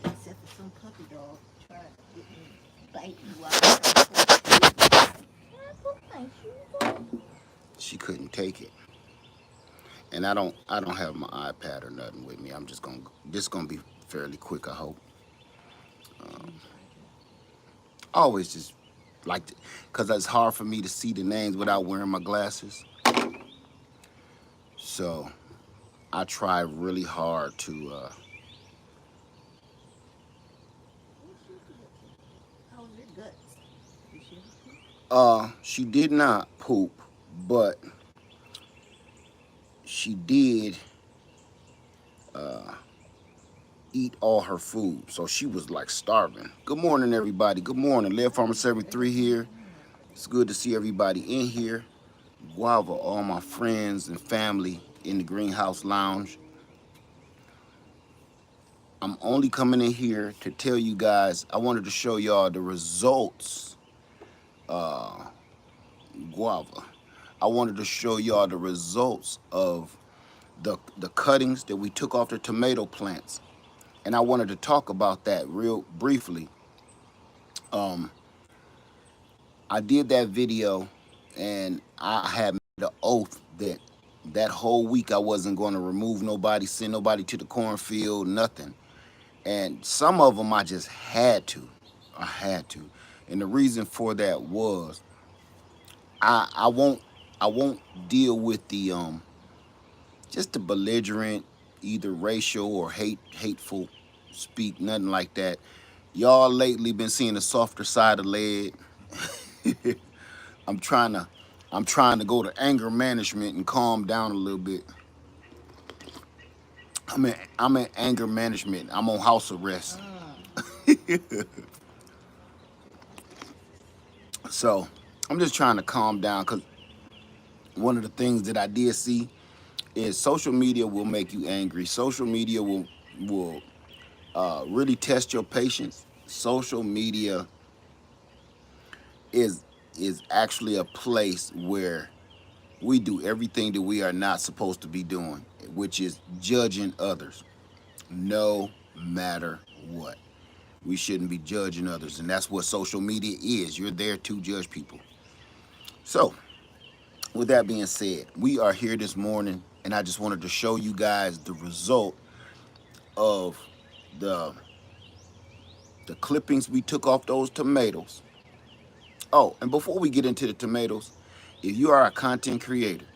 Except for some puppy dog tried to get me, bite me while I put my shoes on. She couldn't take it. And I don't have my iPad or nothing with me. I'm just gonna this gonna be fairly quick, I hope. I always just like to, cause it's hard for me to see the names without wearing my glasses. So I try really hard to What shoe did you take? How was your guts? Did she ever poop? she did not poop, but she did eat all her food. So she was like starving. Good morning, everybody. Good morning. Live Farmer 73 here. It's good to see everybody in here. Guava, all my friends and family in the greenhouse lounge. I'm only coming in here to tell you guys, I wanted to show y'all the results. Guava. I wanted to show y'all the results of the cuttings that we took off the tomato plants. And I wanted to talk about that real briefly. Um, I did that video and I had made an oath that that whole week I wasn't going to remove nobody, send nobody to the cornfield, nothing. And some of them I just had to. I had to. And the reason for that was I won't I won't deal with the just the belligerent, either racial or hateful speak, nothing like that. Y'all lately been seeing the softer side of lead. I'm trying to I'm trying to go to anger management and calm down a little bit. I'm in anger management. I'm on house arrest. So I'm just trying to calm down because one of the things that I did see is social media will make you angry. Social media will really test your patience. Social media is is actually a place where we do everything that we are not supposed to be doing, which is judging others, no matter what. We shouldn't be judging others, and that's what social media is. You're there to judge people. So, with that being said, we are here this morning, and I just wanted to show you guys the result of the the clippings we took off those tomatoes. Oh, and before we get into the tomatoes, if you are a content creator,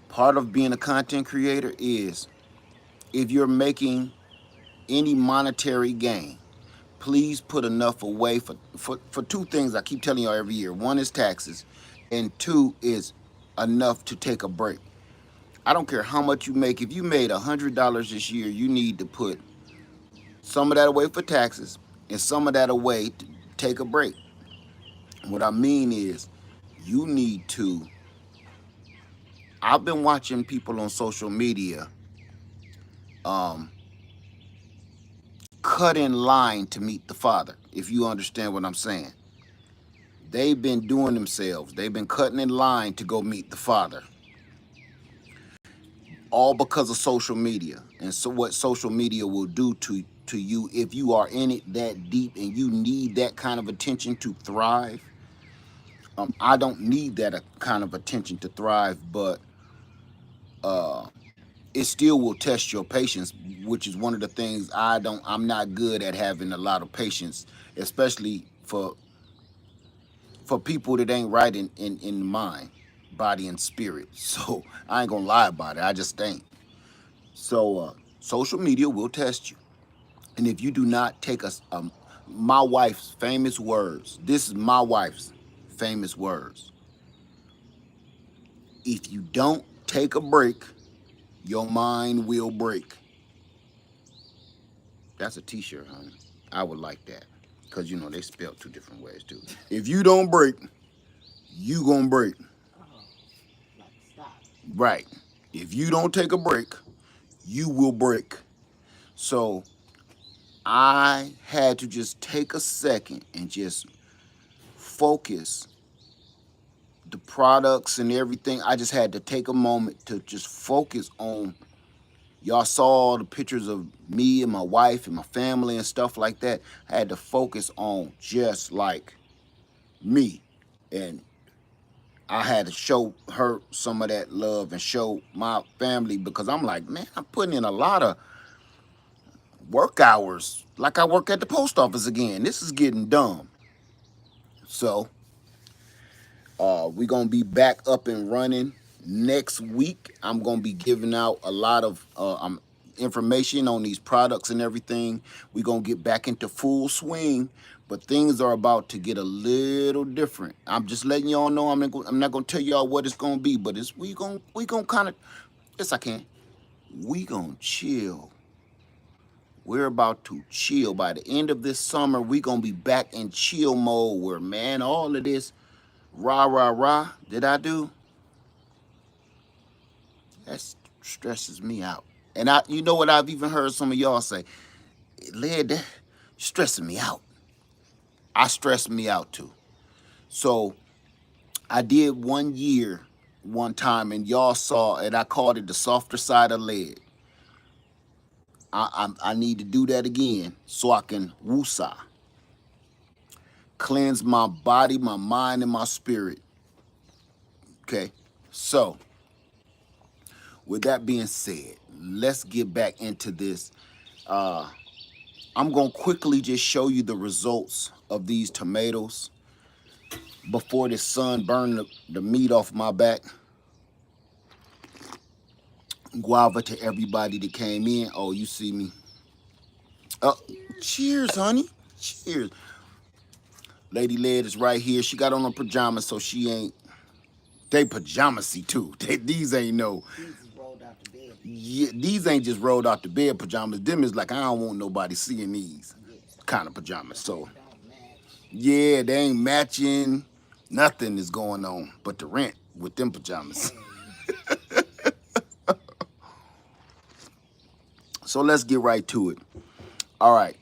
part of being a content creator is if you're making any monetary gain, please put enough away for two things I keep telling y'all every year. One is taxes, and two is enough to take a break. I don't care how much you make. If you made $100 this year, you need to put some of that away for taxes and some of that away to take a break. What I mean is, you need to. I've been watching people on social media um, cut in line to meet the Father, if you understand what I'm saying. They've been doing themselves. They've been cutting in line to go meet the Father, all because of social media. And so, what social media will do to you if you are in it that deep and you need that kind of attention to thrive. I don't need that kind of attention to thrive, but uh, it still will test your patience, which is one of the things I'm not good at having a lot of patience, especially for people that ain't right in mind, body, and spirit. So I ain't gonna lie about it. I just ain't. So social media will test you, and if you do not take my wife's famous words. This is my wife's famous words. If you don't take a break, your mind will break. That's a T-shirt, honey. I would like that, cause you know they spelled two different ways too. If you don't break, you gonna break. Oh, like stop. Right. If you don't take a break, you will break. So I had to just take a second and just focus the products and everything. I just had to take a moment to just focus on Y'all saw the pictures of me and my wife and my family and stuff like that. I had to focus on just like me. And I had to show her some of that love and show my family because I'm like, man, I'm putting in a lot of work hours. Like I work at the post office again. This is getting dumb. So we're gonna be back up and running next week. I'm gonna be giving out a lot of information on these products and everything. We're gonna get back into full swing, but things are about to get a little different. I'm just letting y'all know. I'm not gonna tell y'all what it's gonna be, but it's we gonna kind of, yes I can. We gonna chill. We're about to chill. By the end of this summer, we gonna be back in chill mode where, man, all of this rah rah rah that I do, that stresses me out. And you know what, I've even heard some of y'all say, Led, that stressing me out. I stress me out too. So I did 1 year one time, and y'all saw, and I called it the softer side of lead. I need to do that again so I can woosah, cleanse my body, my mind, and my spirit. Okay, so with that being said, let's get back into this. I'm gonna quickly just show you the results of these tomatoes before the sun burned the meat off my back. Guava to everybody that came in. Oh, you see me. Oh, cheers, honey. Cheers. Lady Led is right here. She got on her pajamas, so she ain't. They pajamasy too. These ain't no. These is rolled out the bed. Yeah, these ain't just rolled out the bed pajamas. Them is like, I don't want nobody seeing these kind of pajamas. So Don't match. yeah, they ain't matching. Nothing is going on but the rent with them pajamas. So let's get right to it. All right,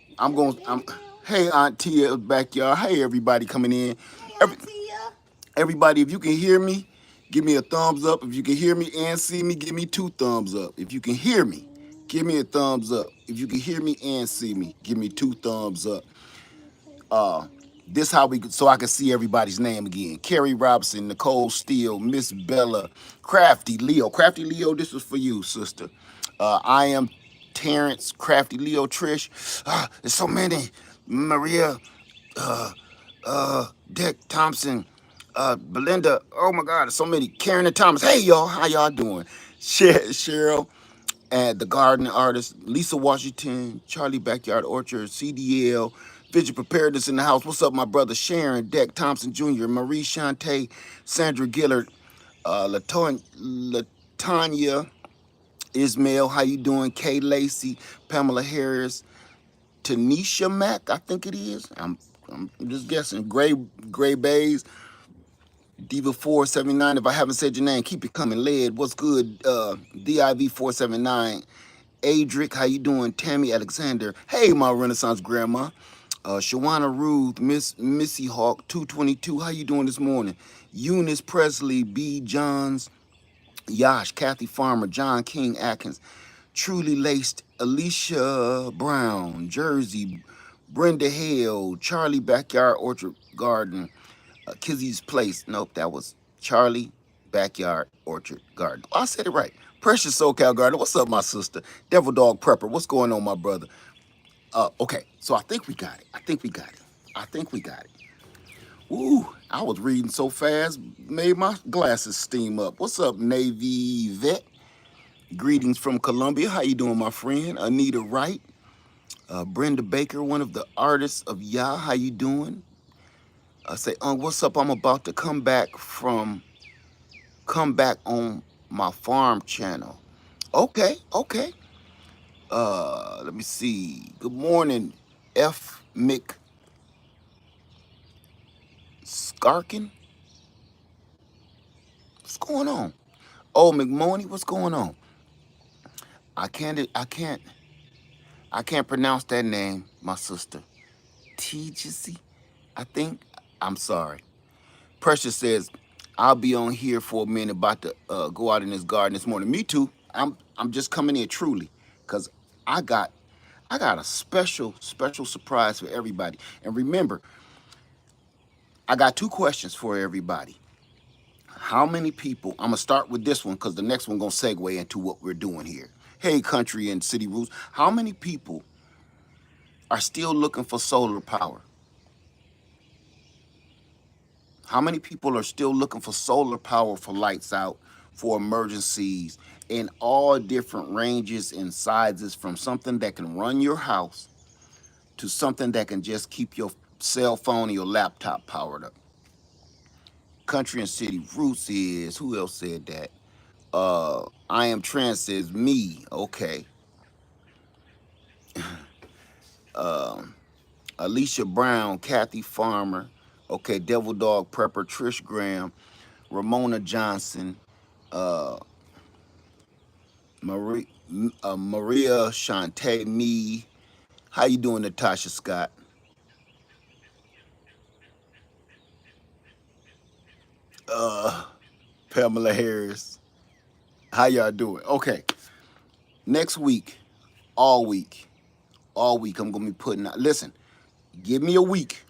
hey, Aunt Tia, backyard. Hey, everybody coming in. Hey, Tia. Everybody, if you can hear me, give me a thumbs up. If you can hear me and see me, give me 2 thumbs up. If you can hear me, give me a thumbs up. If you can hear me and see me, give me 2 thumbs up. This how so I can see everybody's name again. Carrie Robinson, Nicole Steele, Miss Bella, Crafty Leo. Crafty Leo, this is for you, sister. I am Terrence, Crafty Leo, Trish. There's so many. Maria, Dick Thompson, Belinda. Oh my God, there's so many. Karen and Thomas. Hey y'all, how y'all doing? Cheryl and the garden artist, Lisa Washington, Charlie Backyard Orchard, CDL, Vigil Preparedness in the house. What's up, my brother Sharon, Deck Thompson Jr., Marie Shante, Sandra Gillard, Latanya Ismail, how you doing? Kay Lacey, Pamela Harris, Tanisha Mack, I think it is. I'm just guessing. Gray Bays, Diva 479. If I haven't said your name, keep it coming. Led, what's good? DIV 479. Adric, how you doing? Tammy Alexander. Hey, my Renaissance grandma. Shawana Ruth, Missy Hawk 222. How you doing this morning? Eunice Presley, B. Johns, Yash, Kathy Farmer, John King Atkins, Truly Laced, Alicia Brown, Jersey, Brenda Hale, Charlie Backyard Orchard Garden, Kizzy's Place. Nope, that was Charlie Backyard Orchard Garden. Oh, I said it right. Precious SoCal Garden. What's up, my sister? Devil Dog Prepper. What's going on, my brother? Okay, so I think we got it. I think we got it. Ooh, I was reading so fast, made my glasses steam up. What's up, Navy Vet? Greetings from Columbia. How you doing, my friend? Anita Wright. Brenda Baker, one of the artists of Yah. How you doing? I say, what's up? I'm about to come back on my farm channel. Okay. Let me see. Good morning, F. McSkarkin. What's going on? Oh, McMoney, what's going on? I can't pronounce that name, my sister. T-Jissy, I think. I'm sorry. Precious says, I'll be on here for a minute, about to go out in this garden this morning. Me too. I'm just coming in truly, cause I got I got a special surprise for everybody. And remember, I got two questions for everybody. How many people? I'm gonna start with this one because the next one gonna segue into what we're doing here. Hey, country and city roots. How many people are still looking for solar power? How many people are still looking for solar power for lights out, for emergencies, in all different ranges and sizes, from something that can run your house to something that can just keep your cell phone or your laptop powered up? Country and city roots is, who else said that? I am trans says me. Okay. Alicia Brown, Kathy Farmer. Okay, Devil Dog Prepper, Trish Graham, Ramona Johnson, uh, Maria Shantae, me. How you doing, Natasha Scott? Uh, Pamela Harris. How y'all doing? Okay, next week, all week, all week, I'm gonna be putting out. Listen, give me a week.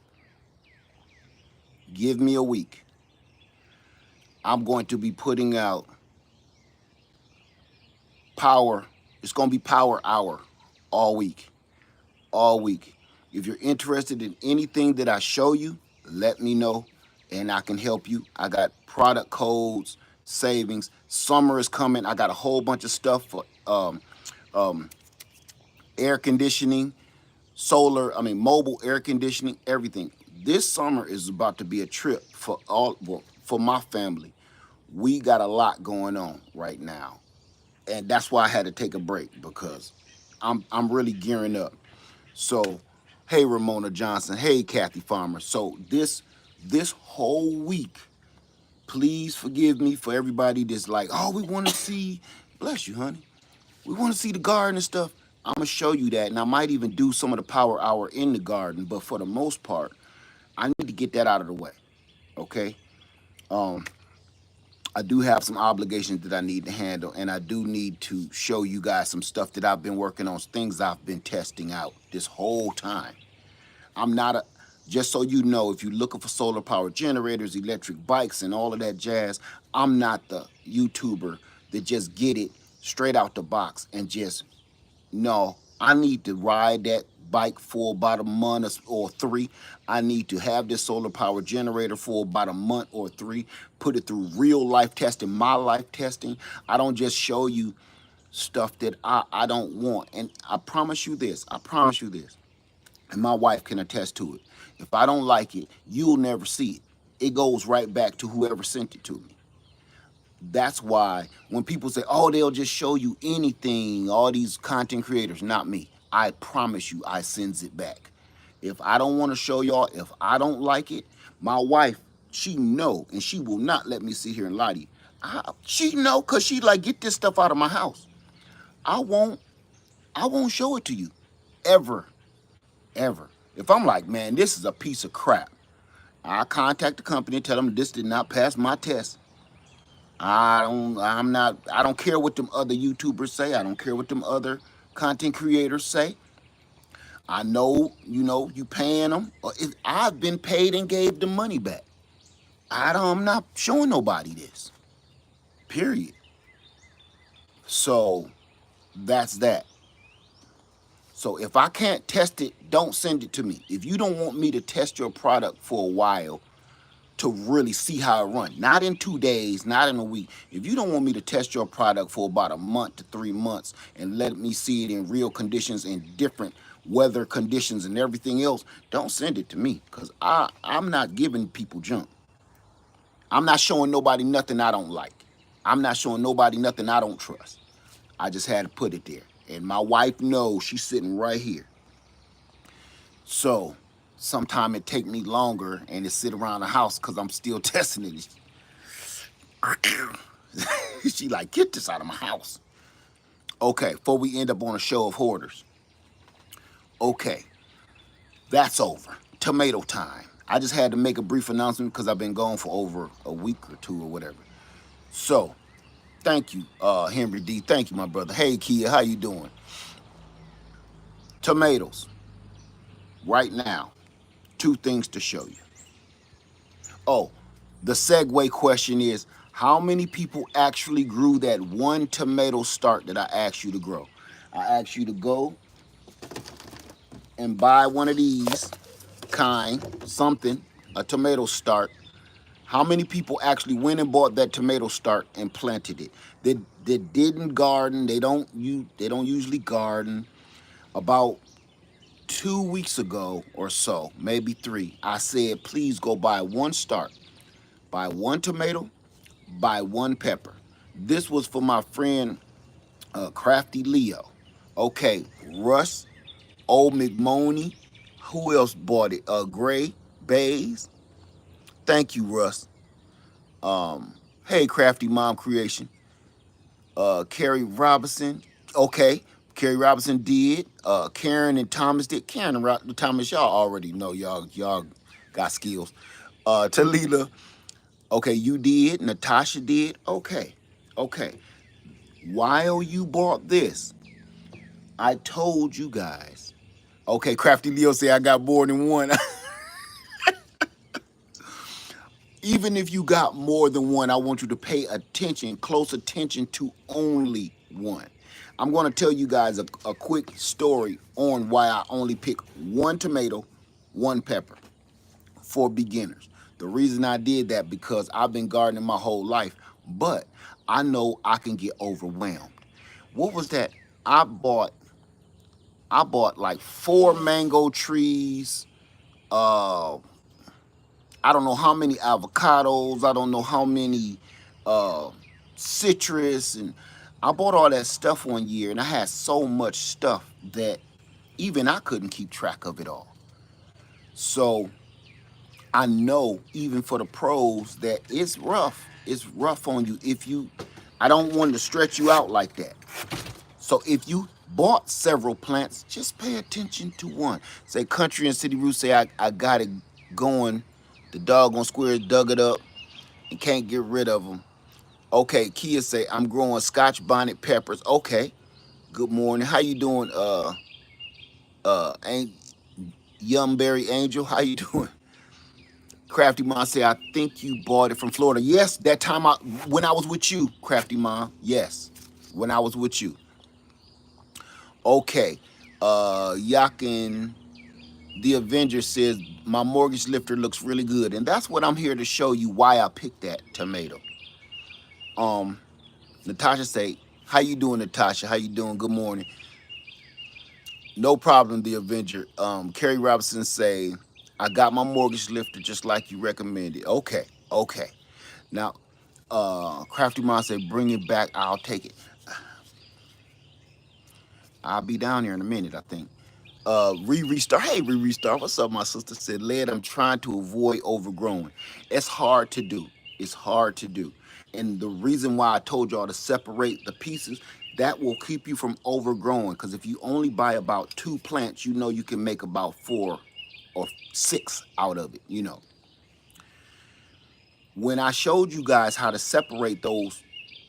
Give me a week. I'm going to be putting out power. It's gonna be power hour all week. All week. If you're interested in anything that I show you, let me know and I can help you. I got product codes, savings. Summer is coming. I got a whole bunch of stuff for um, air conditioning, mobile air conditioning, everything. This summer is about to be a trip for well, for my family. We got a lot going on right now. And that's why I had to take a break because I'm really gearing up. So, hey Ramona Johnson, hey Kathy Farmer. So this whole week, please forgive me for everybody that's like, oh, we want to see, bless you, honey. We want to see the garden and stuff. I'm gonna show you that, and I might even do some of the power hour in the garden. But for the most part, I need to get that out of the way. Okay. Um, I do have some obligations that I need to handle, and I do need to show you guys some stuff that I've been working on, things I've been testing out this whole time. I'm not a, just so you know, if you're looking for solar power generators, electric bikes, and all of that jazz, I'm not the YouTuber that just get it straight out the box and just, no, I need to ride that bike for about a month or three. I need to have this solar power generator for about a month or three, put it through real life testing, my life testing. I don't just show you stuff that I don't want. And I promise you this, and my wife can attest to it. If I don't like it, you'll never see it. It goes right back to whoever sent it to me. That's why when people say, oh, they'll just show you anything, all these content creators, not me. I promise you, I sends it back. If I don't want to show y'all, if I don't like it, my wife, she know, and she will not let me sit here and lie to you. She know, cause she like, get this stuff out of my house. I won't, I won't show it to you, ever, ever. If I'm like, man, this is a piece of crap, I contact the company and tell them this did not pass my test. I don't care what them other YouTubers say. I don't care what them other content creators say. I know, you paying them. I've been paid and gave the money back. I'm not showing nobody this. Period. So that's that. So if I can't test it, don't send it to me. If you don't want me to test your product for a while, to really see how it runs. Not in 2 days, not in a week. If you don't want me to test your product for about a month to 3 months and let me see it in real conditions and different weather conditions and everything else, don't send it to me because I'm not giving people junk. I'm not showing nobody nothing I don't like. I'm not showing nobody nothing I don't trust. I just had to put it there. And my wife knows, she's sitting right here. So sometime it take me longer and it sit around the house because I'm still testing it. She like, get this out of my house. Okay, before we end up on a show of hoarders. Okay, that's over. Tomato time. I just had to make a brief announcement because I've been gone for over a week or two or whatever. So, Thank you, Henry D. Thank you, my brother. Hey, Kia, how you doing? Tomatoes, right now. Two things to show you. Oh, the segue question is, how many people actually grew that one tomato start that I asked you to grow? I asked you to go and buy one of these something, a tomato start. How many people actually went and bought that tomato start and planted it? They didn't garden. They don't usually garden. About 2 weeks ago or so, maybe three, I said, please go buy one start, buy one tomato, buy one pepper. This was for my friend Crafty Leo. Okay, Russ, Old McMoney. Who else bought it? Gray, Bays. Thank you, Russ. Hey, Crafty Mom Creation. Carrie Robinson. Okay, Carrie Robinson did. Karen and Thomas did. Karen and Thomas, y'all already know y'all got skills. Talila. Okay, you did. Natasha did. Okay, okay. While you bought this, I told you guys. Okay, Crafty Leo say I got more than one. Even if you got more than one, I want you to pay attention, close attention to only one. I'm going to tell you guys a quick story on why I only pick one tomato, one pepper for beginners. The reason I did that because I've been gardening my whole life, but I know I can get overwhelmed. What was that? I bought like 4 mango trees, uh I don't know how many avocados, I don't know how many uh, citrus, and I bought all that stuff one year, and I had so much stuff that even I couldn't keep track of it all. So I know even for the pros that it's rough. It's rough on you if you. I don't want to stretch you out like that. So if you bought several plants, just pay attention to one. Say Country and City Roots say I got it going. The doggone squares dug it up and can't get rid of them. Okay, Kia say I'm growing Scotch bonnet peppers. Okay, good morning. How you doing? Yumberry Angel. How you doing? Crafty Mom say I think you bought it from Florida. Yes, that time when I was with you, Crafty Mom. Yes, when I was with you. Okay, Yakin the Avenger says my mortgage lifter looks really good, and that's what I'm here to show you why I picked that tomato. Natasha say, how you doing, Natasha? How you doing? Good morning. No problem, the Avenger. Carrie Robinson say, I got my mortgage lifter just like you recommended. Okay, okay. Now, Crafty Mom say, bring it back. I'll take it. I'll be down here in a minute, I think. Restart. Hey, Restart. What's up, my sister? Said, Led, I'm trying to avoid overgrowing. It's hard to do. It's hard to do. And the reason why I told y'all to separate the pieces, that will keep you from overgrowing. Because if you only buy about 2 plants, you know you can make about 4 or 6 out of it, you know. When I showed you guys how to separate those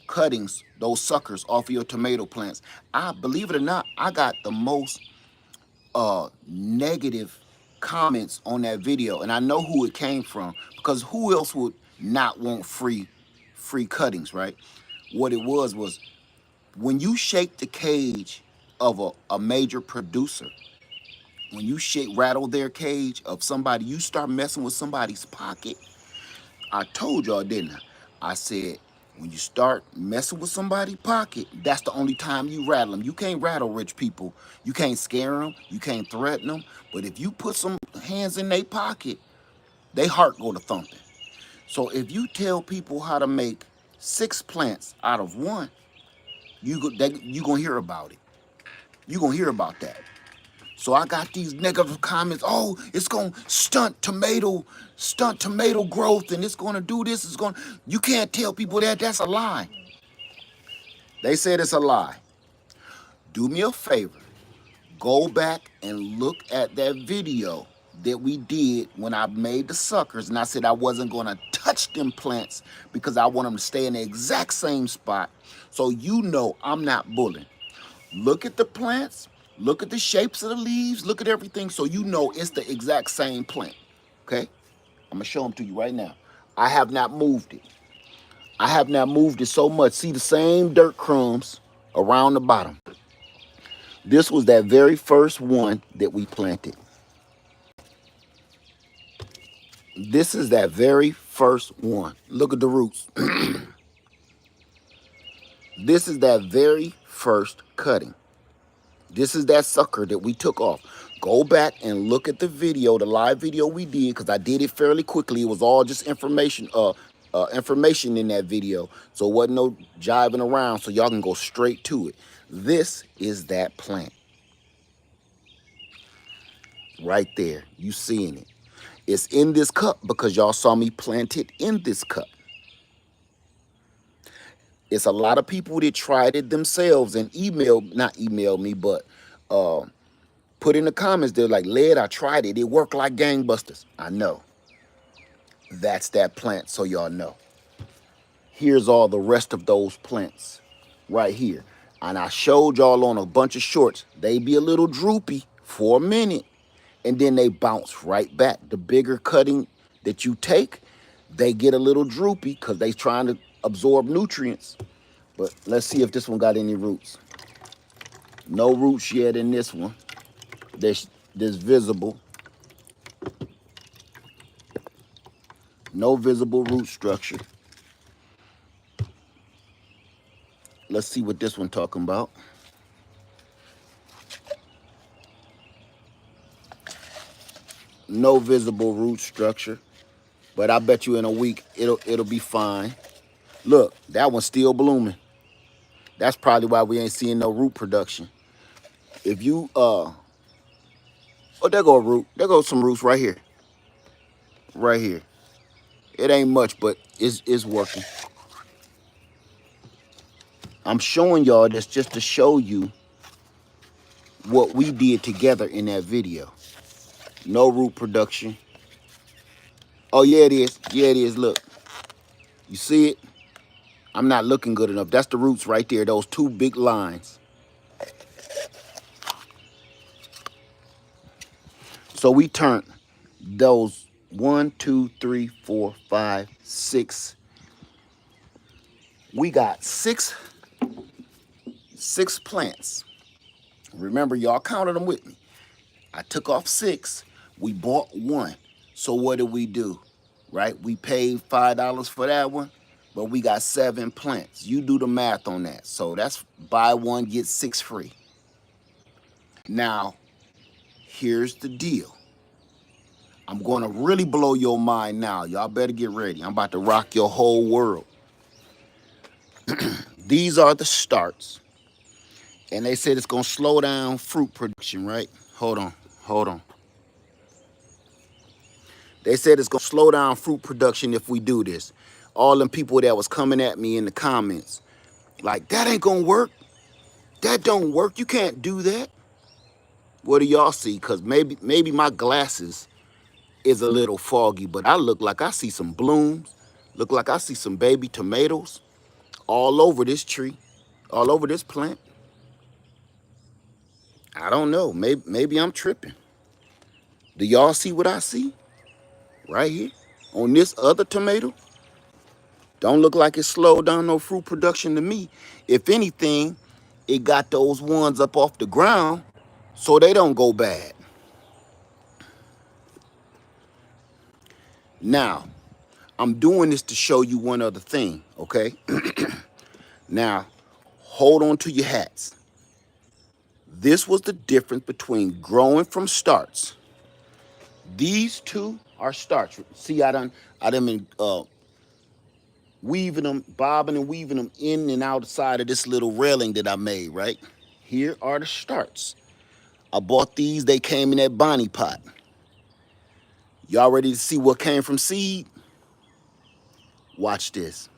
cuttings, those suckers off of your tomato plants, I believe it or not, I got the most negative comments on that video, and I know who it came from because who else would not want free cuttings, right? What it was when you shake the cage of a major producer, when you rattle their cage of somebody, you start messing with somebody's pocket. I told y'all, didn't I? I said, when you start messing with somebody's pocket, that's the only time you rattle them. You can't rattle rich people. You can't scare them. You can't threaten them. But if you put some hands in their pocket, they heart go to thumping. So if you tell people how to make 6 plants out of one, you gonna hear about it. You gonna hear about that. So I got these negative comments. Oh, it's gonna stunt tomato growth, and it's gonna do this. It's gonna. You can't tell people that. That's a lie. They said it's a lie. Do me a favor. Go back and look at that video that we did when I made the suckers, and I said I wasn't going to touch them plants because I want them to stay in the exact same spot. So you know I'm not bullying. Look at the plants, look at the shapes of the leaves, look at everything, so you know it's the exact same plant. Okay? I'm going to show them to you right now. I have not moved it. I have not moved it so much. See the same dirt crumbs around the bottom. This was that very first one that we planted. This is that very first one. Look at the roots. This is that very first cutting. This is that sucker that we took off. Go back and look at the video, the live video we did, because I did it fairly quickly. It was all just information in that video. So it wasn't no jiving around, so y'all can go straight to it. This is that plant. Right there. You seeing it. It's in this cup because y'all saw me plant it in this cup. It's a lot of people that tried it themselves and not emailed me, but put in the comments, they're like, Led, I tried it. It worked like gangbusters. I know. That's that plant, so y'all know. Here's all the rest of those plants right here. And I showed y'all on a bunch of shorts. They be a little droopy for a minute, and then they bounce right back. The bigger cutting that you take, they get a little droopy because they trying to absorb nutrients. But let's see if this one got any roots. No roots yet in this one. This visible. No visible root structure. Let's see what this one talking about. No visible root structure. But I bet you in a week it'll be fine. Look, that one's still blooming. That's probably why we ain't seeing no root production. If you oh, there go a root. There goes some roots right here. Right here. It ain't much, but it's working. I'm showing y'all this just to show you what we did together in that video. No root production. Oh, yeah, it is. Yeah, it is. Look. You see it? I'm not looking good enough. That's the roots right there. Those two big lines. So we turned those 1, 2, 3, 4, 5, 6. We got six plants. Remember, y'all counted them with me. I took off 6. We bought 1. So what did we do? Right? We paid $5 for that one, but we got 7 plants. You do the math on that. So that's buy 1, get 6 free. Now, here's the deal. I'm going to really blow your mind now. Y'all better get ready. I'm about to rock your whole world. These are the starts. And they said it's going to slow down fruit production, right? Hold on. They said it's going to slow down fruit production if we do this. All them people that was coming at me in the comments, like, that ain't going to work. That don't work. You can't do that. What do y'all see? Because maybe my glasses is a little foggy, but I look like I see some blooms. Look like I see some baby tomatoes all over this tree, all over this plant. I don't know. Maybe I'm tripping. Do y'all see what I see? Right here on this other tomato? Don't look like it slowed down no fruit production to me. If anything, it got those ones up off the ground so they don't go bad. Now, I'm doing this to show you one other thing, okay? Now, hold on to your hats. This was the difference between growing from starts. These two are starts. See, I done been weaving them, bobbing and weaving them in and outside of this little railing that I made, right? Here are the starts. I bought these. They came in that Bonnie pot. Y'all ready to see what came from seed? Watch this.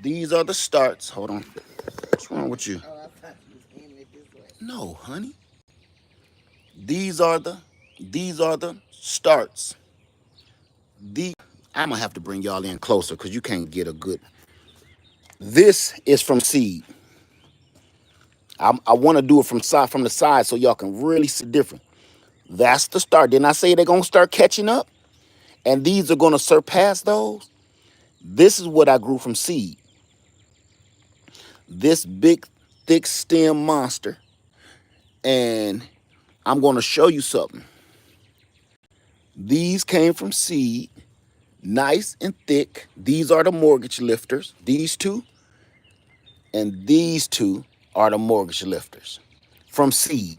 These are the starts. Hold on. What's wrong with you? Oh, I thought you was aiming it this way. No, honey. These are the These are the starts. The I'm gonna have to bring y'all in closer because you can't get a good. This is from seed. I want to do it from the side so y'all can really see different. That's the start. Didn't I say they're gonna start catching up? And these are gonna surpass those. This is what I grew from seed. This big, thick stem monster. And I'm gonna show you something. These came from seed, nice and thick. These are the mortgage lifters. These two and these two are the mortgage lifters from seed.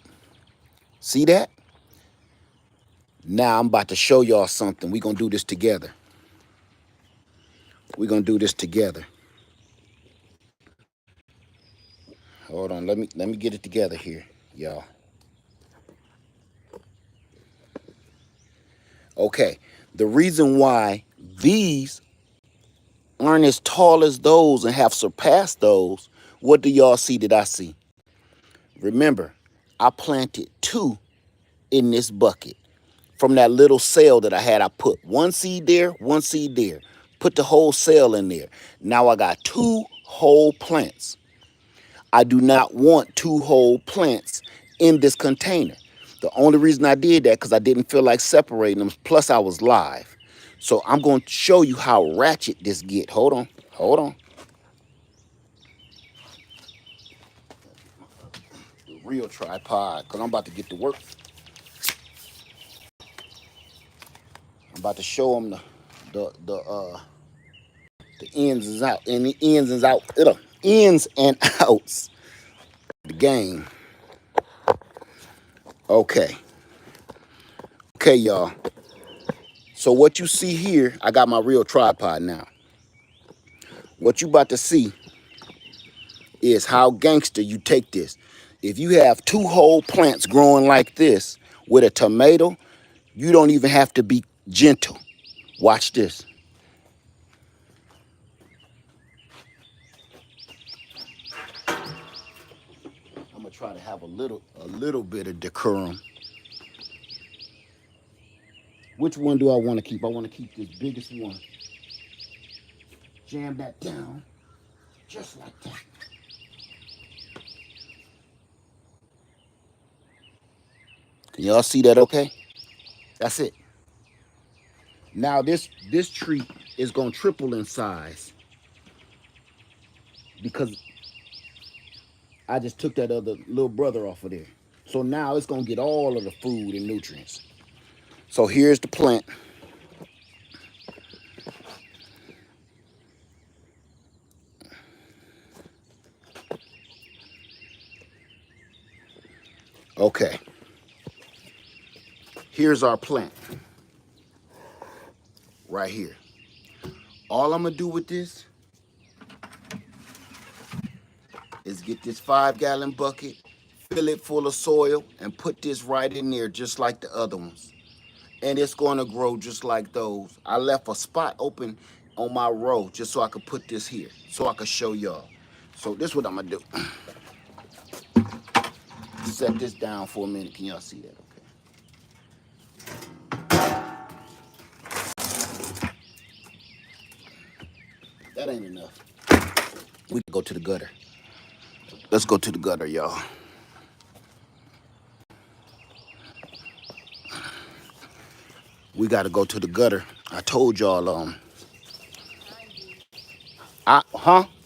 See that? Now I'm about to show y'all something. We're gonna do this together. We're gonna do this together. Hold on, let me get it together here, y'all. Okay, the reason why these aren't as tall as those and have surpassed those, what do y'all see that I see? Remember, I planted two in this bucket. From that little cell that I had, I put one seed there, one seed there. Put the whole cell in there. Now I got two whole plants. I do not want two whole plants in this container. The only reason I did that because I didn't feel like separating them. Plus I was live. So I'm going to show you how ratchet this get. Hold on. Hold on. The real tripod because I'm about to get to work. I'm about to show them the ins and out and the ins and outs of the game. Okay. Okay, y'all. So what you see here, I got my real tripod now. What you about to see is how gangster you take this. If you have two whole plants growing like this with a tomato, you don't even have to be gentle. Watch this. I'm gonna try to have a little bit of decorum. Which one do I want to keep? I want to keep this biggest one. Jam that down, just like that. Can y'all see that okay? That's it. Now this tree is gonna triple in size because I just took that other little brother off of there. So now it's gonna get all of the food and nutrients. So here's the plant. Okay. Here's our plant. Right here. All I'm gonna do with this is get this 5-gallon bucket, fill it full of soil, and put this right in there just like the other ones. And it's gonna grow just like those. I left a spot open on my row just so I could put this here, so I could show y'all. So this is what I'm gonna do. Set this down for a minute. Can y'all see that? Okay. That ain't enough. We can go to the gutter. Let's go to the gutter, y'all. We gotta go to the gutter. I told y'all,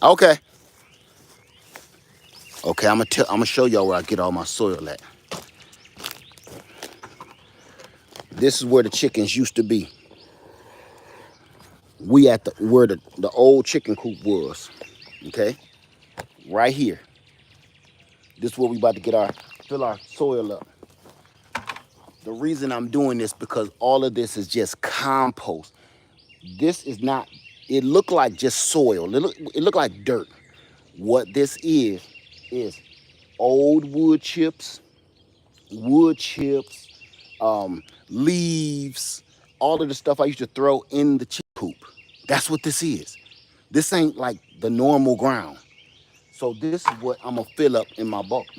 Okay. Okay, I'm gonna show y'all where I get all my soil at. This is where the chickens used to be. We at where the old chicken coop was. Okay? Right here. This is where we about to fill our soil up. The reason I'm doing this because all of this is just compost. This is not, it looked like just soil. It looked like dirt. What this is old wood chips, leaves, all of the stuff I used to throw in the chicken coop. That's what this is. This ain't like the normal ground. So this is what I'm gonna fill up in my bucket.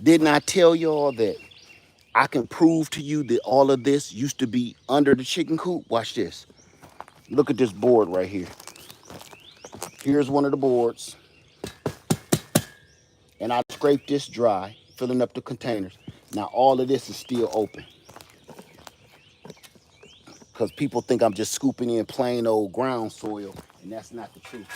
Didn't I tell y'all that I can prove to you that all of this used to be under the chicken coop? Watch this. Look at this board right here. Here's one of the boards. And I scraped this dry, filling up the containers. Now all of this is still open. Because people think I'm just scooping in plain old ground soil, and that's not the truth.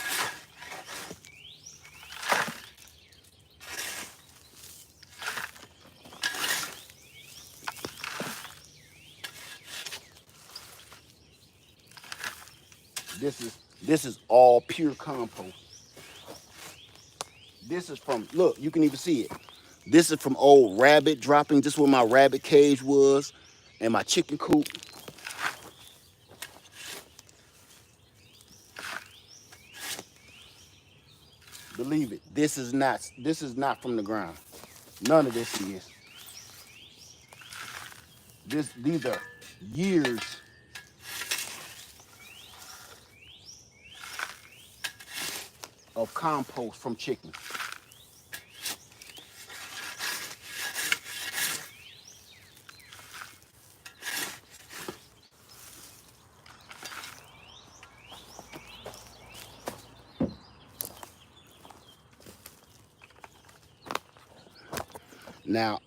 This is all pure compost. This is from, look, you can even see it. This is from old rabbit droppings. This is where my rabbit cage was and my chicken coop. Believe it, this is not from the ground. None of this is. These are years of compost from chickens. Now,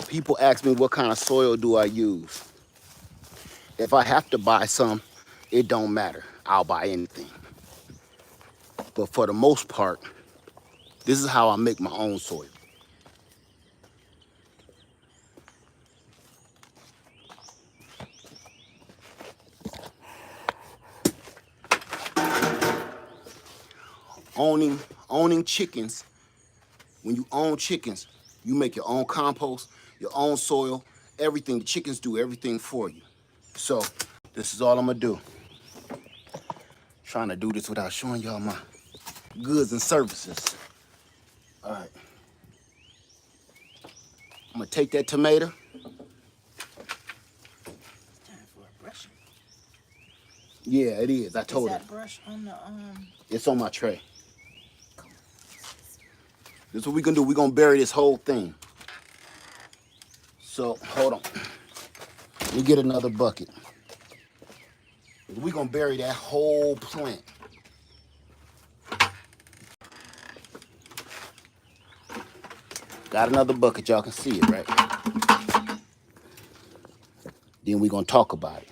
people ask me what kind of soil do I use. If I have to buy some, it don't matter. I'll buy anything. But for the most part, this is how I make my own soil. Owning chickens, when you own chickens, you make your own compost, your own soil, everything. The chickens do everything for you. So this is all I'm gonna do. Trying to do this without showing y'all my goods and services. All right. I'm gonna take that tomato. Time for a brush. Yeah, it is. I told her. Is that brush on the It's on my tray. This is what we're gonna do. We're gonna bury this whole thing. So hold on. Let me get another bucket. We're gonna bury that whole plant. Got another bucket, y'all can see it, right? Then we're gonna talk about it.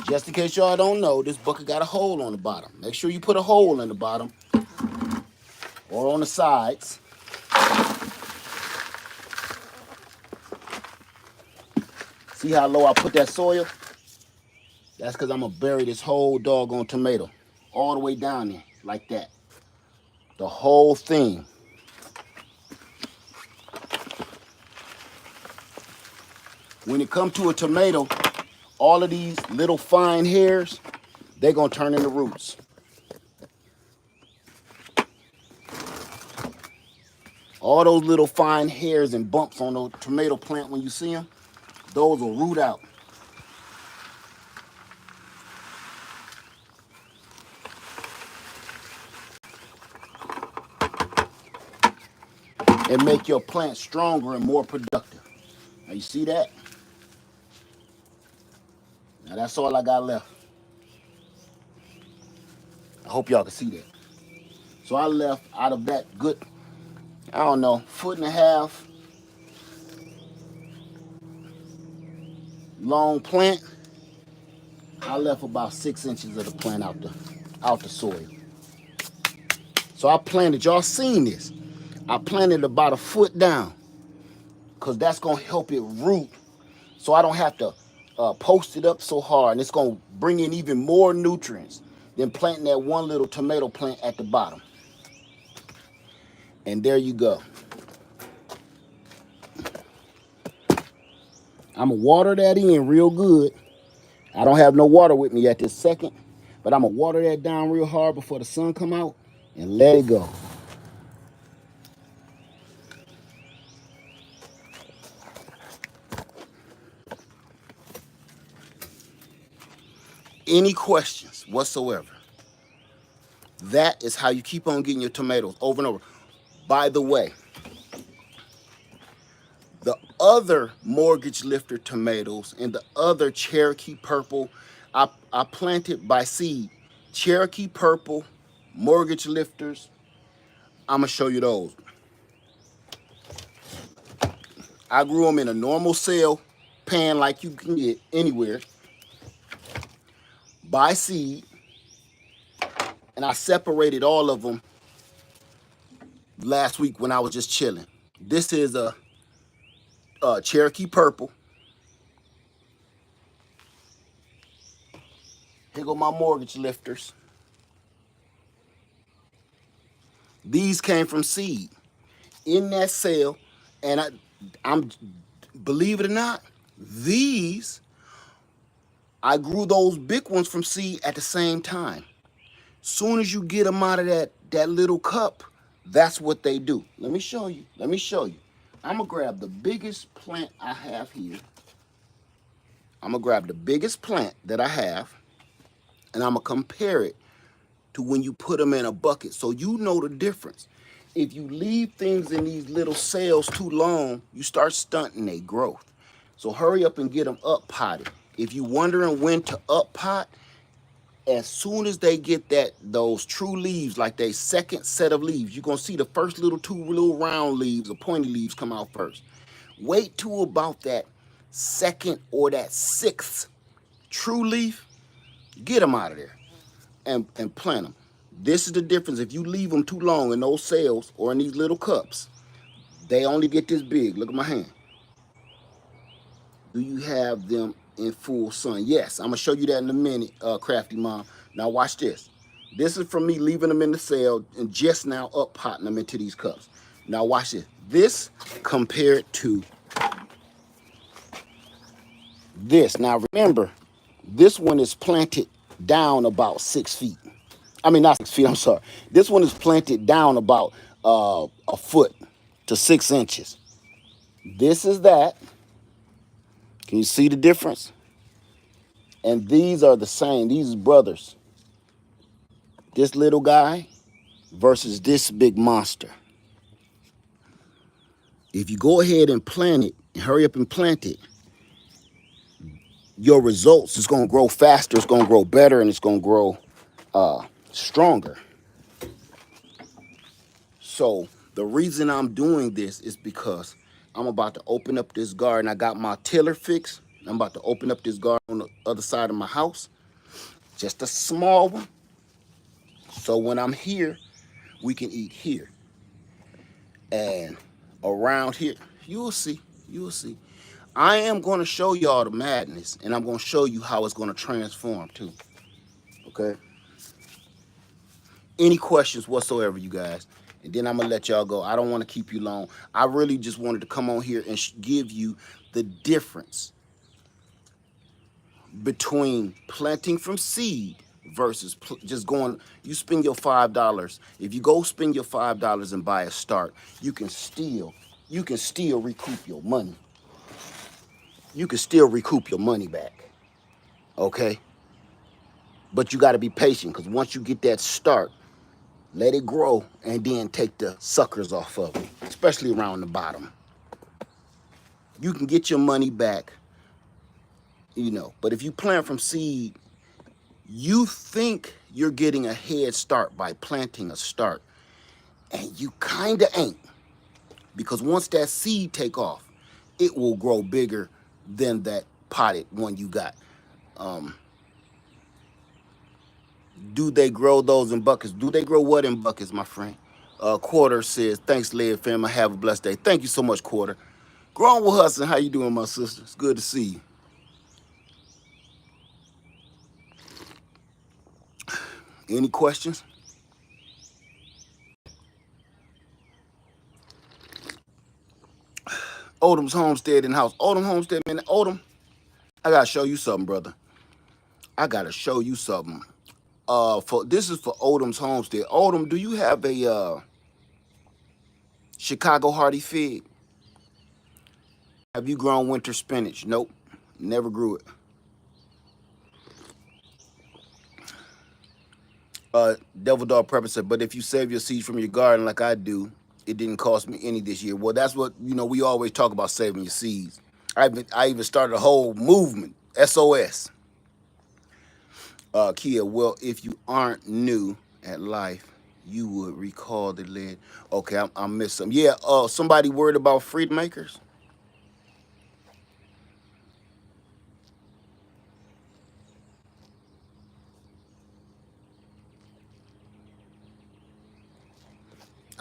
Just in case y'all don't know, this bucket got a hole on the bottom. Make sure you put a hole in the bottom or on the sides. See how low I put that soil? That's because I'm gonna bury this whole doggone tomato all the way down there, like that. The whole thing. When it comes to a tomato, all of these little fine hairs, they're gonna turn into roots. All those little fine hairs and bumps on the tomato plant when you see them, those will root out. And make your plant stronger and more productive. Now you see that? Now that's all I got left. I hope y'all can see that. So I left out of that good, I don't know, 1.5 foot long plant. I left about 6 inches of the plant out the soil. So I planted, y'all seen this. I planted about 1 foot down because that's gonna help it root so I don't have to post it up so hard, and it's gonna bring in even more nutrients than planting that one little tomato plant at the bottom. And there you go. I'm gonna water that in real good. I don't have no water with me at this second, but I'm gonna water that down real hard before the sun come out and let it go. Any questions whatsoever? That is how you keep on getting your tomatoes over and over. By the way, other mortgage lifter tomatoes and the other Cherokee purple, I planted by seed. Cherokee purple, mortgage lifters, I'm gonna show you those. I grew them in a normal sale pan like you can get anywhere by seed, and I separated all of them last week when I was just chilling. This is a Cherokee purple. Here go my mortgage lifters. These came from seed in that sale, and I'm believe it or not, these I grew those big ones from seed at the same time. Soon as you get them out of that little cup, that's what they do. Let me show you. Let me show you. I'm gonna grab the biggest plant I have here. I'm gonna grab the biggest plant that I have, and I'm gonna compare it to when you put them in a bucket, so you know the difference. If you leave things in these little cells too long, you start stunting their growth. So hurry up and get them up potted. If you're wondering when to up pot, as soon as they get those true leaves, like their second set of leaves, you're gonna see the first two little round leaves or pointy leaves come out first. Wait till about that second or that sixth true leaf, get them out of there and plant them. This is the difference. If you leave them too long in those cells or in these little cups, they only get this big. Look at my hand. Do you have them in full sun? Yes, I'm gonna show you that in a minute, Crafty Mom. Now watch this. This is from me leaving them in the cell and just now up potting them into these cups. Now watch this. This compared to this. Now remember, this one is planted down about 6 feet. I mean, not 6 feet, I'm sorry. This one is planted down about a foot to 6 inches. This is that. Can you see the difference? And these are the same. These brothers. This little guy versus this big monster. If you go ahead and plant it, and hurry up and plant it, your results is going to grow faster, it's going to grow better, and it's going to grow stronger. So the reason I'm doing this is because I'm about to open up this garden. I got my tiller fixed. I'm about to open up this garden on the other side of my house. Just a small one. So when I'm here, we can eat here. And around here, you'll see, you'll see. I am going to show y'all the madness, and I'm going to show you how it's going to transform too. Okay? Any questions whatsoever, you guys? And then I'm going to let y'all go. I don't want to keep you long. I really just wanted to come on here and give you the difference between planting from seed versus just going. You spend your $5. If you go spend your $5 and buy a start, you can still recoup your money. You can still recoup your money back. Okay? But you got to be patient, because once you get that start, let it grow and then take the suckers off of it, especially around the bottom. You can get your money back, you know. But if you plant from seed, you think you're getting a head start by planting a start, and you kind of ain't. Because once that seed take off, it will grow bigger than that potted one you got. Do they grow those in buckets? Do they grow what in buckets, my friend? Quarter says, thanks, Led fam. Have a blessed day. Thank you so much, Quarter. Grown with Hudson, how you doing, my sister? It's good to see you. Any questions? Odom's Homestead in house. Odom Homestead, man. Odom, I gotta show you something, brother. I gotta show you something. This is for Odom's Homestead. Odom, do you have a Chicago hardy fig? Have you grown winter spinach? Nope, never grew it. Devil Dog Prepper said, but if you save your seeds from your garden like I do, It didn't cost me any this year. Well, that's what we always talk about, saving your seeds. I even started a whole movement, SOS. Kia, well, if you aren't new at life, you would recall the lid. Okay, I missed some. Yeah, somebody worried about freedom makers?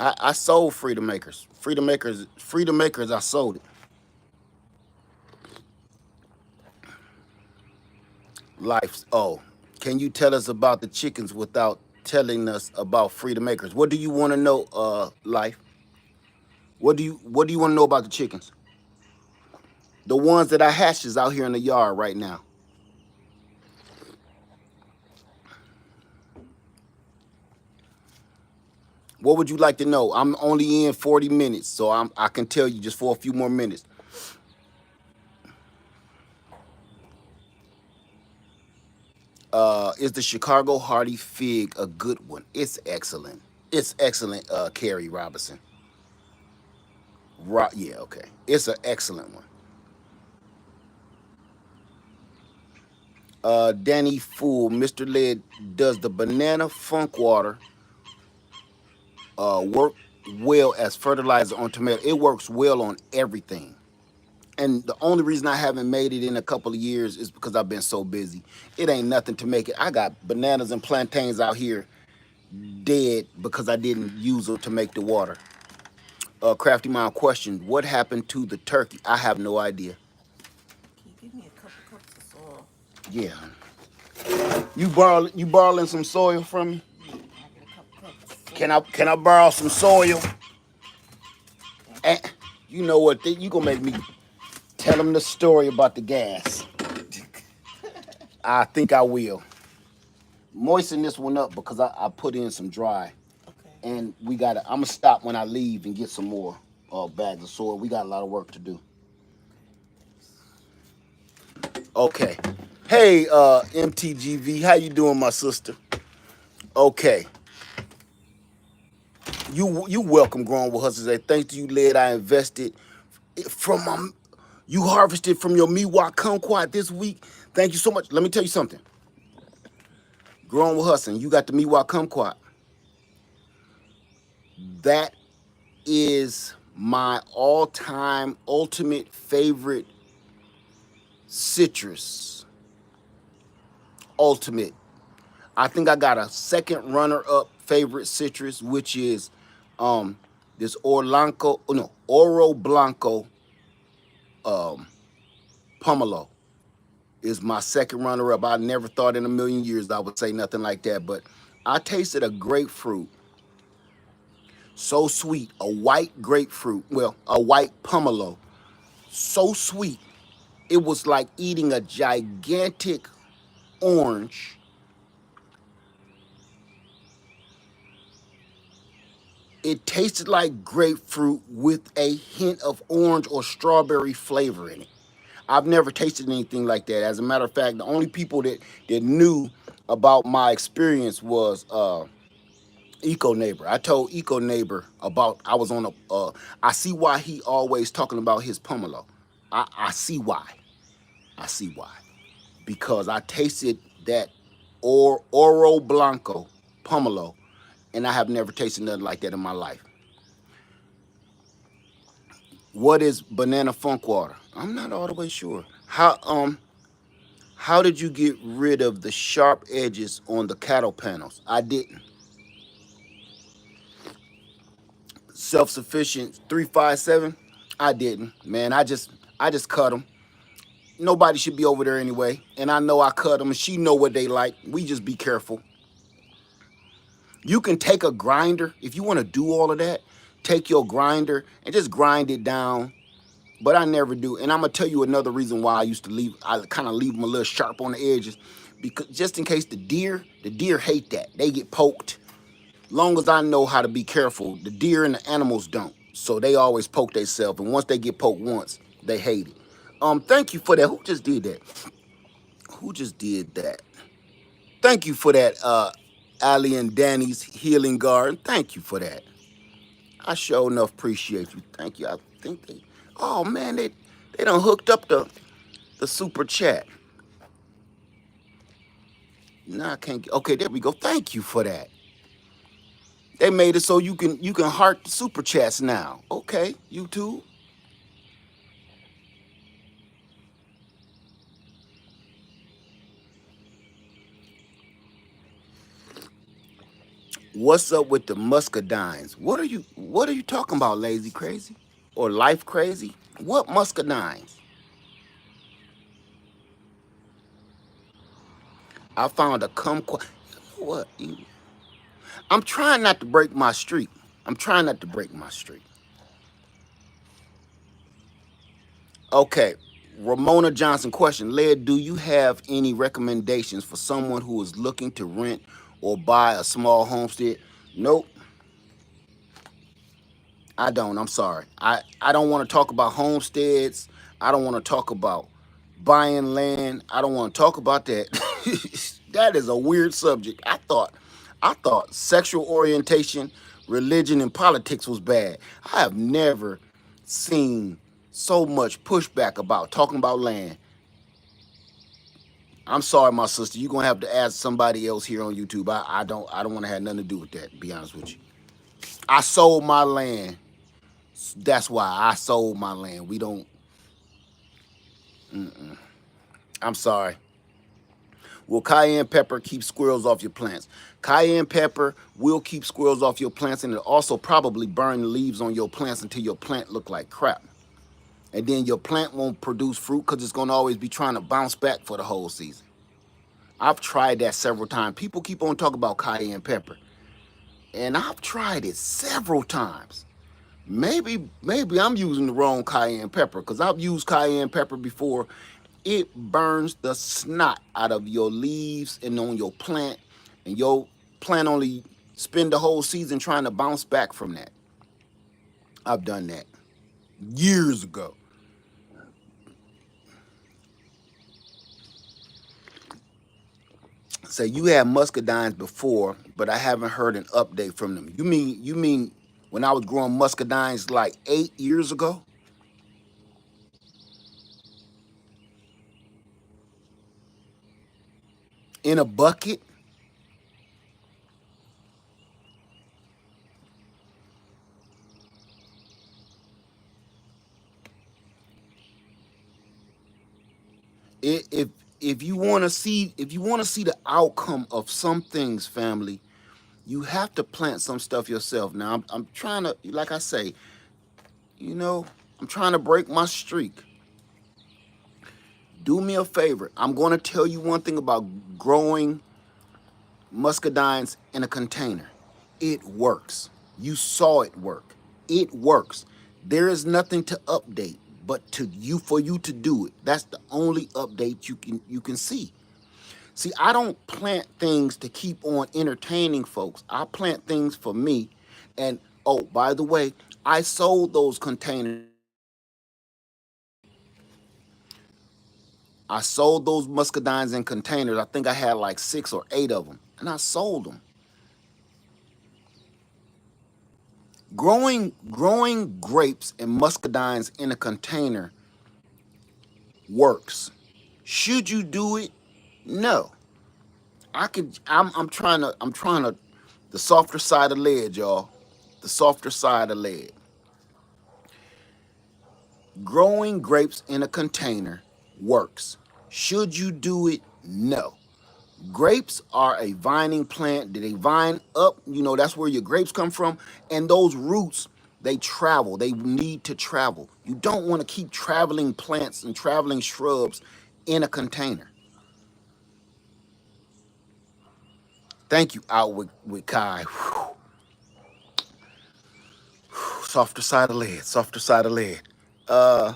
I sold freedom makers. Freedom makers, I sold it. Life. Oh, can you tell us about the chickens without telling us about freedom makers? What do you want to know, Life? What do you want to know about the chickens? The ones that I hatches out here in the yard right now. What would you like to know? I'm only in 40 minutes, so I can tell you just for a few more minutes. Is the Chicago Hardy fig a good one? It's excellent. It's excellent, Carrie Robinson. Right, yeah, okay. It's an excellent one. Danny Fool, Mr. Led, does the banana funk water work well as fertilizer on tomato? It works well on everything. And the only reason I haven't made it in a couple of years is because I've been so busy. It ain't nothing to make it. I got bananas and plantains out here dead because I didn't use them to make the water. Crafty Mom question, what happened to the turkey? I have no idea. Can you give me a couple cups of soil? Yeah. You borrowing some soil from me? Yeah, I get a couple cups of soil. Can I borrow some soil? And you know what? You gonna make me tell them the story about the gas. I think I will. Moisten this one up because I put in some dry. Okay. And I'm gonna stop when I leave and get some more bags of soil. We got a lot of work to do. Okay. Hey, MTGV, how you doing, my sister? Okay. You welcome, Growing with Hustlers. Thanks to you, Led. I invested from my. You harvested from your Miwok kumquat this week. Thank you so much. Let me tell you something. Growing with Hustling, you got the Miwok kumquat. That is my all-time ultimate favorite citrus. Ultimate. I think I got a second runner-up favorite citrus, which is this Oro Blanco Pomelo is my second runner-up. I never thought in a million years I would say nothing like that, but I tasted a grapefruit. So sweet, a white grapefruit, well, a white pomelo, so sweet. It was like eating a gigantic orange. It tasted like grapefruit with a hint of orange or strawberry flavor in it. I've never tasted anything like that. As a matter of fact, the only people that knew about my experience was Eco Neighbor. I told Eco Neighbor about I was on I see why he always talking about his pomelo. I see why. I see why. Because I tasted that Oro Blanco pomelo, and I have never tasted nothing like that in my life. What is banana funk water? I'm not all the way sure. How did you get rid of the sharp edges on the cattle panels? I didn't. Self-sufficient 357? I didn't. Man, I just cut them. Nobody should be over there anyway. And I know I cut them and she know what they like. We just be careful. You can take a grinder if you want to do all of that. Take your grinder and just grind it down. But I never do. And I'm gonna tell you another reason why I kind of leave them a little sharp on the edges, because just in case the deer hate that. They get poked. Long as I know how to be careful, the deer and the animals don't. So they always poke themselves, and once they get poked once, they hate it. Thank you for that. Who just did that? Who just did that? Thank you for that, Ali and Danny's Healing Garden. Thank you for that. I sure enough appreciate you. Thank you. I think they. Oh man, they done hooked up the super chat. Now I can't. Okay, there we go. Thank you for that. They made it so you can heart the super chats now. Okay, YouTube. What's up with the muscadines? What are you talking about, lazy crazy? Or life crazy? What muscadines? I found a kumquat. You know what? I'm trying not to break my streak. I'm trying not to break my streak. Okay. Ramona Johnson question. Led, do you have any recommendations for someone who is looking to rent or buy a small homestead? Nope. I don't. I'm sorry. I don't want to talk about homesteads. I don't want to talk about buying land. I don't want to talk about that. That is a weird subject. I thought sexual orientation, religion, and politics was bad. I have never seen so much pushback about talking about land. I'm sorry, my sister. You're gonna have to ask somebody else here on YouTube. I don't want to have nothing to do with that, to be honest with you. I sold my land. That's why I sold my land. We don't. I'm sorry. Will cayenne pepper keep squirrels off your plants? Cayenne pepper will keep squirrels off your plants, and it also probably burn the leaves on your plants until your plant look like crap. And then your plant won't produce fruit because it's going to always be trying to bounce back for the whole season. I've tried that several times. People keep on talking about cayenne pepper, and I've tried it several times. Maybe I'm using the wrong cayenne pepper because I've used cayenne pepper before. It burns the snot out of your leaves and on your plant, and your plant only spend the whole season trying to bounce back from that. I've done that years ago. So you had muscadines before, but I haven't heard an update from them. You mean when I was growing muscadines like 8 years ago? In a bucket? If if you want to see the outcome of some things, family, you have to plant some stuff yourself. Now I'm trying to, like I say, you know, I'm trying to break my streak. Do me a favor. I'm going to tell you one thing about growing muscadines in a container. It works. You saw it work. It works. There is nothing to update but to you for you to do it. That's the only update you can see. See, I don't plant things to keep on entertaining folks. I plant things for me. And oh, by the way, I sold those containers. I sold those muscadines in containers. I think I had like 6 or 8 of them, and I sold them. Growing grapes and muscadines in a container works. Should you do it? No. I'm trying to the softer side of lead, y'all. The softer side of lead. Growing grapes in a container works. Should you do it? No. Grapes are a vining plant. They vine up, that's where your grapes come from. And those roots, they travel. They need to travel. You don't want to keep traveling plants and traveling shrubs in a container. Thank you, out with Kai. Whew. Softer side of lead, softer side of lead. Uh,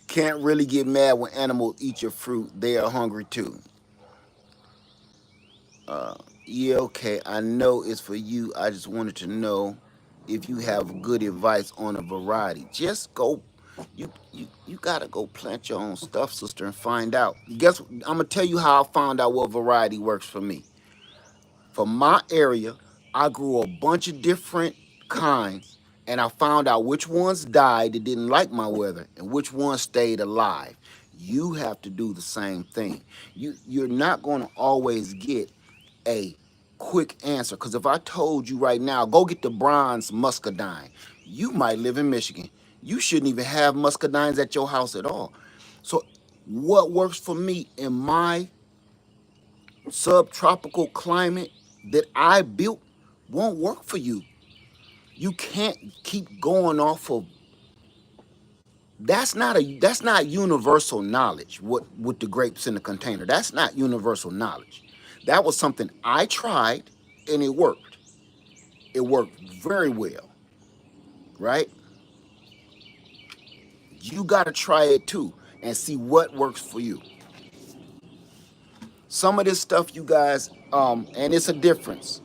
can't really get mad when animals eat your fruit. They are hungry too. Uh, yeah, okay. I know it's for you. I just wanted to know if you have good advice on a variety. Just go. You gotta go plant your own stuff, sister, and find out. Guess I'm gonna tell you how I found out what variety works for me. For my area, I grew a bunch of different kinds, and I found out which ones died that didn't like my weather and which ones stayed alive. You have to do the same thing. You're not going to always get a quick answer, because if I told you right now, go get the bronze muscadine, you might live in Michigan. You shouldn't even have muscadines at your house at all. So what works for me in my subtropical climate that I built won't work for you. You can't keep going off of that's not universal knowledge. What with the grapes in the container, that's not universal knowledge. That was something I tried and it worked. It worked very well, right? You got to try it too and see what works for you. Some of this stuff, you guys, and it's a difference,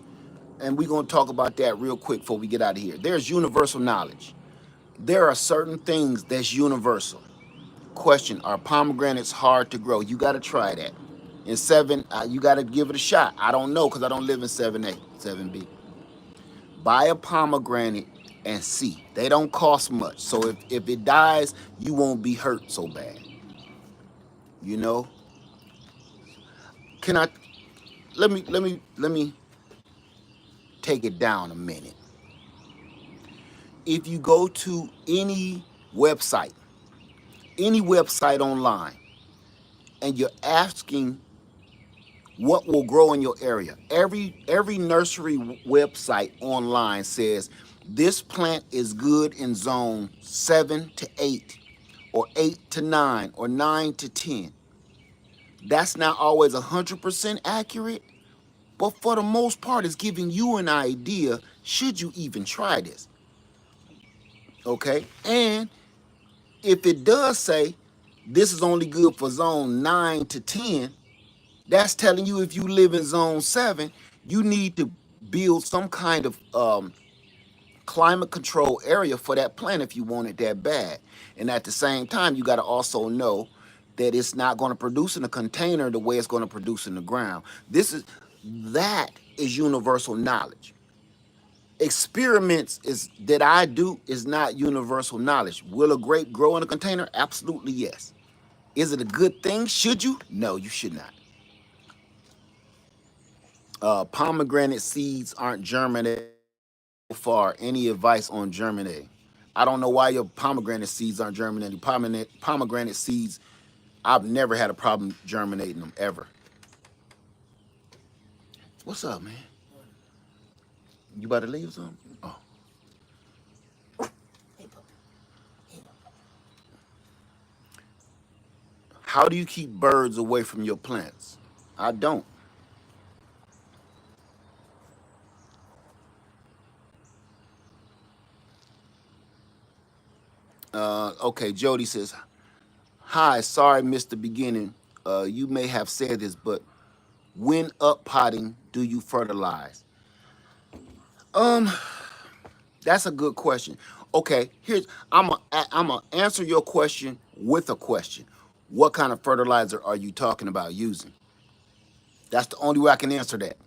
and we're going to talk about that real quick before we get out of here. There's universal knowledge. There are certain things that's universal. Question: are pomegranates hard to grow? You got to try that. In 7, you got to give it a shot. I don't know because I don't live in 7A, 7B. Buy a pomegranate and see. They don't cost much. So if it dies, you won't be hurt so bad. You know? Can I let me take it down a minute. If you go to website, any website online, and you're asking what will grow in your area, every nursery website online says this plant is good in zone 7 to 8 or 8 to 9 or 9 to 10. That's not always 100% accurate, but for the most part it's giving you an idea, should you even try this? Okay? And if it does say this is only good for zone 9 to 10, that's telling you if you live in zone 7, you need to build some kind of climate control area for that plant if you want it that bad. And at the same time, you got to also know that it's not going to produce in a container the way it's going to produce in the ground. That is universal knowledge. Experiments is that I do is not universal knowledge. Will a grape grow in a container? Absolutely yes. Is it a good thing? Should you? No, you should not. Pomegranate seeds aren't germinated so far. Any advice on germinating? I don't know why your pomegranate seeds aren't germinating. Pomegranate seeds, I've never had a problem germinating them ever. What's up, man? You about to leave something? Oh. Hey, puppy. Hey, How do you keep birds away from your plants? I don't. Okay, Jody says, hi, sorry, missed the beginning. You may have said this, but when up potting, do you fertilize? Um, that's a good question. Okay, I'm gonna answer your question with a question. What kind of fertilizer are you talking about using? That's the only way I can answer that.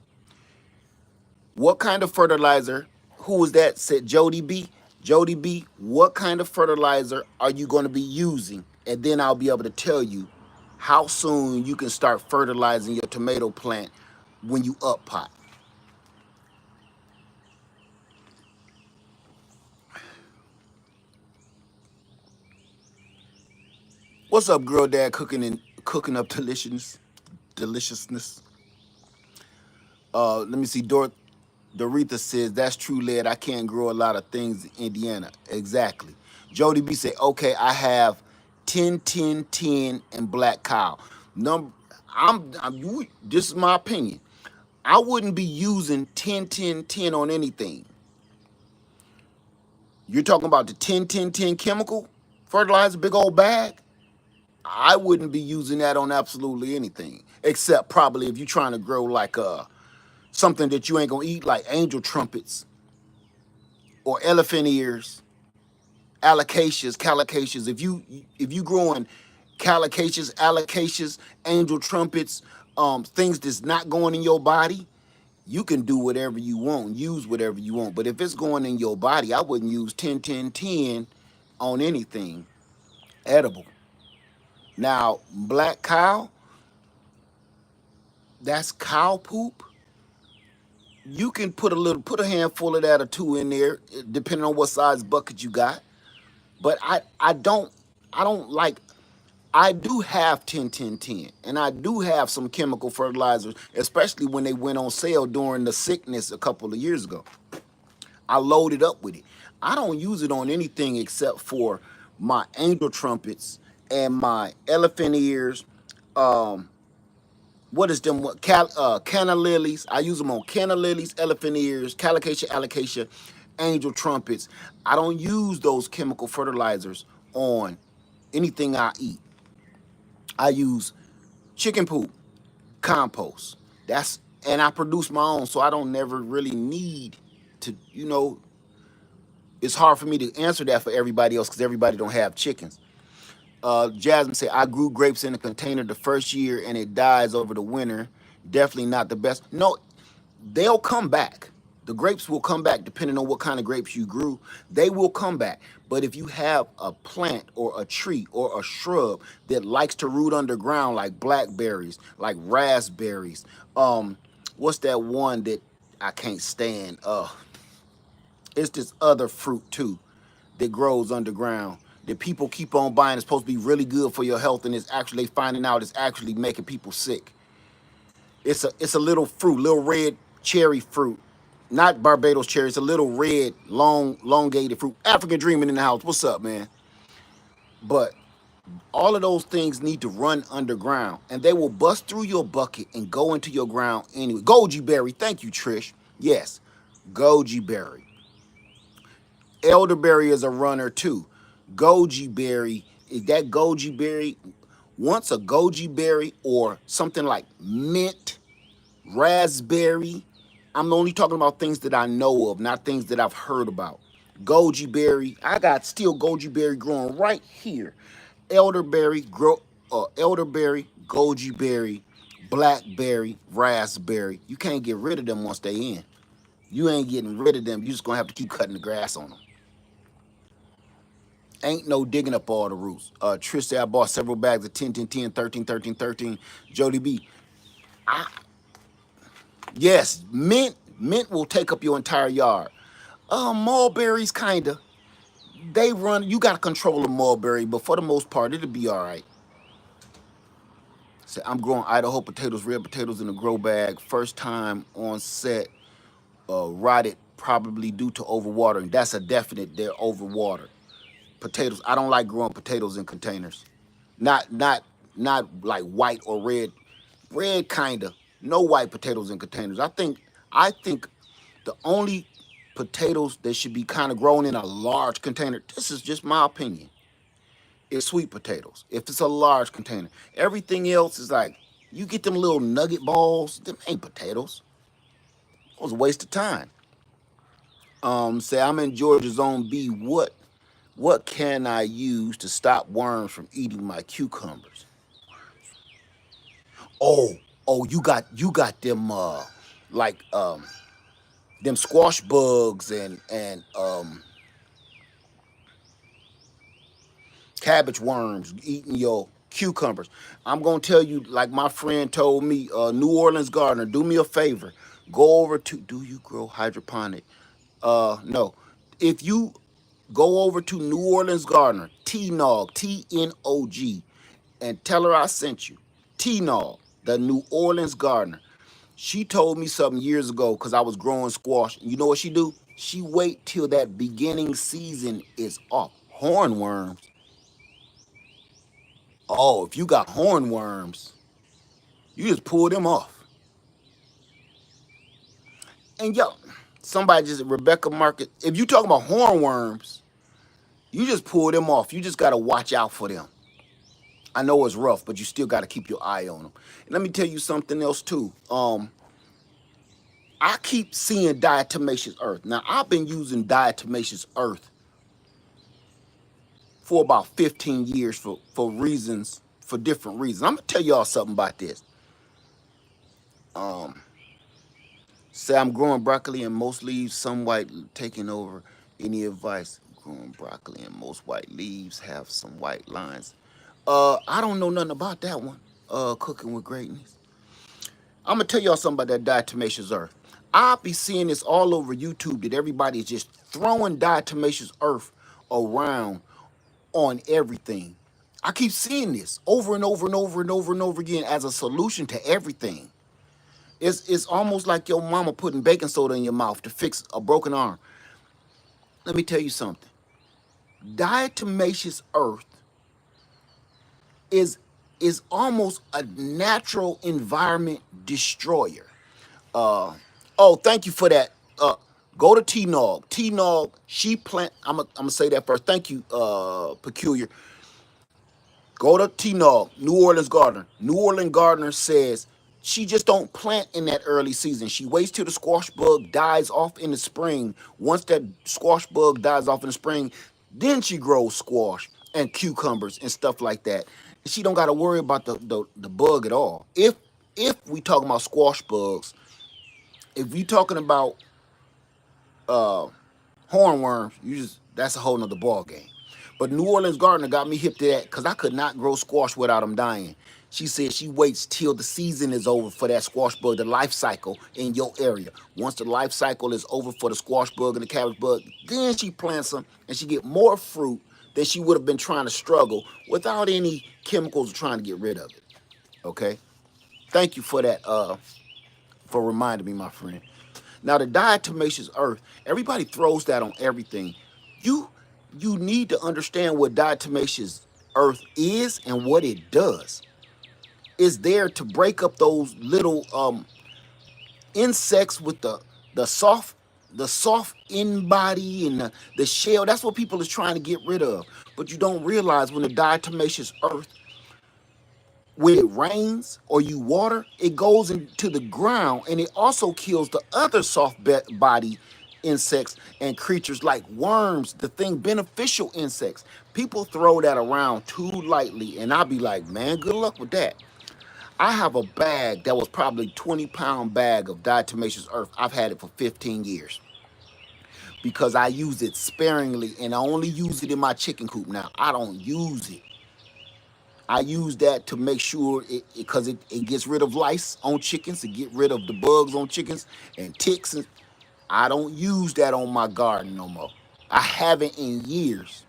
What kind of fertilizer? Who was that? Said Jody B. Jody B. What kind of fertilizer are you going to be using? And then I'll be able to tell you how soon you can start fertilizing your tomato plant when you up pot. What's up, girl dad? Cooking up deliciousness. Let me see. Doretha says that's true, led. I can't grow a lot of things in Indiana. Exactly. Jody B said, okay, I have 10, 10, 10, and black cow. Number, this is my opinion. I wouldn't be using 10, 10, 10 on anything. You're talking about the 10, 10, 10 chemical fertilizer, big old bag. I wouldn't be using that on absolutely anything, except probably if you're trying to grow like something that you ain't gonna eat, like angel trumpets or elephant ears, calicaceous. If you growing calicaceous, angel trumpets, things that's not going in your body, you can do whatever you want, use whatever you want. But if it's going in your body, I wouldn't use 10, 10, 10 on anything edible. Now, black cow, that's cow poop. You can put a handful of that or two in there, depending on what size bucket you got. But I don't like. I do have 10, 10, 10, and I do have some chemical fertilizers, especially when they went on sale during the sickness a couple of years ago. I loaded up with it. I don't use it on anything except for my angel trumpets and my elephant ears. Um, what is them? Canna lilies. I use them on canna lilies, elephant ears, calicacia, alocasia, angel trumpets. I don't use those chemical fertilizers on anything I eat. I use chicken poop, compost. That's and I produce my own, so I don't never really need to. It's hard for me to answer that for everybody else because everybody don't have chickens. Jasmine said, I grew grapes in a container the first year and it dies over the winter. Definitely not the best. No, they'll come back. The grapes will come back depending on what kind of grapes you grew. They will come back. But if you have a plant or a tree or a shrub that likes to root underground, like blackberries, like raspberries, what's that one that I can't stand? It's this other fruit too that grows underground that people keep on buying. It's supposed to be really good for your health, and it's actually finding out it's actually making people sick. It's a little fruit, little red cherry fruit, not Barbados cherry. It's a little red, elongated fruit. African dreaming in the house. What's up, man? But all of those things need to run underground, and they will bust through your bucket and go into your ground anyway. Goji berry. Thank you, Trish. Yes, goji berry. Elderberry is a runner too. Goji berry, is that goji berry? Once a goji berry or something like mint, raspberry. I'm only talking about things that I know of, not things that I've heard about. Goji berry, I got still goji berry growing right here. Elderberry, goji berry, blackberry, raspberry. You can't get rid of them once they in. You ain't getting rid of them. You just gonna have to keep cutting the grass on them. Ain't no digging up all the roots. Trish said I bought several bags of 10, 10, 10, 13, 13, 13. Jody B. Yes, mint will take up your entire yard. Mulberries kinda. They run, you gotta control the mulberry, but for the most part, it'll be all right. So I'm growing Idaho potatoes, red potatoes in a grow bag. First time on set, rotted probably due to overwatering. That's a definite, they're overwatered. Potatoes, I don't like growing potatoes in containers. Not like white or red. Red kinda. No white potatoes in containers. I think the only potatoes that should be kind of grown in a large container, this is just my opinion, is sweet potatoes. If it's a large container. Everything else is like, you get them little nugget balls, them ain't potatoes. It was a waste of time. Say I'm in Georgia Zone B. What can I use to stop worms from eating my cucumbers? Oh, you got them like them squash bugs and cabbage worms eating your cucumbers. I'm gonna tell you, like my friend told me, New Orleans gardener, do me a favor. Go over to, do you grow hydroponic? No. If you go over to New Orleans gardener, T-Nog, T-N-O-G, and tell her I sent you. T-Nog, the New Orleans gardener. She told me something years ago because I was growing squash. You know what she do? She wait till that beginning season is off. Hornworms. Oh, if you got hornworms, you just pull them off. And yo, somebody just Rebecca Market. If you talking about hornworms, you just pull them off. You just gotta watch out for them. I know it's rough, but you still gotta keep your eye on them. And let me tell you something else too. I keep seeing diatomaceous earth. Now I've been using diatomaceous earth for about 15 years for reasons, for different reasons. I'm gonna tell y'all something about this. Um, Say I'm growing broccoli and most leaves, some white taking over. Any advice? Growing broccoli and most white leaves have some white lines. I don't know nothing about that one. Cooking with greatness. I'm gonna tell y'all something about that diatomaceous earth. I'll be seeing this all over YouTube that everybody is just throwing diatomaceous earth around on everything. I keep seeing this over and over and over and over and over again as a solution to everything. It's almost like your mama putting baking soda in your mouth to fix a broken arm. Let me tell you something. Diatomaceous earth is is almost a natural environment destroyer. Oh, thank you for that. Go to T Nog. T Nog, she plant. I'm gonna say that first. Thank you, Peculiar. Go to T Nog, New Orleans Gardener. New Orleans Gardener says she just don't plant in that early season. She waits till the squash bug dies off in the spring. Once that squash bug dies off in the spring, then she grows squash and cucumbers and stuff like that. She don't got to worry about the bug at all. If we talking about squash bugs, if we talking about uh, hornworms, you just that's a whole nother ball game. But New Orleans Gardener got me hip to that because I could not grow squash without them dying. She said she waits till the season is over for that squash bug, the life cycle in your area. Once the life cycle is over for the squash bug and the cabbage bug, then she plants them and she get more fruit than she would have been trying to struggle without any chemicals trying to get rid of it. Okay? Thank you for that, for reminding me, my friend. Now the diatomaceous earth, everybody throws that on everything. You you need to understand what diatomaceous earth is and what it does. It's there to break up those little insects with the soft in body and the shell. That's what people is trying to get rid of. But you don't realize when the diatomaceous earth, when it rains or you water, it goes into the ground and it also kills the other soft body insects and creatures like worms, the thing beneficial insects. People throw that around too lightly, and I'll be like, man, good luck with that. I have a bag that was probably 20-pound bag of diatomaceous earth. I've had it for 15 years because I use it sparingly and I only use it in my chicken coop now. I don't use it. I use that to make sure it gets rid of lice on chickens, to get rid of the bugs on chickens and ticks. And I don't use that on my garden no more. I haven't in years.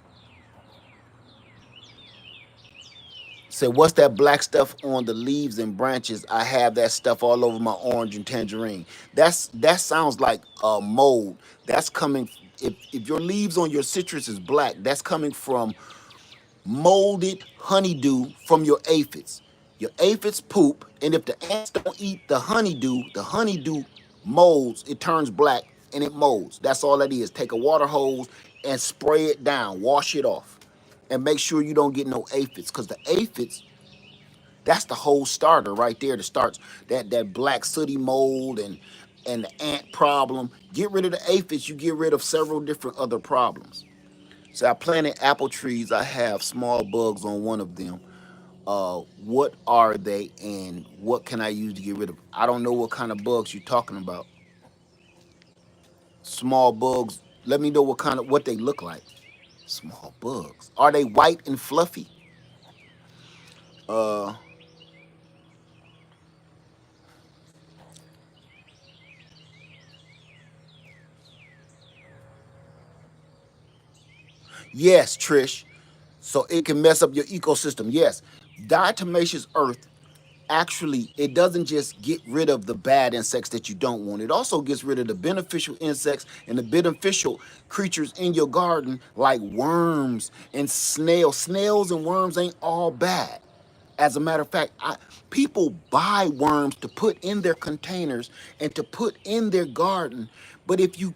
Say, what's that black stuff on the leaves and branches? I have that stuff all over my orange and tangerine. That sounds like mold. That's coming. If your leaves on your citrus is black, that's coming from molded honeydew from your aphids. Your aphids poop, and if the ants don't eat the honeydew molds, it turns black and it molds. That's all that is. Take a water hose and spray it down, wash it off, and make sure you don't get no aphids, because the aphids, that's the whole starter right there that starts that black sooty mold and the ant problem. Get rid of the aphids, you get rid of several different other problems. So I planted apple trees. I have small bugs on one of them. What are they and what can I use to get rid of? I don't know what kind of bugs you're talking about. Small bugs. Let me know what they look like. Small bugs. Are they white and fluffy? Uh, yes, Trish. So it can mess up your ecosystem. Yes, diatomaceous earth, actually, it doesn't just get rid of the bad insects that you don't want. It also gets rid of the beneficial insects and the beneficial creatures in your garden, like worms and snails. Snails and worms ain't all bad. As a matter of fact, people buy worms to put in their containers and to put in their garden. But if you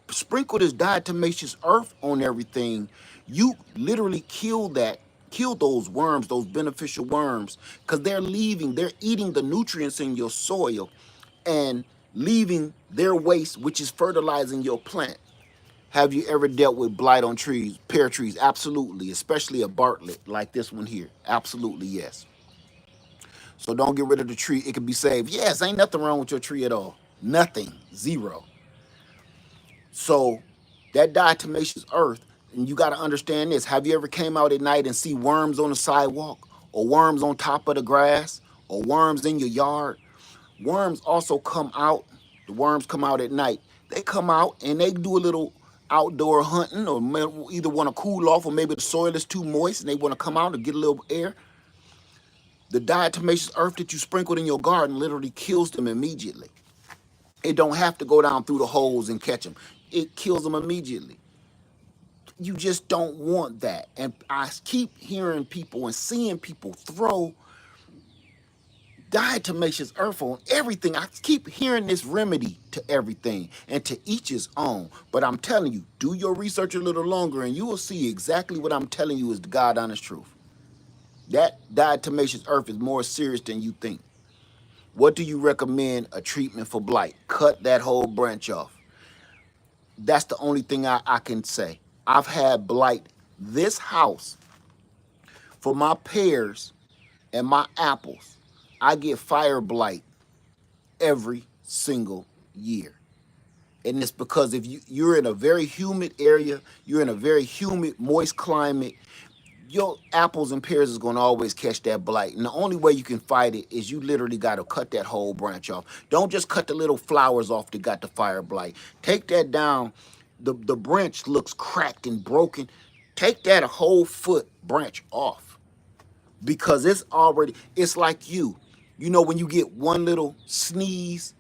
sprinkle this diatomaceous earth on everything, you literally kill those worms, those beneficial worms, because they're eating the nutrients in your soil and leaving their waste, which is fertilizing your plant. Have you ever dealt with blight on trees, pear trees? Absolutely, especially a Bartlett like this one here. Absolutely, yes. So don't get rid of the tree. It can be saved. Yes, ain't nothing wrong with your tree at all. Nothing. Zero. So that diatomaceous earth, and you got to understand this. Have you ever came out at night and see worms on the sidewalk, or worms on top of the grass, or worms in your yard? Worms also come out. The worms come out at night. They come out and they do a little outdoor hunting, or either want to cool off, or maybe the soil is too moist and they want to come out and get a little air. The diatomaceous earth that you sprinkled in your garden literally kills them immediately. It don't have to go down through the holes and catch them. It kills them immediately. You just don't want that. And I keep hearing people and seeing people throw diatomaceous earth on everything. I keep hearing this remedy to everything, and to each his own. But I'm telling you, do your research a little longer and you will see exactly what I'm telling you is the God honest truth. That diatomaceous earth is more serious than you think. What do you recommend a treatment for blight? Cut that whole branch off. That's the only thing I can say. I've had blight this house for my pears and my apples. I get fire blight every single year. And it's because if you're in a very humid area, you're in a very humid, moist climate, your apples and pears is going to always catch that blight. And the only way you can fight it is you literally got to cut that whole branch off. Don't just cut the little flowers off that got the fire blight. Take that down. The branch looks cracked and broken. Take that a whole foot branch off, because it's like you know, when you get one little sneeze,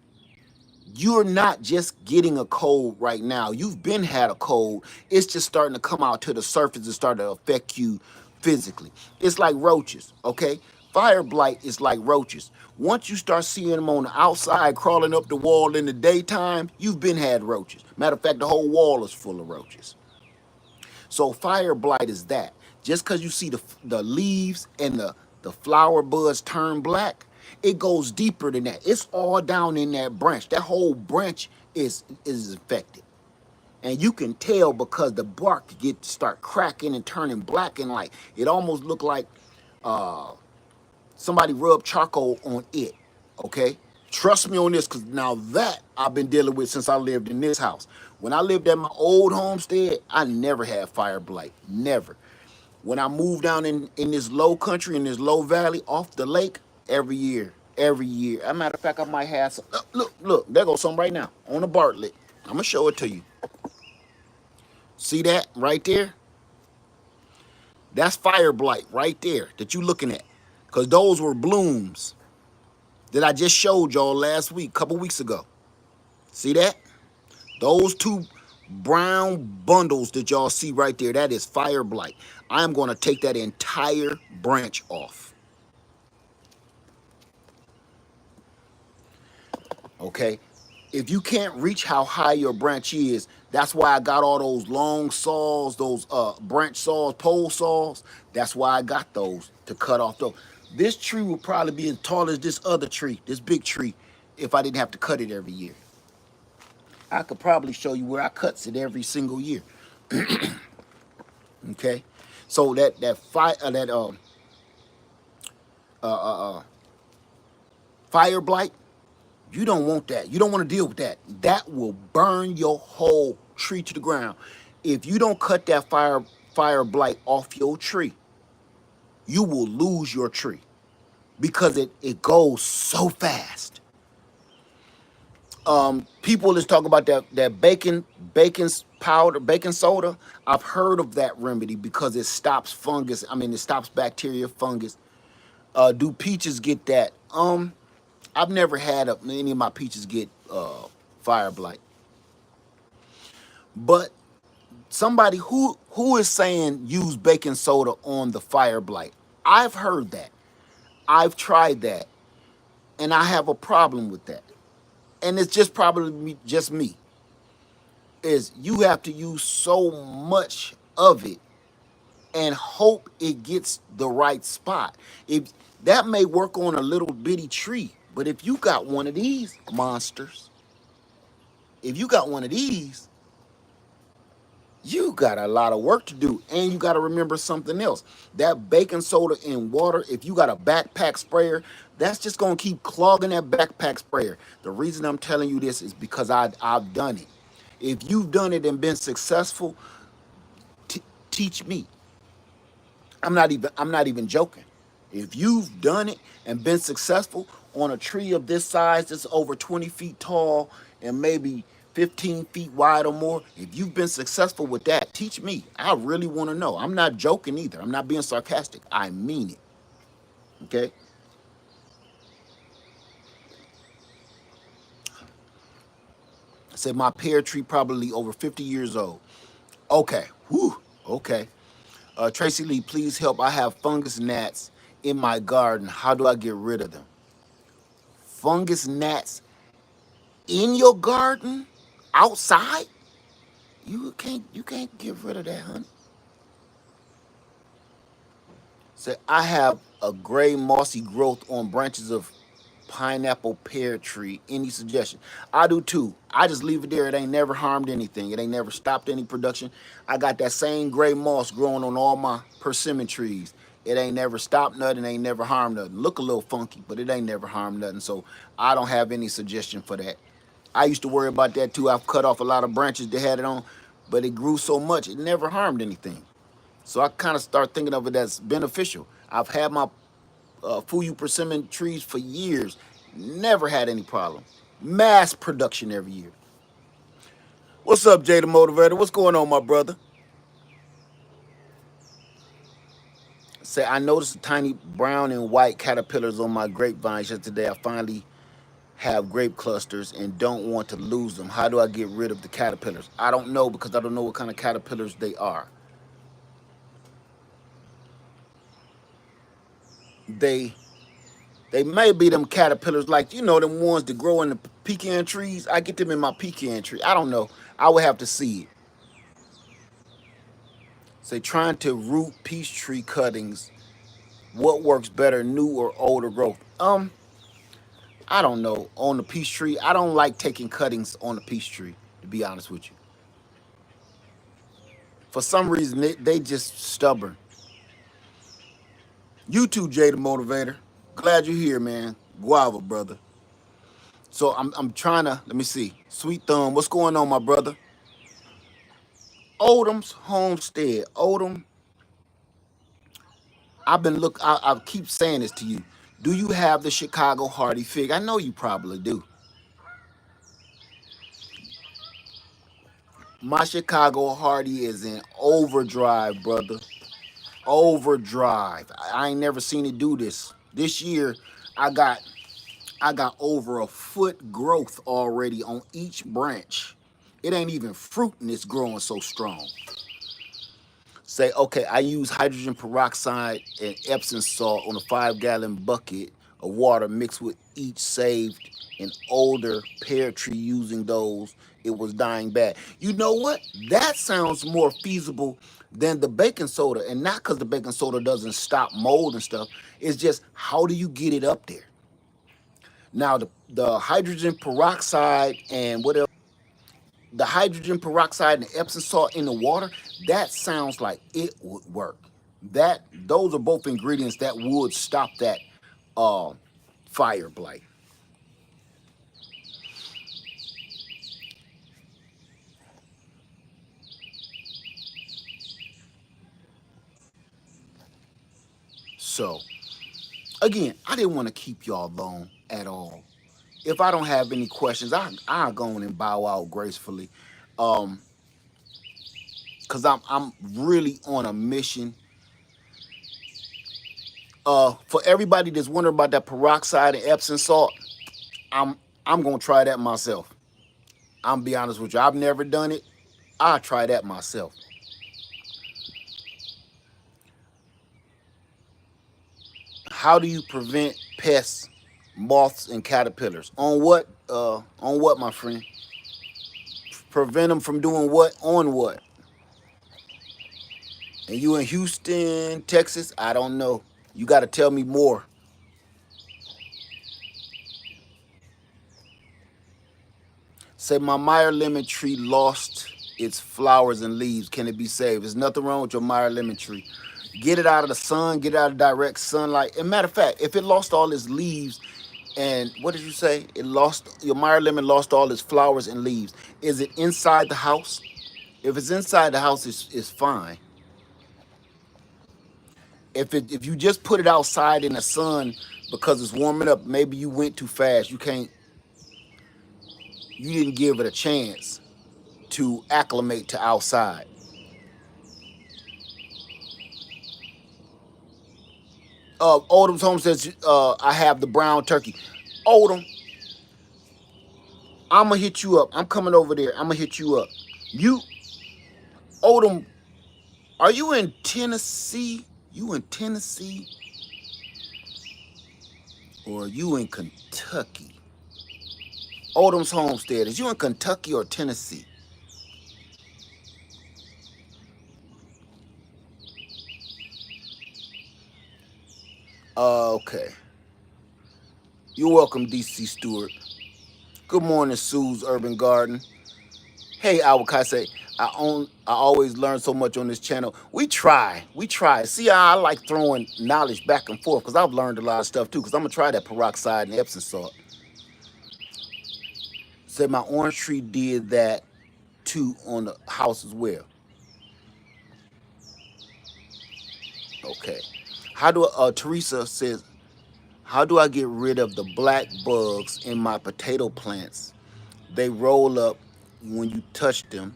you're not just getting a cold right now. You've been had a cold. It's just starting to come out to the surface and start to affect you physically. It's like roaches, okay? Fire blight is like roaches. Once you start seeing them on the outside crawling up the wall in the daytime, you've been had roaches. Matter of fact, the whole wall is full of roaches. So fire blight is that. Just because you see the leaves and the flower buds turn black, it goes deeper than that. It's all down in that branch. That whole branch is infected. And you can tell because the bark start cracking and turning black, and like it almost look like somebody rubbed charcoal on it. Okay? Trust me on this, because now that I've been dealing with since I lived in this house. When I lived at my old homestead, I never had fire blight. Never. When I moved down in this low country, in this low valley off the lake, every year. Every year. As a matter of fact, I might have some. Look, there goes some right now on the Bartlett. I'm going to show it to you. See that right there? That's fire blight right there that you looking at. Because those were blooms that I just showed y'all last week, couple weeks ago. See that? Those two brown bundles that y'all see right there, that is fire blight. I'm going to take that entire branch off. Okay? If you can't reach how high your branch is, that's why I got all those long saws, those branch saws, pole saws. That's why I got those, to cut off those. This tree would probably be as tall as this other tree, this big tree, if I didn't have to cut it every year. I could probably show you where I cuts it every single year. Okay, so fire blight, you don't want that. You don't want to deal with that. That will burn your whole tree to the ground. If you don't cut that fire blight off your tree, you will lose your tree, because it goes so fast. People just talk about that baking powder, baking soda. I've heard of that remedy because it stops fungus. I mean, it stops bacteria, fungus. Do peaches get that? I've never had any of my peaches get fire blight. But somebody who is saying use baking soda on the fire blight. I've heard that. I've tried that, and I have a problem with that. And it's just probably just me. Is you have to use so much of it and hope it gets the right spot. If that may work on a little bitty tree, but if you got one of these monsters, if you got one of these, you got a lot of work to do. And you got to remember something else. That baking soda in water, if you got a backpack sprayer, that's just going to keep clogging that backpack sprayer. The reason I'm telling you this is because I've done it. If you've done it and been successful, teach me. I'm not even joking. If you've done it and been successful on a tree of this size that's over 20 feet tall and maybe 15 feet wide or more, if you've been successful with that, teach me. I really want to know. I'm not joking either. I'm not being sarcastic. I mean it. Okay? I said my pear tree probably over 50 years old. Okay. Whew. Okay. Tracy Lee, please help. I have fungus gnats in my garden. How do I get rid of them? Fungus gnats in your garden, outside, you can't get rid of that, honey. Say I have a gray mossy growth on branches of pineapple pear tree. Any suggestion? I do too. I just leave it there. It ain't never harmed anything. It ain't never stopped any production. I got that same gray moss growing on all my persimmon trees. It ain't never stopped nothing, ain't never harmed nothing. Look a little funky, but it ain't never harmed nothing. So I don't have any suggestion for that. I used to worry about that too. I've cut off a lot of branches that had it on, but it grew so much it never harmed anything. So I kind of start thinking of it as beneficial. I've had my Fuyu persimmon trees for years, never had any problem. Mass production every year. What's up, Jay the Motivator? What's going on, my brother? Say, I noticed tiny brown and white caterpillars on my grapevines yesterday. I finally have grape clusters and don't want to lose them. How do I get rid of the caterpillars? I don't know because I don't know what kind of caterpillars they are. They they may be them caterpillars like them ones that grow in the pecan trees. I get them in my pecan tree. I don't know. I would have to see it. Say trying to root peach tree cuttings. What works better, new or older growth? I don't know. On the peach tree, I don't like taking cuttings on the peach tree. To be honest with you, for some reason they just stubborn. You too, Jay the Motivator. Glad you're here, man. Guava, brother. So I'm trying to let me see. Sweet Thumb, what's going on, my brother? Odom's Homestead. Odom, I keep saying this to you. Do you have the Chicago Hardy fig? I know you probably do. My Chicago Hardy is in overdrive, brother. Overdrive. I ain't never seen it do this. This year, I got I got over a foot growth already on each branch. It ain't even fruit and it's growing so strong. Say, okay, I use hydrogen peroxide and Epsom salt on a 5-gallon bucket of water mixed with each saved an older pear tree using those. It was dying bad. You know what? That sounds more feasible than the baking soda. And not because the baking soda doesn't stop mold and stuff. It's just how do you get it up there? Now, the hydrogen peroxide and what else? The hydrogen peroxide and the Epsom salt in the water, that sounds like it would work. Those are both ingredients that would stop that uh, fire blight. So again, I didn't want to keep y'all long at all. If I don't have any questions, I'll go on and bow out gracefully. Um, cause I'm really on a mission. For everybody that's wondering about that peroxide and Epsom salt, I'm I'm gonna try that myself. I'm be honest with you. I've never done it. I'll try that myself. How do you prevent pests, moths, and caterpillars? On what? On what, my friend? Prevent them from doing what? On what? And you in Houston, Texas? I don't know. You got to tell me more. Say my Meyer lemon tree lost. its flowers and leaves. Can it be saved? There's nothing wrong with your Meyer lemon tree. Get it out of the sun, get it out of direct sunlight. And matter of fact, if it lost all its leaves, and what did you say? It lost, your Meyer lemon lost all its flowers and leaves. Is it inside the house? If it's inside the house, it's fine. If you just put it outside in the sun because it's warming up, maybe you went too fast. You didn't give it a chance to acclimate to outside. Odom's home says I have the brown turkey. Odom, I'm gonna hit you up. I'm coming over there. I'm gonna hit you up. You, Odom, are you in Tennessee? You in Tennessee, or are you in Kentucky? Odom's homestead. Is you in Kentucky or Tennessee? Okay. You're welcome, DC Stewart. Good morning, Sue's Urban Garden. Hey, Avocado. I always learn so much on this channel. We try. See, I like throwing knowledge back and forth because I've learned a lot of stuff too. Because I'm gonna try that peroxide and Epsom salt. Said my orange tree did that too on the house as well. Okay. How do Teresa says, how do I get rid of the black bugs in my potato plants? They roll up when you touch them.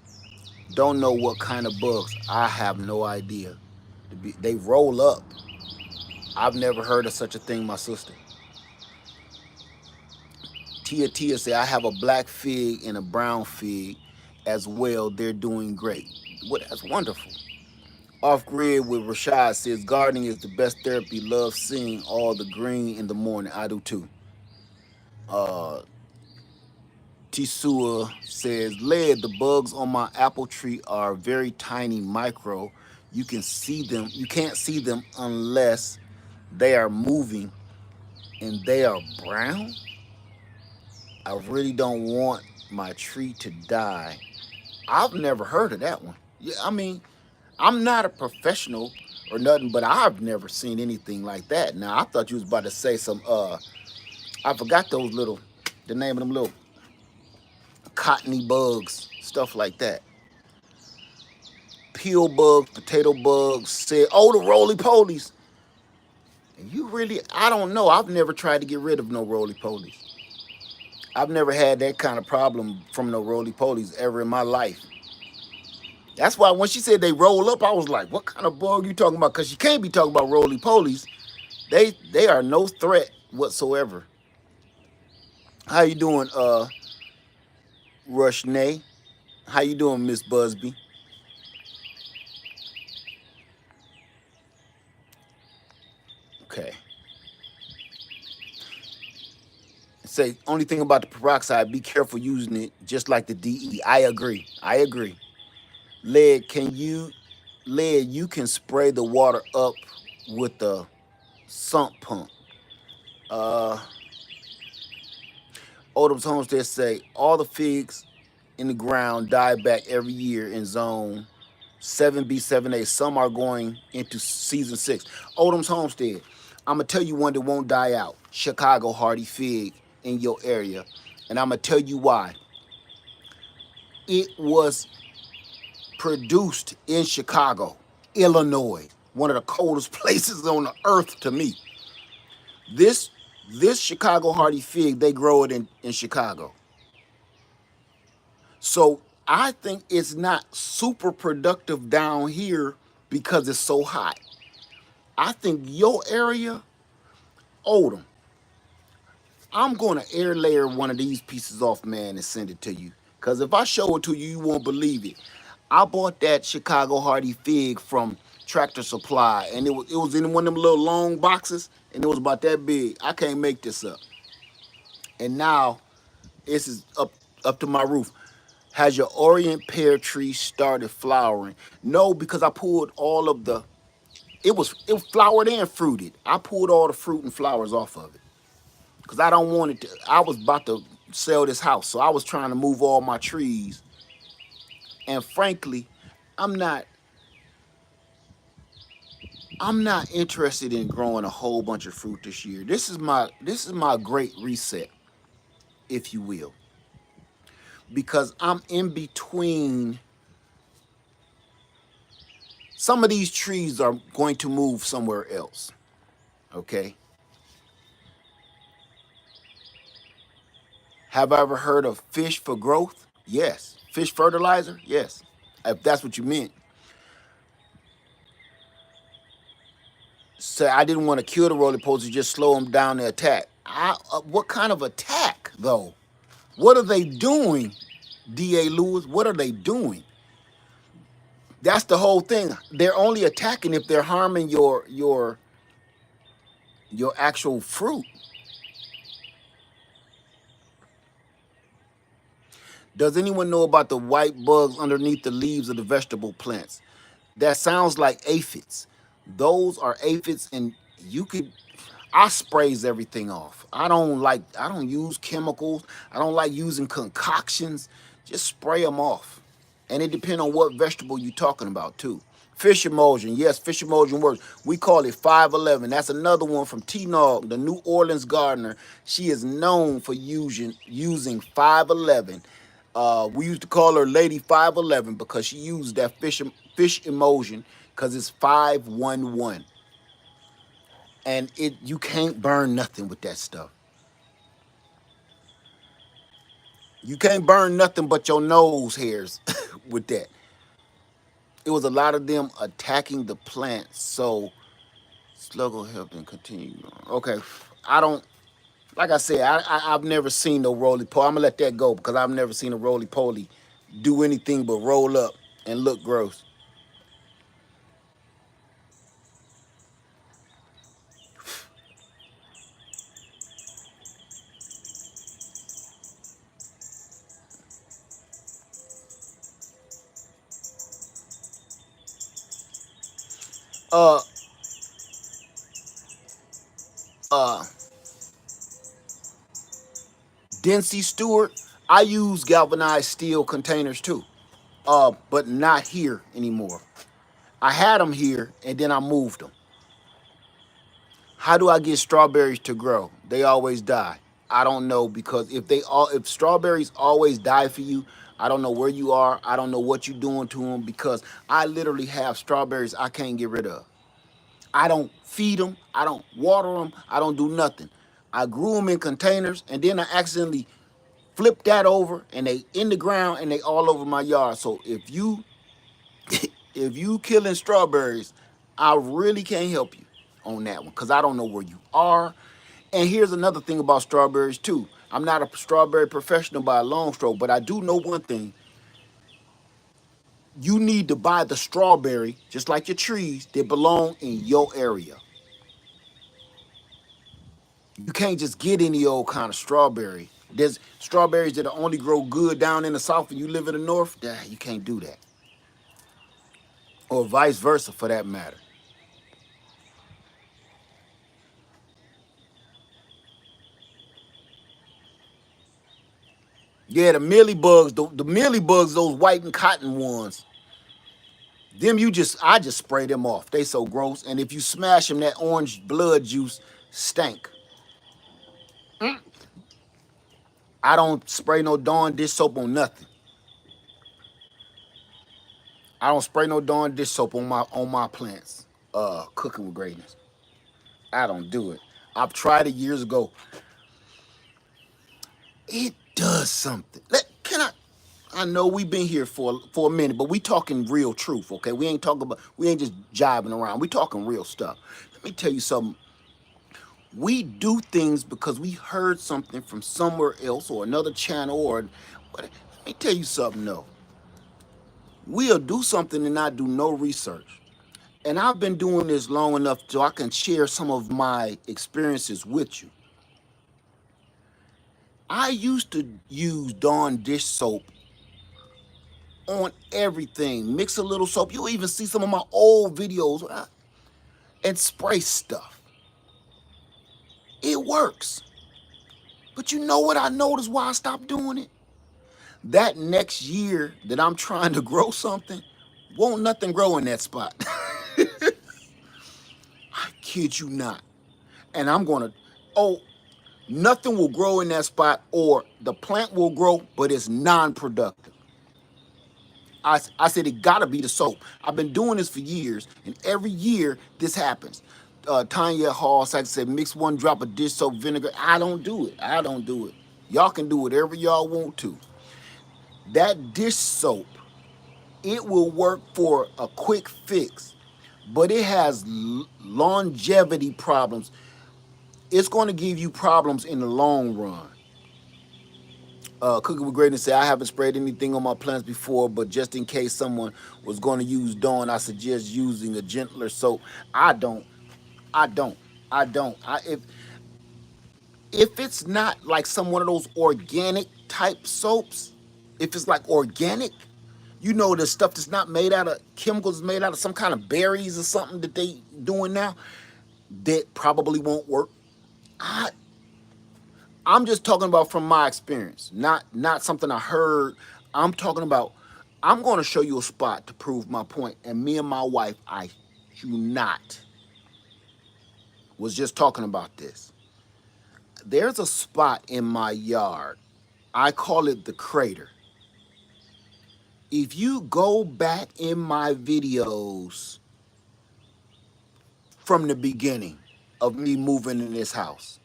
Don't know what kind of bugs. I have no idea. They roll up. I've never heard of such a thing, my sister. Tia said, I have a black fig and a brown fig as well. They're doing great. Well, that's wonderful. Off Grid with Rashad says, gardening is the best therapy. Love seeing all the green in the morning. I do too. Uh, Tisua says, Led, the bugs on my apple tree are very tiny, micro. You can see them. You can't see them unless they are moving, and they are brown. I really don't want my tree to die. I've never heard of that one. Yeah, I mean, I'm not a professional or nothing, but I've never seen anything like that. Now, I thought you was about to say some, I forgot the name of them little cottony bugs, stuff like that. Peel bugs, potato bugs, said, oh, the roly-polies. And you really, I don't know. I've never tried to get rid of no roly-polies. I've never had that kind of problem from no roly-polies ever in my life. That's why when she said they roll up, I was like, what kind of bug you talking about? Because you can't be talking about roly-polies. They are no threat whatsoever. How you doing, Rushnay? How you doing, Miss Busby? Okay. Say, only thing about the peroxide, be careful using it just like the DE. I agree. Lead, you can spray the water up with the sump pump. Odom's Homestead say, all the figs in the ground die back every year in zone 7B, 7A. Some are going into season 6. Odom's Homestead, I'm going to tell you one that won't die out. Chicago hardy fig in your area. And I'm going to tell you why. It was produced in Chicago, Illinois, one of the coldest places on the earth to me. This Chicago hardy fig, they grow it in Chicago. So I think it's not super productive down here because it's so hot. I think your area, Odom, I'm going to air layer one of these pieces off, man, and send it to you. Because if I show it to you, you won't believe it. I bought that Chicago hardy fig from Tractor Supply, and it was in one of them little long boxes, and it was about that big. I can't make this up. And now this is up to my roof. Has your Orient pear tree started flowering? No, because I pulled all of it flowered and fruited. I pulled all the fruit and flowers off of it. Because I don't want it to, I was about to sell this house. So I was trying to move all my trees And frankly, I'm not I'm not interested in growing a whole bunch of fruit this year. This is my great reset, if you will, because I'm in between. Some of these trees are going to move somewhere else. Okay. Have I ever heard of fish for growth? Yes. Fish fertilizer? Yes. If that's what you meant. So I didn't want to kill the roly poles, just slow them down the attack. What kind of attack, though? What are they doing, D.A. Lewis? What are they doing? That's the whole thing. They're only attacking if they're harming your actual fruit. Does anyone know about the white bugs underneath the leaves of the vegetable plants? That sounds like aphids. Those are aphids, and you could. I sprays everything off. I don't use chemicals. I don't like using concoctions. Just spray them off. And it depends on what vegetable you're talking about too. Fish emulsion, yes, fish emulsion works. We call it 511. That's another one from T Nog, the New Orleans gardener. She is known for using 511. We used to call her Lady 511 because she used that fish emulsion because it's 511. And you can't burn nothing with that stuff. You can't burn nothing but your nose hairs with that. It was a lot of them attacking the plants, so sluggo helped them continue. Okay, I don't. Like I said, I've never seen no roly poly. I'm gonna let that go because I've never seen a roly poly do anything but roll up and look gross. Uh, uh, Densey Stewart. I use galvanized steel containers too, but not here anymore. I had them here and then I moved them. How do I get strawberries to grow? They always die. I don't know because if strawberries always die for you, I don't know where you are. I don't know what you're doing to them because I literally have strawberries I can't get rid of. I don't feed them. I don't water them. I don't do nothing. I grew them in containers and then I accidentally flipped that over and they in the ground and they all over my yard. So if you killing strawberries, I really can't help you on that one because I don't know where you are. And here's another thing about strawberries too. I'm not a strawberry professional by a long stroke, but I do know one thing. You need to buy the strawberry, just like your trees, that belong in your area. You can't just get any old kind of strawberry. There's strawberries that only grow good down in the south and you live in the north. You can't do that. Or vice versa for that matter. Yeah, the mealy bugs, the mealy bugs, those white and cotton ones. I just spray them off. They so gross. And if you smash them, that orange blood juice stank. I don't spray no darn dish soap on nothing. I don't spray no darn dish soap on my plants. Cooking with greatness. I don't do it. I've tried it years ago. It does something. Can I? I know we've been here for a minute, but we talking real truth, okay? We ain't just jiving around. We talking real stuff. Let me tell you something. We do things because we heard something from somewhere else or another channel let me tell you something though. We'll do something and not do no research. And I've been doing this long enough so I can share some of my experiences with you. I used to use Dawn dish soap on everything. Mix a little soap. You'll even see some of my old videos and spray stuff. It works. But you know what I noticed why I stopped doing it? That next year that I'm trying to grow something, won't nothing grow in that spot. I kid you not. And I'm gonna, oh, nothing will grow in that spot, or the plant will grow, but it's non-productive. I said it gotta be the soap. I've been doing this for years, and every year this happens. Tanya Hall, like I said, mix 1 drop of dish soap vinegar. I don't do it. I don't do it. Y'all can do whatever y'all want to. That dish soap, it will work for a quick fix, but it has longevity problems. It's going to give you problems in the long run. Cooking with Greatness said, I haven't sprayed anything on my plants before, but just in case someone was going to use Dawn, I suggest using a gentler soap. I don't. I don't. I don't. If it's not like some one of those organic type soaps, if it's like organic, you know, the stuff that's not made out of chemicals, made out of some kind of berries or something that they doing now, that probably won't work. I I'm just talking about from my experience, not something I heard. I'm talking about. I'm going to show you a spot to prove my point. And me and my wife, I do not, was just talking about this. There's a spot in my yard. I call it the crater. If you go back in my videos from the beginning of me moving in this house,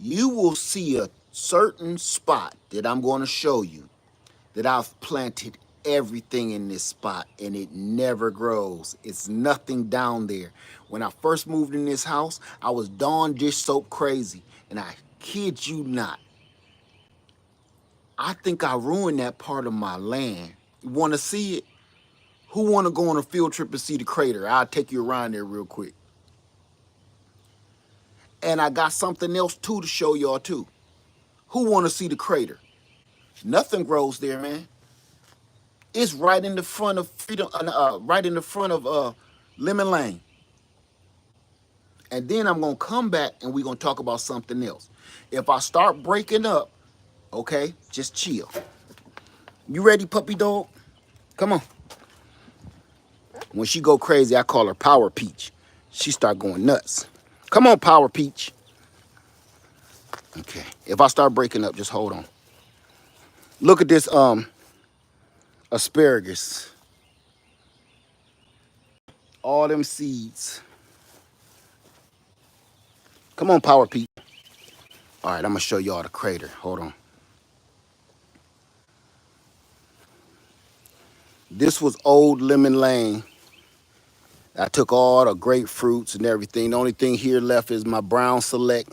you will see a certain spot that I'm going to show you that I've planted everything in this spot and it never grows. It's nothing down there. When I first moved in this house, I was Dawn dish soap crazy, and I kid you not, I think I ruined that part of my land. You want to see it? Who want to go on a field trip and see the crater? I'll take you around there real quick. And I got something else too to show y'all too. Who want to see the crater? Nothing grows there, man. It's right in the front of Freedom, right in the front of Lemon Lane. And then I'm gonna come back and we're gonna talk about something else. If I start breaking up, okay, just chill. You ready, puppy dog? Come on. When she go crazy, I call her Power Peach. She start going nuts. Come on, Power Peach. Okay. If I start breaking up, just hold on. Look at this asparagus. All them seeds. Come on, Power Peach. All right, I'm gonna show y'all the crater. Hold on. This was old Lemon Lane. I took all the grapefruits and everything. The only thing here left is my Brown Select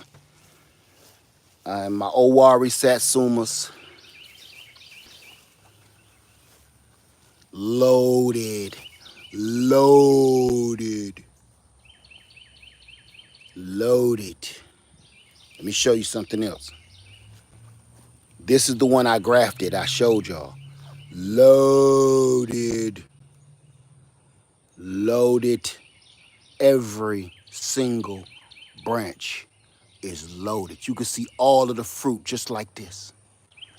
and my Owari Satsumas. Loaded, loaded, loaded. Let me show you something else. This is the one I grafted. I showed y'all. Loaded, loaded. Every single branch is loaded. You can see all of the fruit just like this.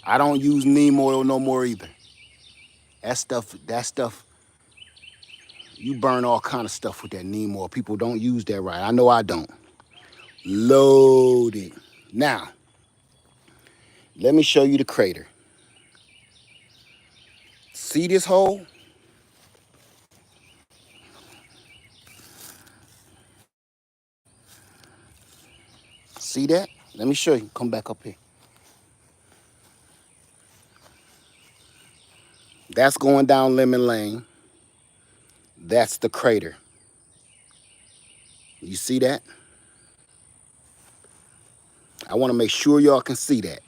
I don't use neem oil no more either. That stuff, you burn all kind of stuff with that neem oil. People don't use that right. I know I don't. Loaded. Now, let me show you the crater. See this hole? See that? Let me show you. Come back up here. That's going down Lemon Lane. That's the crater. You see that? I want to make sure y'all can see that.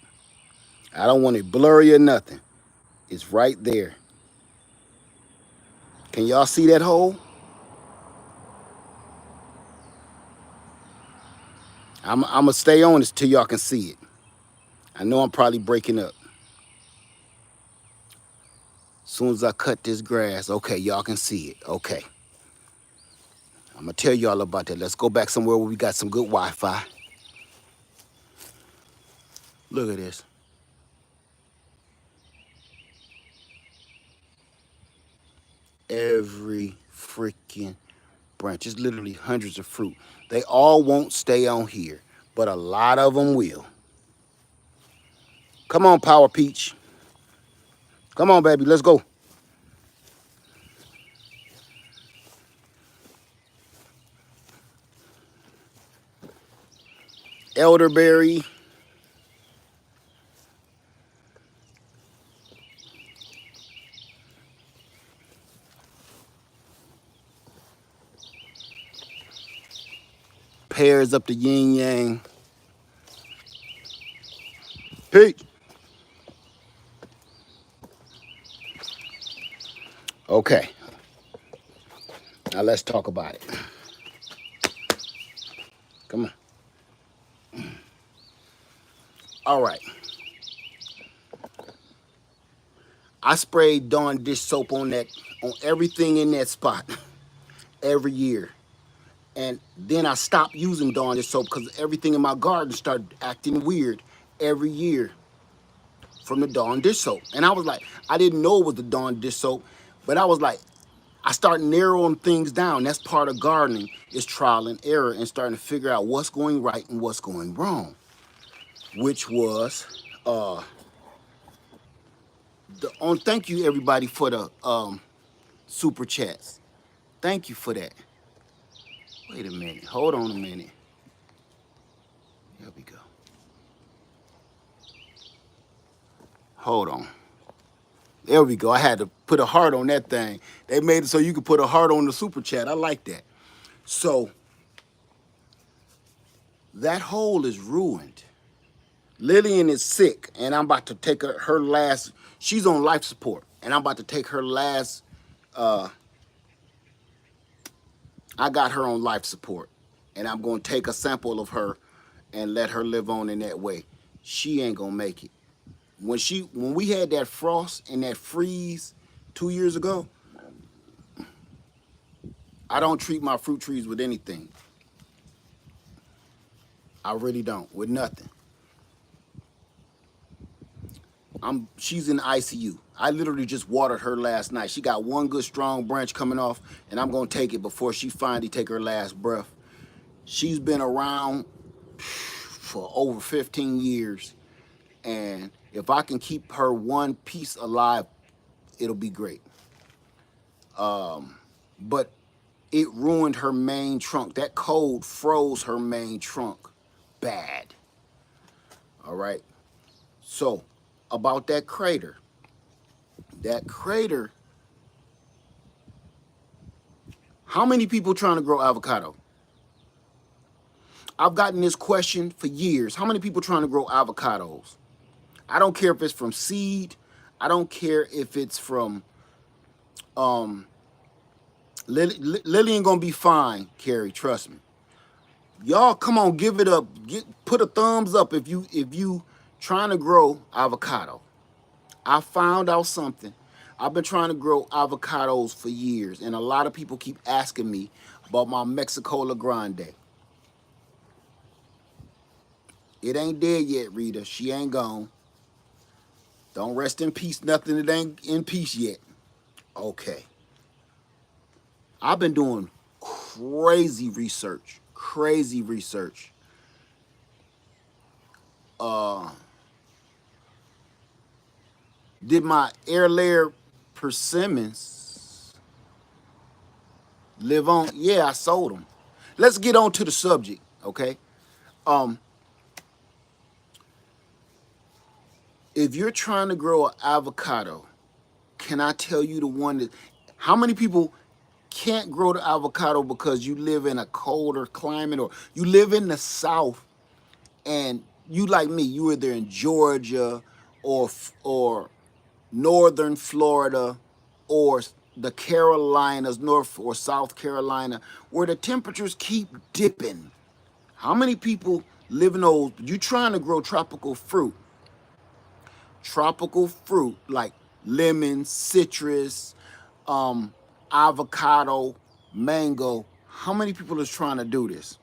I don't want it blurry or nothing. It's right there. Can y'all see that hole? I'm going to stay on this till y'all can see it. I know I'm probably breaking up. As soon as I cut this grass, okay, y'all can see it. Okay. I'm going to tell y'all about that. Let's go back somewhere where we got some good Wi-Fi. Look at this. every freaking branch. It's literally hundreds of fruit. They all won't stay on here, but a lot of them will. Come on, Power Peach. Come on, baby, let's go. Elderberry. Pears up the yin yang. Peach. Okay, now let's talk about it. Come on. All right. I sprayed Dawn dish soap on everything in that spot every year. And then I stopped using Dawn dish soap because everything in my garden started acting weird every year from the Dawn dish soap. And I was like, I didn't know it was the Dawn dish soap, but I was like, I started narrowing things down. That's part of gardening, is trial and error and starting to figure out what's going right and what's going wrong, which was thank you everybody for the super chats. Thank you for that. Wait a minute. Hold on a minute. There we go. Hold on. There we go. I had to put a heart on that thing. They made it so you could put a heart on the super chat. I like that. So that hole is ruined. Lillian is sick, and I'm about to take her last. She's on life support, and I'm about to take her last. I got her on life support, and I'm going to take a sample of her and let her live on in that way. She ain't gonna make it. When we had that frost and that freeze 2 years ago, I don't treat my fruit trees with anything. I really don't, with nothing. She's in the ICU. I literally just watered her last night. She got one good strong branch coming off, and I'm gonna take it before she finally take her last breath. She's been around for over 15 years, and if I can keep her one piece alive, it'll be great. But it ruined her main trunk. That cold froze her main trunk bad. All right. So about that crater. How many people trying to grow avocado? I've gotten this question for years. How many people trying to grow avocados? I don't care if it's from seed. I don't care if it's from Lillian gonna be fine, Carrie, trust me. Y'all come on, give it up. Put a thumbs up if you trying to grow avocado. I found out something. I've been trying to grow avocados for years, and a lot of people keep asking me about my Mexicola Grande. It ain't dead yet, Rita. She ain't gone. Don't rest in peace, nothing that ain't in peace yet. Okay. I've been doing crazy research. Did my air layer persimmons live on? Yeah, I sold them. Let's get on to the subject, okay? If you're trying to grow an avocado, can I tell you the one that, how many people can't grow the avocado because you live in a colder climate or you live in the South and you like me, you either in Georgia or northern Florida or the Carolinas, North or South Carolina, where the temperatures keep dipping. How many people live in those? You trying to grow tropical fruit like lemon, citrus, avocado, mango. How many people is trying to do this?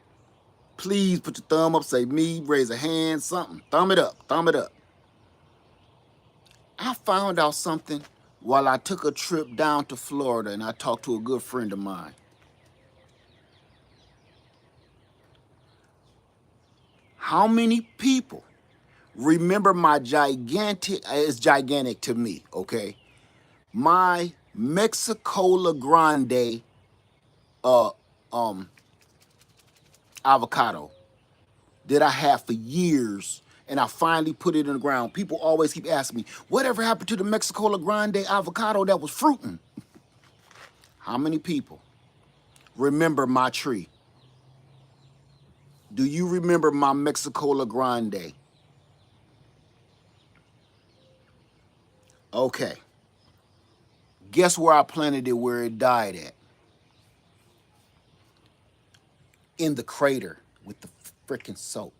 Please put your thumb up, say me, raise a hand, something. Thumb it up. I found out something while I took a trip down to Florida and I talked to a good friend of mine. How many people remember my gigantic, it's gigantic to me, okay? My Mexicola Grande uh, um, avocado that I had for years, and I finally put it in the ground. People always keep asking me, whatever happened to the Mexicola Grande avocado that was fruiting? How many people remember my tree? Do you remember my Mexicola Grande? Okay. Guess where I planted it, where it died at? In the crater with the freaking soap.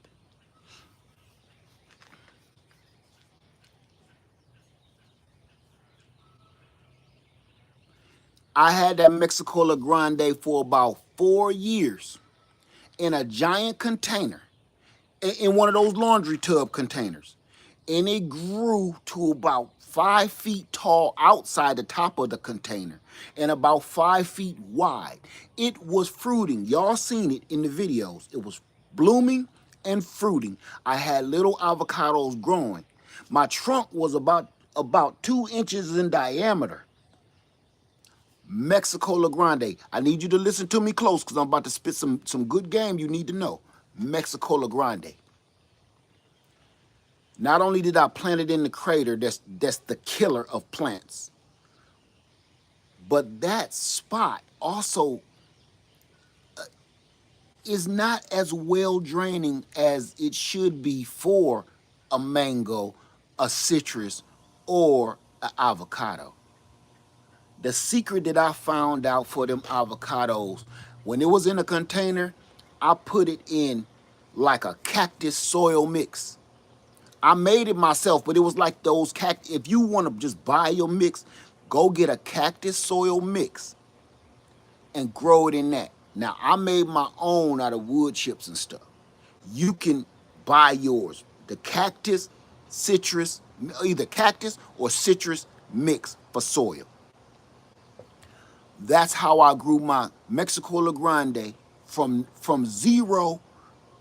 I had that Mexicola Grande for about 4 years in a giant container, in one of those laundry tub containers. And it grew to about 5 feet tall outside the top of the container and about 5 feet wide. It was fruiting. Y'all seen it in the videos. It was blooming and fruiting. I had little avocados growing. My trunk was about 2 inches in diameter. Mexicola Grande. I need you to listen to me close because I'm about to spit some good game you need to know. Mexicola Grande. Not only did I plant it in the crater, that's the killer of plants, but that spot also is not as well draining as it should be for a mango, a citrus, or an avocado. The secret that I found out for them avocados, when it was in a container, I put it in like a cactus soil mix. I made it myself, but it was like those cactus. If you want to just buy your mix, go get a cactus soil mix and grow it in that. Now, I made my own out of wood chips and stuff. You can buy yours. The cactus, citrus, either cactus or citrus mix for soil. That's how I grew my Mexicola Grande from zero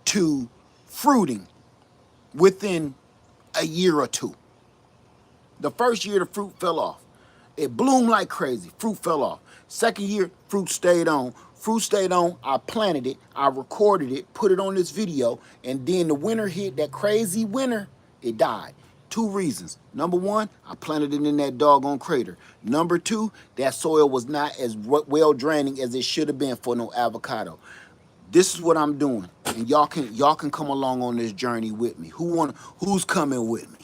to fruiting within a year or two. The first year, the fruit fell off. It bloomed like crazy. Fruit fell off. Second year, fruit stayed on. Fruit stayed on. I planted it. I recorded it, put it on this video, and then the winter hit, that crazy winter, it died. 2 reasons. Number one, I planted it in that doggone crater. Number two, that soil was not as well draining as it should have been for no avocado. This is what I'm doing, and y'all can come along on this journey with me. Who's coming with me?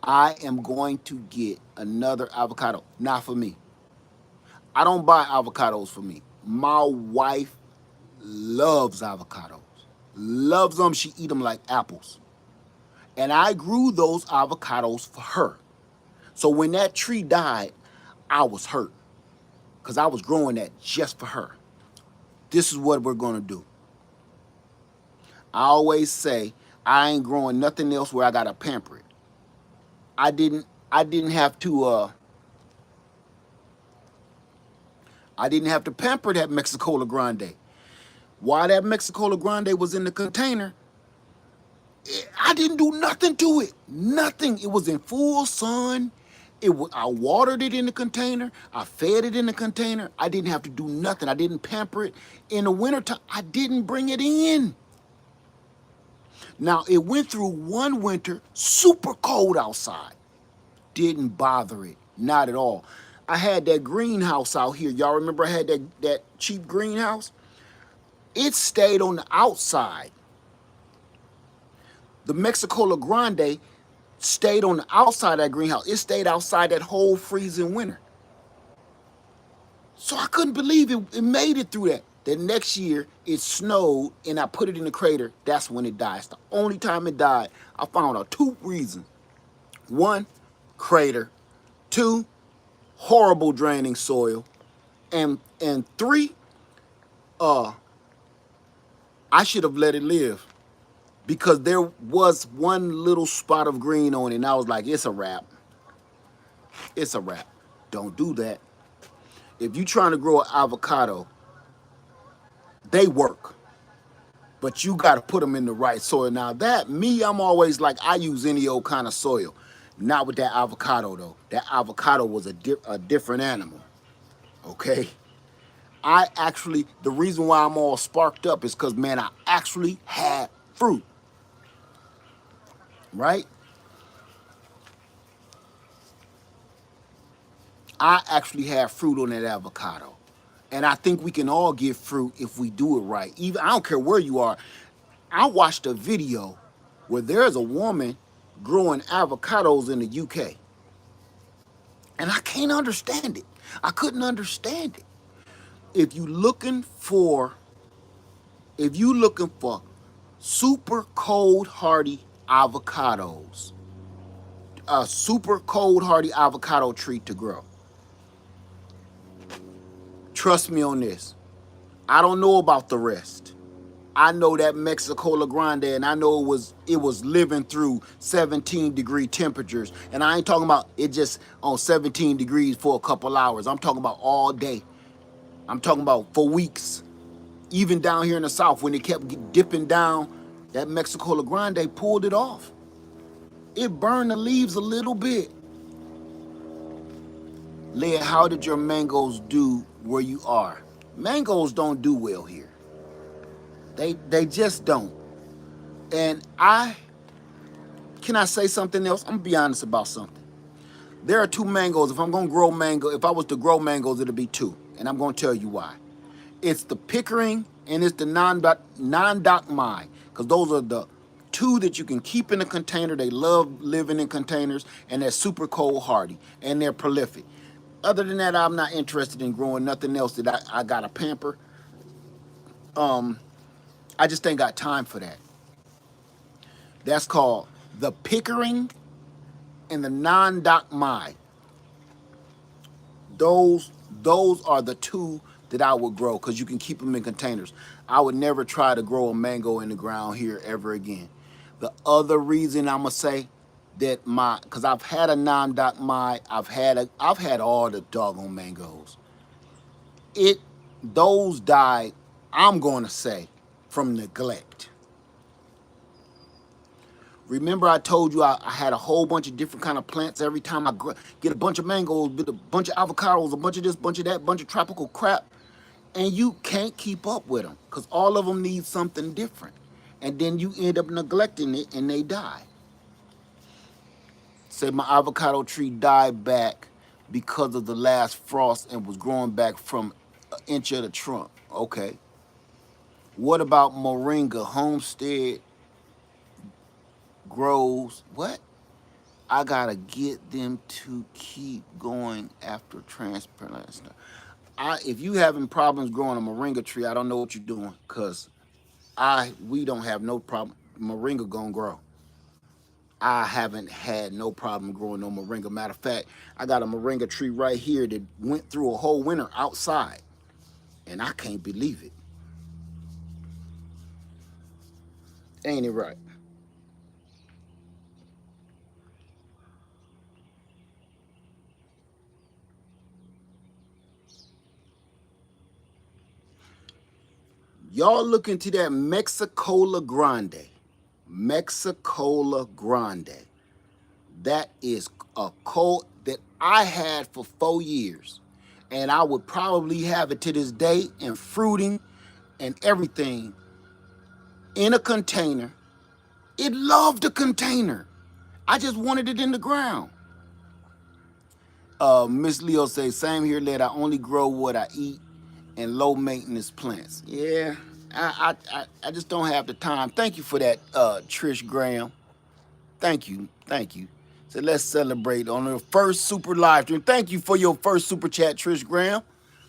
I am going to get another avocado. Not for me. I don't buy avocados for me. My wife loves avocados. Loves them. She eat them like apples. And I grew those avocados for her. So when that tree died, I was hurt because I was growing that just for her. This is what we're going to do. I always say I ain't growing nothing else where I got to pamper it. I didn't have to pamper that Mexicola Grande. While that Mexicola Grande was in the container, I didn't do nothing to it. Nothing. It was in full sun. I watered it in the container. I fed it in the container. I didn't have to do nothing. I didn't pamper it. In the wintertime, I didn't bring it in. Now, it went through one winter, super cold outside. Didn't bother it, not at all. I had that greenhouse out here. Y'all remember I had that cheap greenhouse? It stayed on the outside. The Mexicola Grande stayed on the outside of that greenhouse. It stayed outside that whole freezing winter. So I couldn't believe it made it through that. The next year, it snowed, and I put it in the crater. That's when it died. It's the only time it died. I found out 2 reasons. 1, crater. 2, horrible draining soil. And 3, I should have let it live because there was one little spot of green on it, and I was like, it's a wrap. it's a wrap. Don't do that. If you're trying to grow an avocado, they work, but you got to put them in the right soil. Now that me, I'm always like, I use any old kind of soil. Not with that avocado though. That avocado was a different animal. Okay. I actually, the reason why I'm all sparked up is because, man, I actually had fruit, right? I actually had fruit on that avocado. And I think we can all get fruit if we do it right. Even I don't care where you are. I watched a video where there's a woman growing avocados in the UK. And I can't understand it. I couldn't understand it. If you looking for if you looking for super cold hardy avocados, a super cold hardy avocado tree to grow. Trust me on this. I don't know about the rest. I know that Mexicola Grande, and I know it was living through 17-degree temperatures. And I ain't talking about it just on 17 degrees for a couple hours. I'm talking about all day. I'm talking about for weeks. Even down here in the south, when it kept dipping down, that Mexicola Grande pulled it off. It burned the leaves a little bit. Leah, how did your mangoes do where you are? Mangoes don't do well here. They just don't. And can I say something else? I'm gonna be honest about something. There are two mangoes. If I'm gonna grow mango, if I was to grow mangoes, it'll be two. And I'm gonna tell you why. It's the Pickering and it's the non-doc mai. Because those are the two that you can keep in a container. They love living in containers and they're super cold hardy and they're prolific. Other than that, I'm not interested in growing nothing else that I gotta pamper. I just ain't got time for that. That's called the Pickering and the non-doc mai. Those are the two that I would grow because you can keep them in containers. I would never try to grow a mango in the ground here ever again. The other reason I'm gonna say that because I've had a non-doc mai, I've had all the doggone mangoes. Those died, I'm gonna say, from neglect. Remember I told you I had a whole bunch of different kind of plants. Every time I get a bunch of mangoes, get a bunch of avocados, a bunch of this, bunch of that, bunch of tropical crap, and you can't keep up with them because all of them need something different. And then you end up neglecting it and they die. Say my avocado tree died back because of the last frost and was growing back from an inch of the trunk. Okay. What about moringa? Homestead grows what? I gotta get them to keep going after transplantation. If you having problems growing a moringa tree, I don't know what you're doing, cause we don't have no problem. Moringa gonna grow. I haven't had no problem growing no moringa. Matter of fact, I got a moringa tree right here that went through a whole winter outside, and I can't believe it. Ain't it right? Y'all look into that Mexicola Grande. Mexicola Grande. That is a cold that I had for 4 years. And I would probably have it to this day and fruiting and everything in a container. It loved the container. I just wanted it in the ground. Miss Leo says, same here, lad. I only grow what I eat and low maintenance plants. Yeah, I just don't have the time. Thank you for that, Trish Graham. Thank you. So let's celebrate on the first super live stream. Thank you for your first super chat, Trish Graham.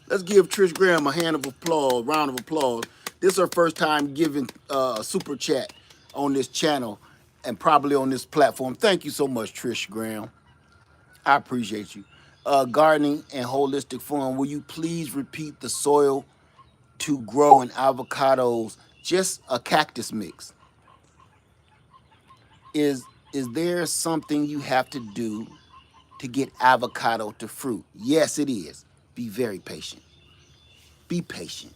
Let's give Trish Graham a round of applause. This is her first time giving a super chat on this channel and probably on this platform. Thank you so much, Trish Graham. I appreciate you. Gardening and holistic farm. Will you please repeat the soil to grow in avocados? Just a cactus mix. Is there something you have to do to get avocado to fruit. Yes, it is. Be very patient. Be patient.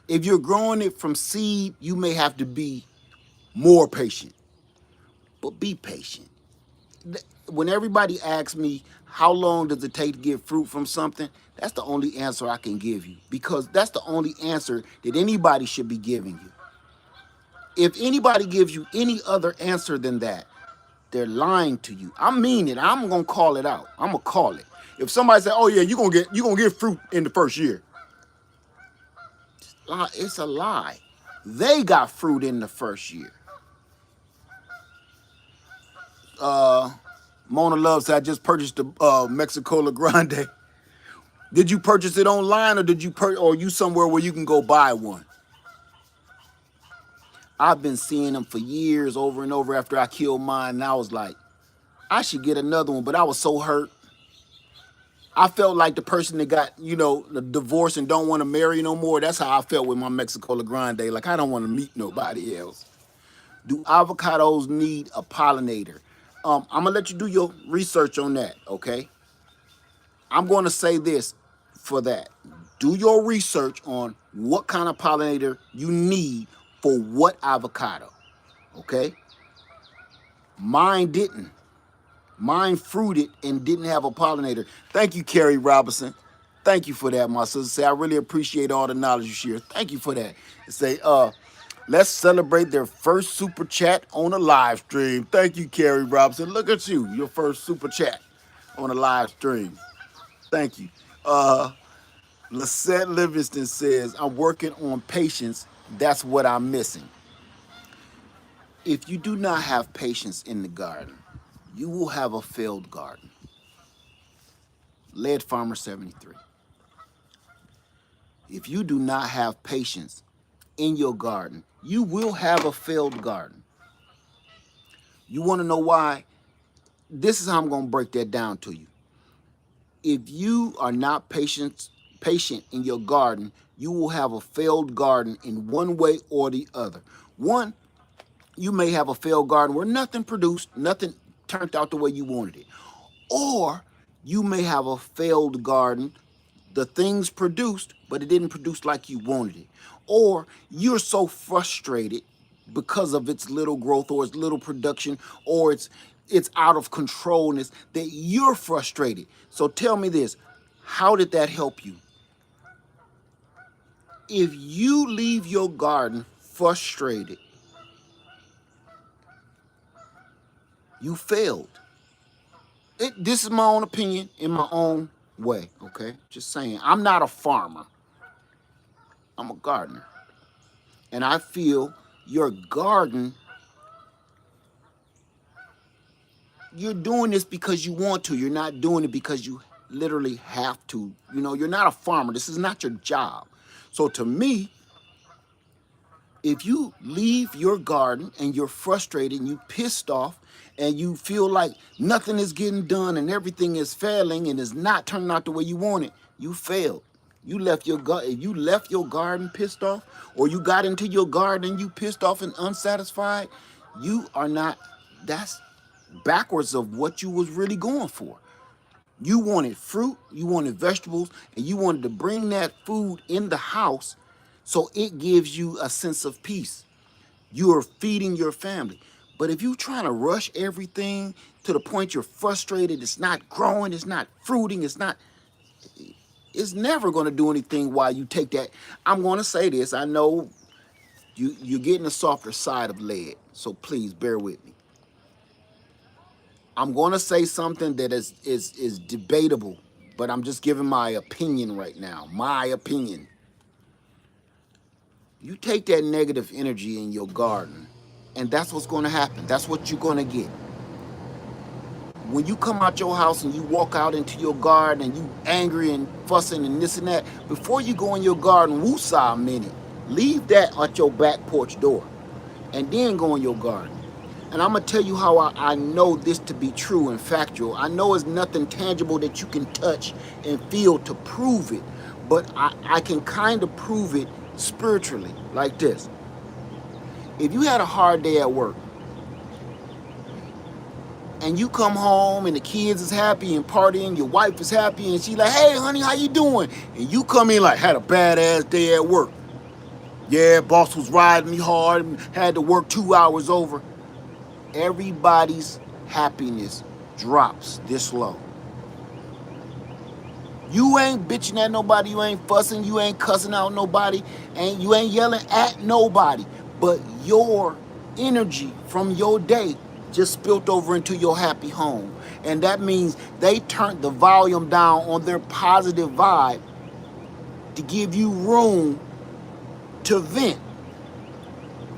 If you're growing it from seed, you may have to be more patient, but be patient. When everybody asks me how long does it take to get fruit from something, that's the only answer I can give you, because that's the only answer that anybody should be giving you. If anybody gives you any other answer than that, they're lying to you. I mean it. I'm gonna call it out. I'm gonna call it. If somebody say, "Oh yeah, you're gonna get fruit in the first year," it's a lie. They got fruit in the first year. Mona Love said, "I just purchased the Mexicola Grande." Did you purchase it online, or or you somewhere where you can go buy one? I've been seeing them for years, over and over. After I killed mine, and I was like, I should get another one, but I was so hurt. I felt like the person that got, the divorce and don't want to marry no more. That's how I felt with my Mexicola Grande. Like, I don't want to meet nobody else. Do avocados need a pollinator? I'm gonna let you do your research on that, okay? I'm going to say this for that. Do your research on what kind of pollinator you need for what avocado, okay? Mine didn't. Mine fruited and didn't have a pollinator. Thank you, Carrie Robinson. Thank you for that, my sister. Say, I really appreciate all the knowledge you share. Thank you for that. Say, let's celebrate their first super chat on a live stream. Thank you, Carrie Robinson. Look at you, your first super chat on a live stream. Thank you. Lisette Livingston says, I'm working on patience. That's what I'm missing. If you do not have patience in the garden, you will have a failed garden. Lead Farmer 73. If you do not have patience in your garden, you will have a failed garden. You want to know why? This is how I'm going to break that down to you. If you are not patient in your garden, you will have a failed garden in one way or the other. One, you may have a failed garden where nothing produced, nothing turned out the way you wanted it. Or you may have a failed garden, the things produced, but it didn't produce like you wanted it. Or you're so frustrated because of its little growth or its little production or its out of controlness that you're frustrated. So tell me this, how did that help you? If you leave your garden frustrated, you failed. This is my own opinion in my own way, okay? Just saying. I'm not a farmer. I'm a gardener. And I feel your garden, you're doing this because you want to. You're not doing it because you literally have to. You're not a farmer. This is not your job. So to me, if you leave your garden and you're frustrated and you pissed off and you feel like nothing is getting done and everything is failing and is not turning out the way you want it, you failed. You left your garden pissed off, or you got into your garden and you pissed off and unsatisfied, you are not, that's backwards of what you was really going for. You wanted fruit, you wanted vegetables, and you wanted to bring that food in the house so it gives you a sense of peace. You are feeding your family. But if you're trying to rush everything to the point you're frustrated, it's not growing, it's not fruiting, it's never going to do anything while you take that. I'm going to say this. I know you're getting the softer side of lead, so please bear with me. I'm going to say something that is debatable, but I'm just giving my opinion right now. My opinion. You take that negative energy in your garden, and that's what's going to happen. That's what you're going to get. When you come out your house and you walk out into your garden and you angry and fussing and this and that, before you go in your garden, woosah a minute. Leave that at your back porch door, and then go in your garden. And I'm going to tell you how I know this to be true and factual. I know it's nothing tangible that you can touch and feel to prove it, but I can kind of prove it spiritually like this. If you had a hard day at work and you come home and the kids is happy and partying, your wife is happy and she like, hey honey, how you doing? And you come in like, had a badass day at work. Yeah, boss was riding me hard and had to work 2 hours over. Everybody's happiness drops this low. You ain't bitching at nobody, you ain't fussing, you ain't cussing out nobody, and you ain't yelling at nobody. But your energy from your day just spilled over into your happy home. And that means they turned the volume down on their positive vibe to give you room to vent.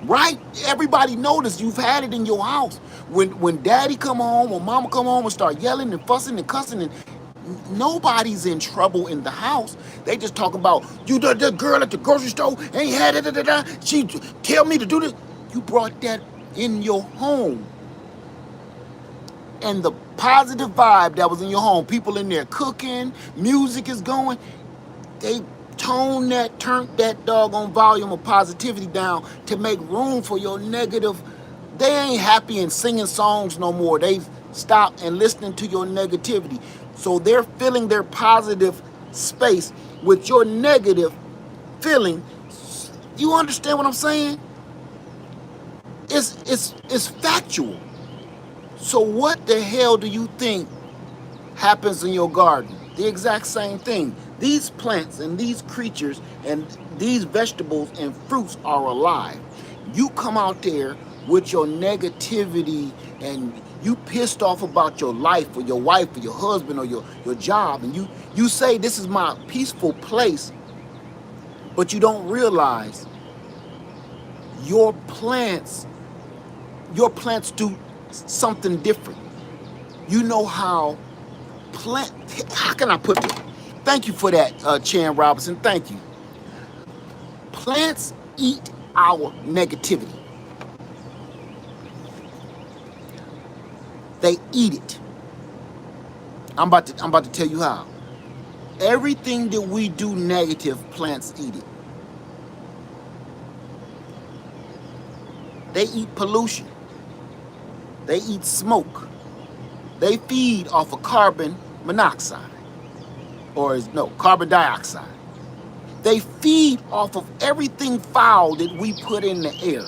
Right? Everybody noticed you've had it in your house. When daddy come home or mama come home and start yelling and fussing and cussing, and nobody's in trouble in the house. They just talk about, you the girl at the grocery store ain't had it, she tell me to do this. You brought that in your home. And the positive vibe that was in your home, people in there cooking, music is going, they turned that doggone volume of positivity down to make room for your negative. They ain't happy and singing songs no more. They've stopped and listening to your negativity. So they're filling their positive space with your negative feeling. You understand what I'm saying? It's factual. So what the hell do you think happens in your garden? The exact same thing. These plants and these creatures and these vegetables and fruits are alive. You come out there with your negativity and you pissed off about your life or your wife or your husband or your job, and you say this is my peaceful place, but you don't realize your plants do something different. You know how how can I put it? Thank you for that, Chan Robinson. Thank you. Plants eat our negativity. They eat it. I'm about to tell you how. Everything that we do negative, plants eat it. They eat pollution. They eat smoke. They feed off of carbon monoxide. Carbon dioxide. They feed off of everything foul that we put in the air.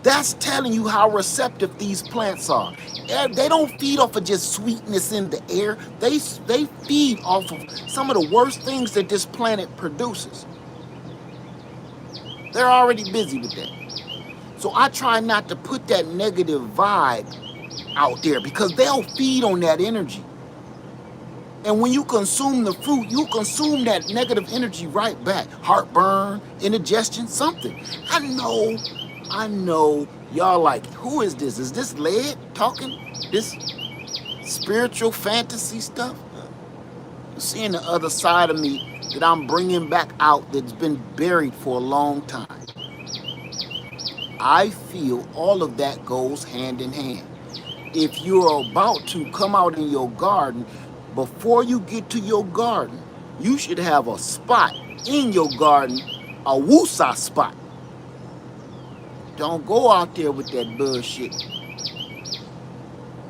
That's telling you how receptive these plants are. They don't feed off of just sweetness in the air. They feed off of some of the worst things that this planet produces. They're already busy with that. So I try not to put that negative vibe out there because they'll feed on that energy. And when you consume the fruit, you consume that negative energy right back. Heartburn, indigestion, something. I know y'all like, who is this? Is this lead talking? This spiritual fantasy stuff? Seeing the other side of me that I'm bringing back out that's been buried for a long time. I feel all of that goes hand in hand. If you're about to come out in your garden, before you get to your garden, you should have a spot in your garden, a woosah spot. Don't go out there with that bullshit.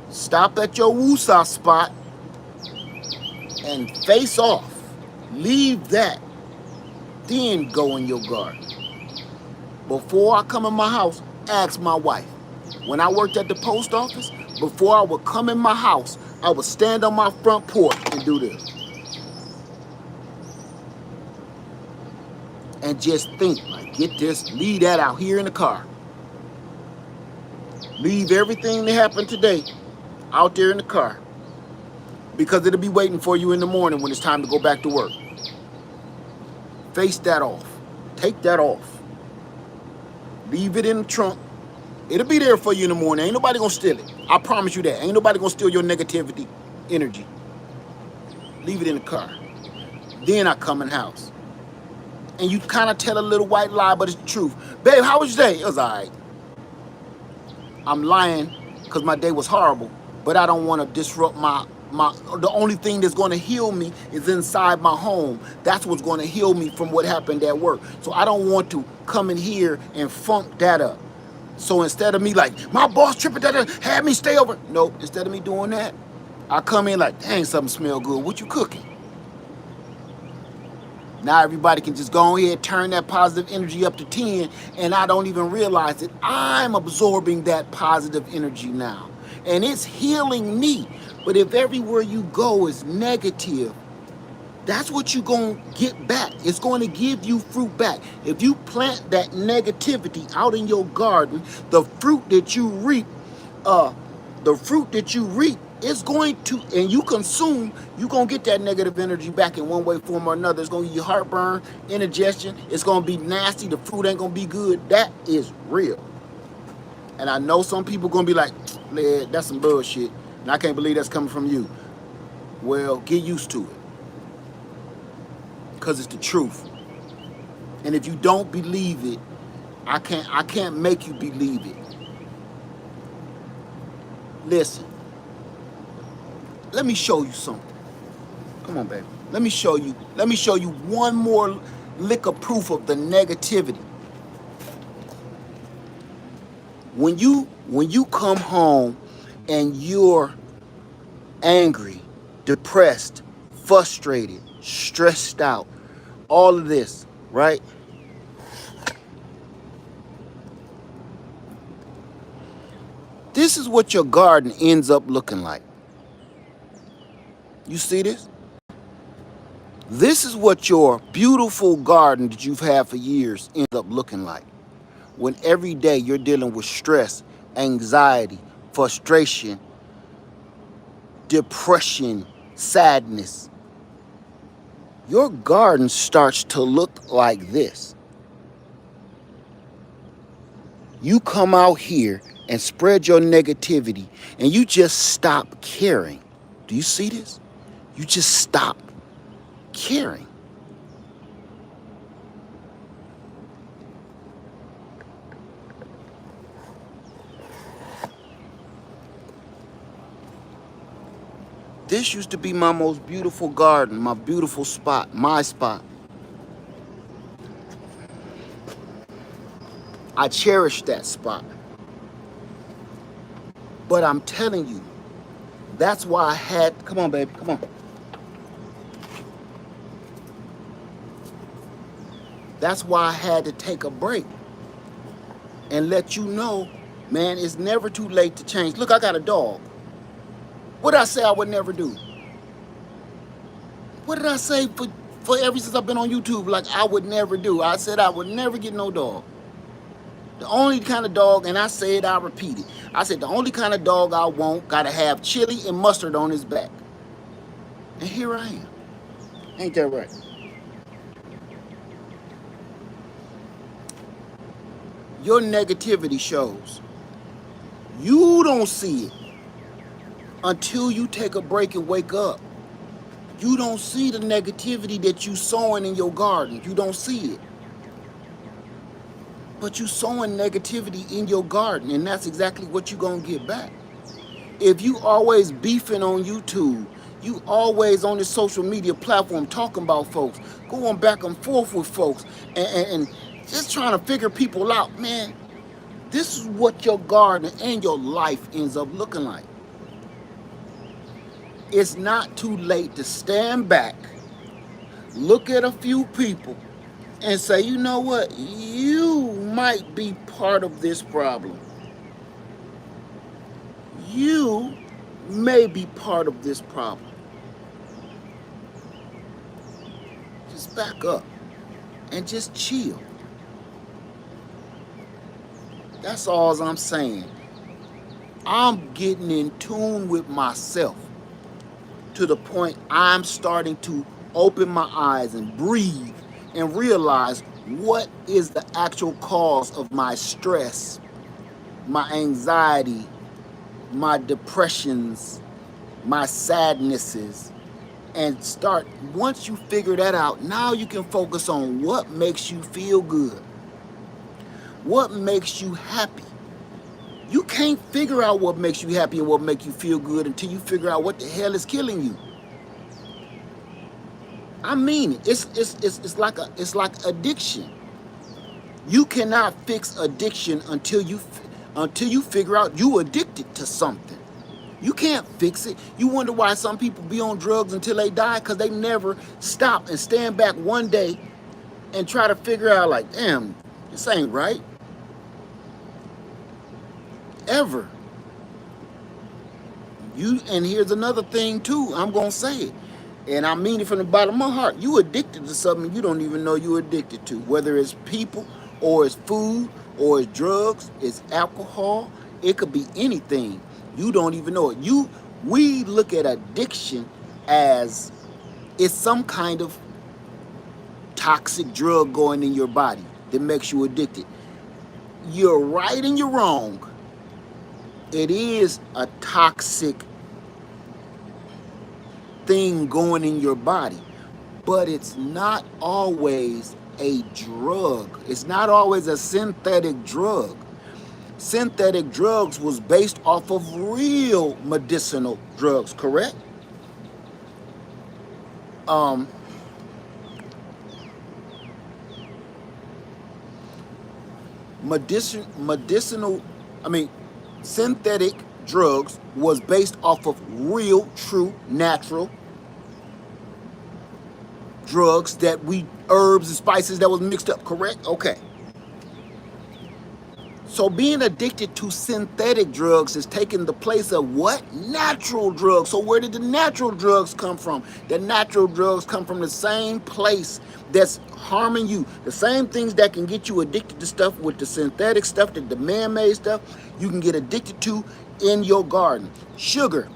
Stop at your woosah spot and face off. Leave that. Then go in your garden. Before I come in my house, ask my wife. When I worked at the post office, before I would come in my house, I would stand on my front porch and do this. And just think, like, get this, leave that out here in the car. Leave everything that happened today out there in the car. Because it'll be waiting for you in the morning when it's time to go back to work. Face that off. Take that off. Leave it in the trunk. It'll be there for you in the morning. Ain't nobody gonna steal it. I promise you that. Ain't nobody gonna steal your negativity energy. Leave it in the car. Then I come in the house. And you kind of tell a little white lie, but it's the truth. Babe, how was your day? It was all right. I'm lying because my day was horrible, but I don't want to disrupt the only thing that's going to heal me is inside my home. That's what's going to heal me from what happened at work. So I don't want to come in here and funk that up. So instead of me like, my boss tripping, had me stay over. Nope, instead of me doing that, I come in like, dang, something smell good. What you cooking? Now everybody can just go ahead, turn that positive energy up to 10, and I don't even realize that I'm absorbing that positive energy now. And it's healing me. But if everywhere you go is negative, that's what you're going to get back. It's going to give you fruit back. If you plant that negativity out in your garden, the fruit that you reap, uh, is going to, and you consume, you're going to get that negative energy back in one way, form, or another. It's going to give you heartburn, indigestion. It's going to be nasty. The fruit ain't going to be good. That is real. And I know some people going to be like, man, that's some bullshit. And I can't believe that's coming from you. Well, get used to it. Because it's the truth. And if you don't believe it, I can't make you believe it. Listen. Let me show you something. Come on, baby. Let me show you one more lick of proof of the negativity. When you come home and you're angry, depressed, frustrated, stressed out, all of this, right? This is what your garden ends up looking like. You see this? This is what your beautiful garden that you've had for years ends up looking like. When every day you're dealing with stress, anxiety, frustration, depression, sadness, your garden starts to look like this. You come out here and spread your negativity and you just stop caring. Do you see this? You just stop caring. This used to be my most beautiful garden, my beautiful spot, my spot. I cherish that spot. But I'm telling you, that's why I had, come on, baby, come on. That's why I had to take a break and let you know, man, it's never too late to change. Look, I got a dog. What did I say I would never do? What did I say for ever since I've been on YouTube? Like I would never do. I said I would never get no dog. The only kind of dog, and I said I repeat it. I said the only kind of dog I want gotta have chili and mustard on his back. And here I am. Ain't that right? Your negativity shows. You don't see it until you take a break and wake up. You don't see the negativity that you sowing in your garden. You don't see it. But you sowing negativity in your garden, and that's exactly what you're gonna get back. If you always beefing on YouTube, you always on the social media platform talking about folks, going back and forth with folks, and just trying to figure people out, man, this is what your garden and your life ends up looking like. It's not too late to stand back, look at a few people, and say, you know what, you might be part of this problem. You may be part of this problem. Just back up and just chill. That's all I'm saying. I'm getting in tune with myself to the point I'm starting to open my eyes and breathe and realize what is the actual cause of my stress, my anxiety, my depressions, my sadnesses, and start, once you figure that out, now you can focus on what makes you feel good, what makes you happy. You can't figure out what makes you happy and what makes you feel good until you figure out what the hell is killing you. I mean it. It's like addiction. You cannot fix addiction until until you figure out you addicted to something. You can't fix it. You wonder why some people be on drugs until they die, because they never stop and stand back one day and try to figure out, like, damn, this ain't right. Ever. And here's another thing too, I'm gonna say it, and I mean it from the bottom of my heart. You addicted to something you don't even know you're addicted to, whether it's people or it's food or it's drugs, it's alcohol, it could be anything. You don't even know it. We look at addiction as it's some kind of toxic drug going in your body that makes you addicted. You're right and you're wrong. It is a toxic thing going in your body, but it's not always a drug. It's not always a synthetic drug. Synthetic drugs was based off of real medicinal drugs, correct? Medicinal, I mean, synthetic drugs was based off of real, true, natural drugs that herbs and spices that was mixed up, correct? Okay. So being addicted to synthetic drugs is taking the place of what? Natural drugs. So where did the natural drugs come from? The natural drugs come from the same place that's harming you. The same things that can get you addicted to stuff with the synthetic stuff, the man-made stuff, you can get addicted to in your garden. Sugar.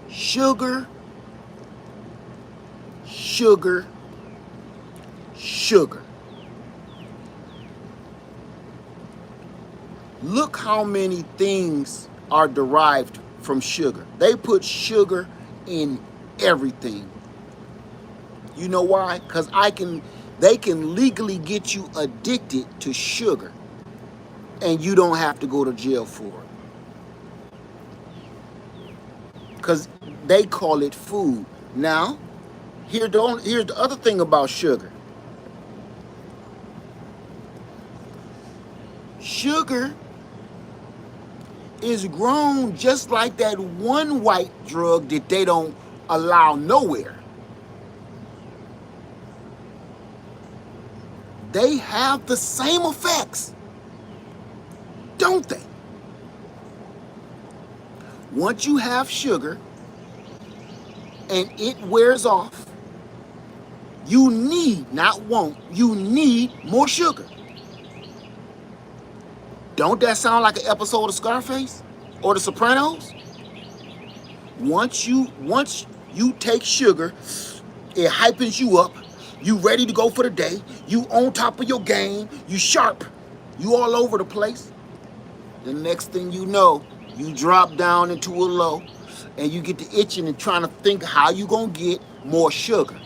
Sugar. Sugar. Sugar. Look how many things are derived from sugar. They put sugar in everything. You know why? Because they can legally get you addicted to sugar, and you don't have to go to jail for it. Because they call it food. Now, here's the other thing about sugar. Sugar is grown just like that one white drug that they don't allow nowhere. They have the same effects, don't they? Once you have sugar and it wears off, you need, not want, you need more sugar. Don't that sound like an episode of Scarface or The Sopranos? Once you take sugar, it hypens you up. You ready to go for the day. You on top of your game. You sharp. You all over the place. The next thing you know, you drop down into a low, and you get to itching and trying to think how you gonna get more sugar.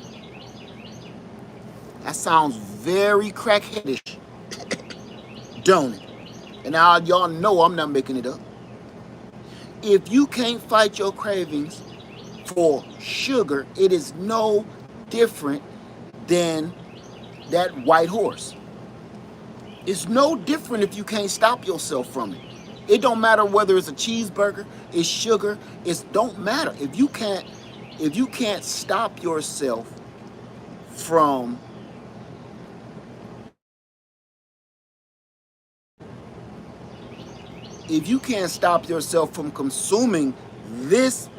That sounds very crackheadish, don't it? And now y'all know I'm not making it up. If you can't fight your cravings for sugar, it is no different than that white horse. It's no different if you can't stop yourself from it. It don't matter whether it's a cheeseburger, it's sugar, it don't matter. If you can't stop yourself from consuming this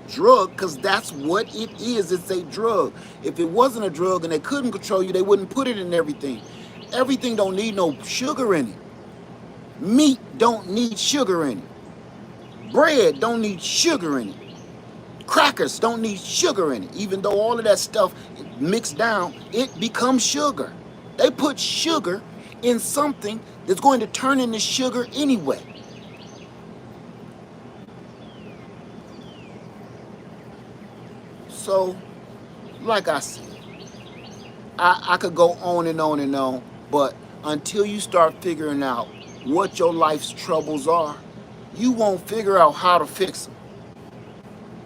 drug, because that's what it is. It's a drug. If it wasn't a drug and they couldn't control you, they wouldn't put it in everything. Everything don't need no sugar in it. Meat don't need sugar in it. Bread don't need sugar in it. Crackers don't need sugar in it. Even though all of that stuff mixed down, it becomes sugar. They put sugar in something that's going to turn into sugar anyway. So, like I said, I could go on and on and on, but until you start figuring out what your life's troubles are, you won't figure out how to fix them.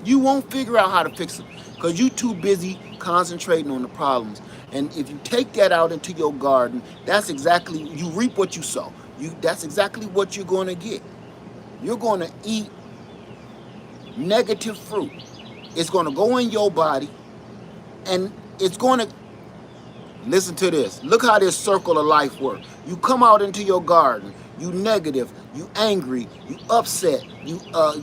You won't figure out how to fix them because you're too busy concentrating on the problems. And if you take that out into your garden, that's exactly, you reap what you sow. That's exactly what you're going to get. You're going to eat negative fruit. It's going to go in your body, and it's going to, listen to this. Look how this circle of life works. You come out into your garden, you negative, you angry, you upset, you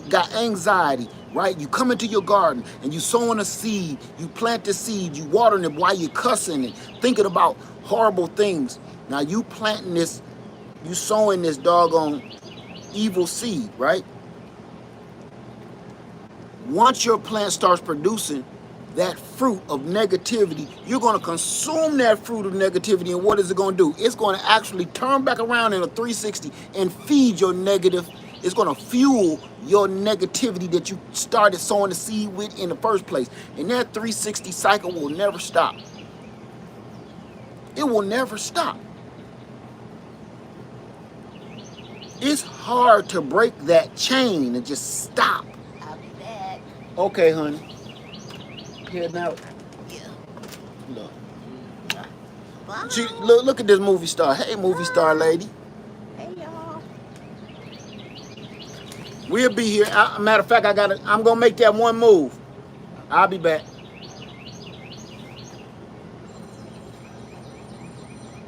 got anxiety, right? You come into your garden and you sowing a seed, you plant the seed, you watering it while you cussing and thinking about horrible things. Now you planting this, you sowing this doggone evil seed, right? Once your plant starts producing that fruit of negativity, you're going to consume that fruit of negativity, and what is it going to do? It's going to actually turn back around in a 360 and feed your negative. It's going to fuel your negativity that you started sowing the seed with in the first place. And that 360 cycle will never stop. It will never stop. It's hard to break that chain and just stop. I'll be back. Okay, honey. Heading out. Yeah. Look. Bye. Look at this movie star. Hey, movie star lady. Hey, y'all. We'll be here. Matter of fact, I'm gonna make that one move. I'll be back.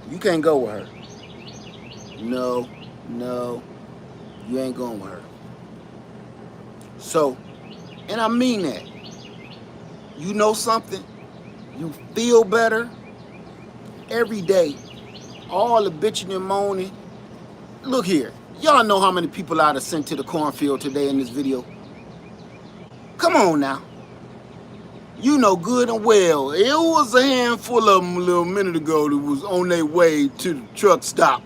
You can't go with her. No, you ain't going with her. So, and I mean that. You know something? You feel better every day. All the bitching and moaning. Look here. Y'all know how many people I'd have sent to the cornfield today in this video? Come on now. You know good and well, it was a handful of them a little minute ago that was on their way to the truck stop,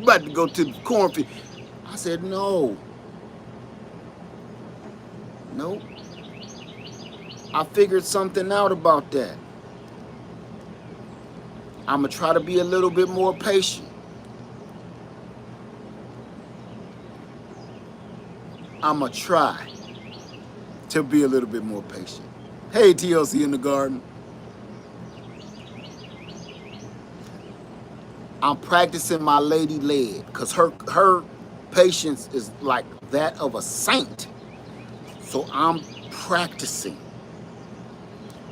about to go to the cornfield. I said, no. Nope. I figured something out about that. I'm going to try to be a little bit more patient. I'm going to try to be a little bit more patient. Hey, TLC in the garden. I'm practicing my lady led because her patience is like that of a saint. So I'm practicing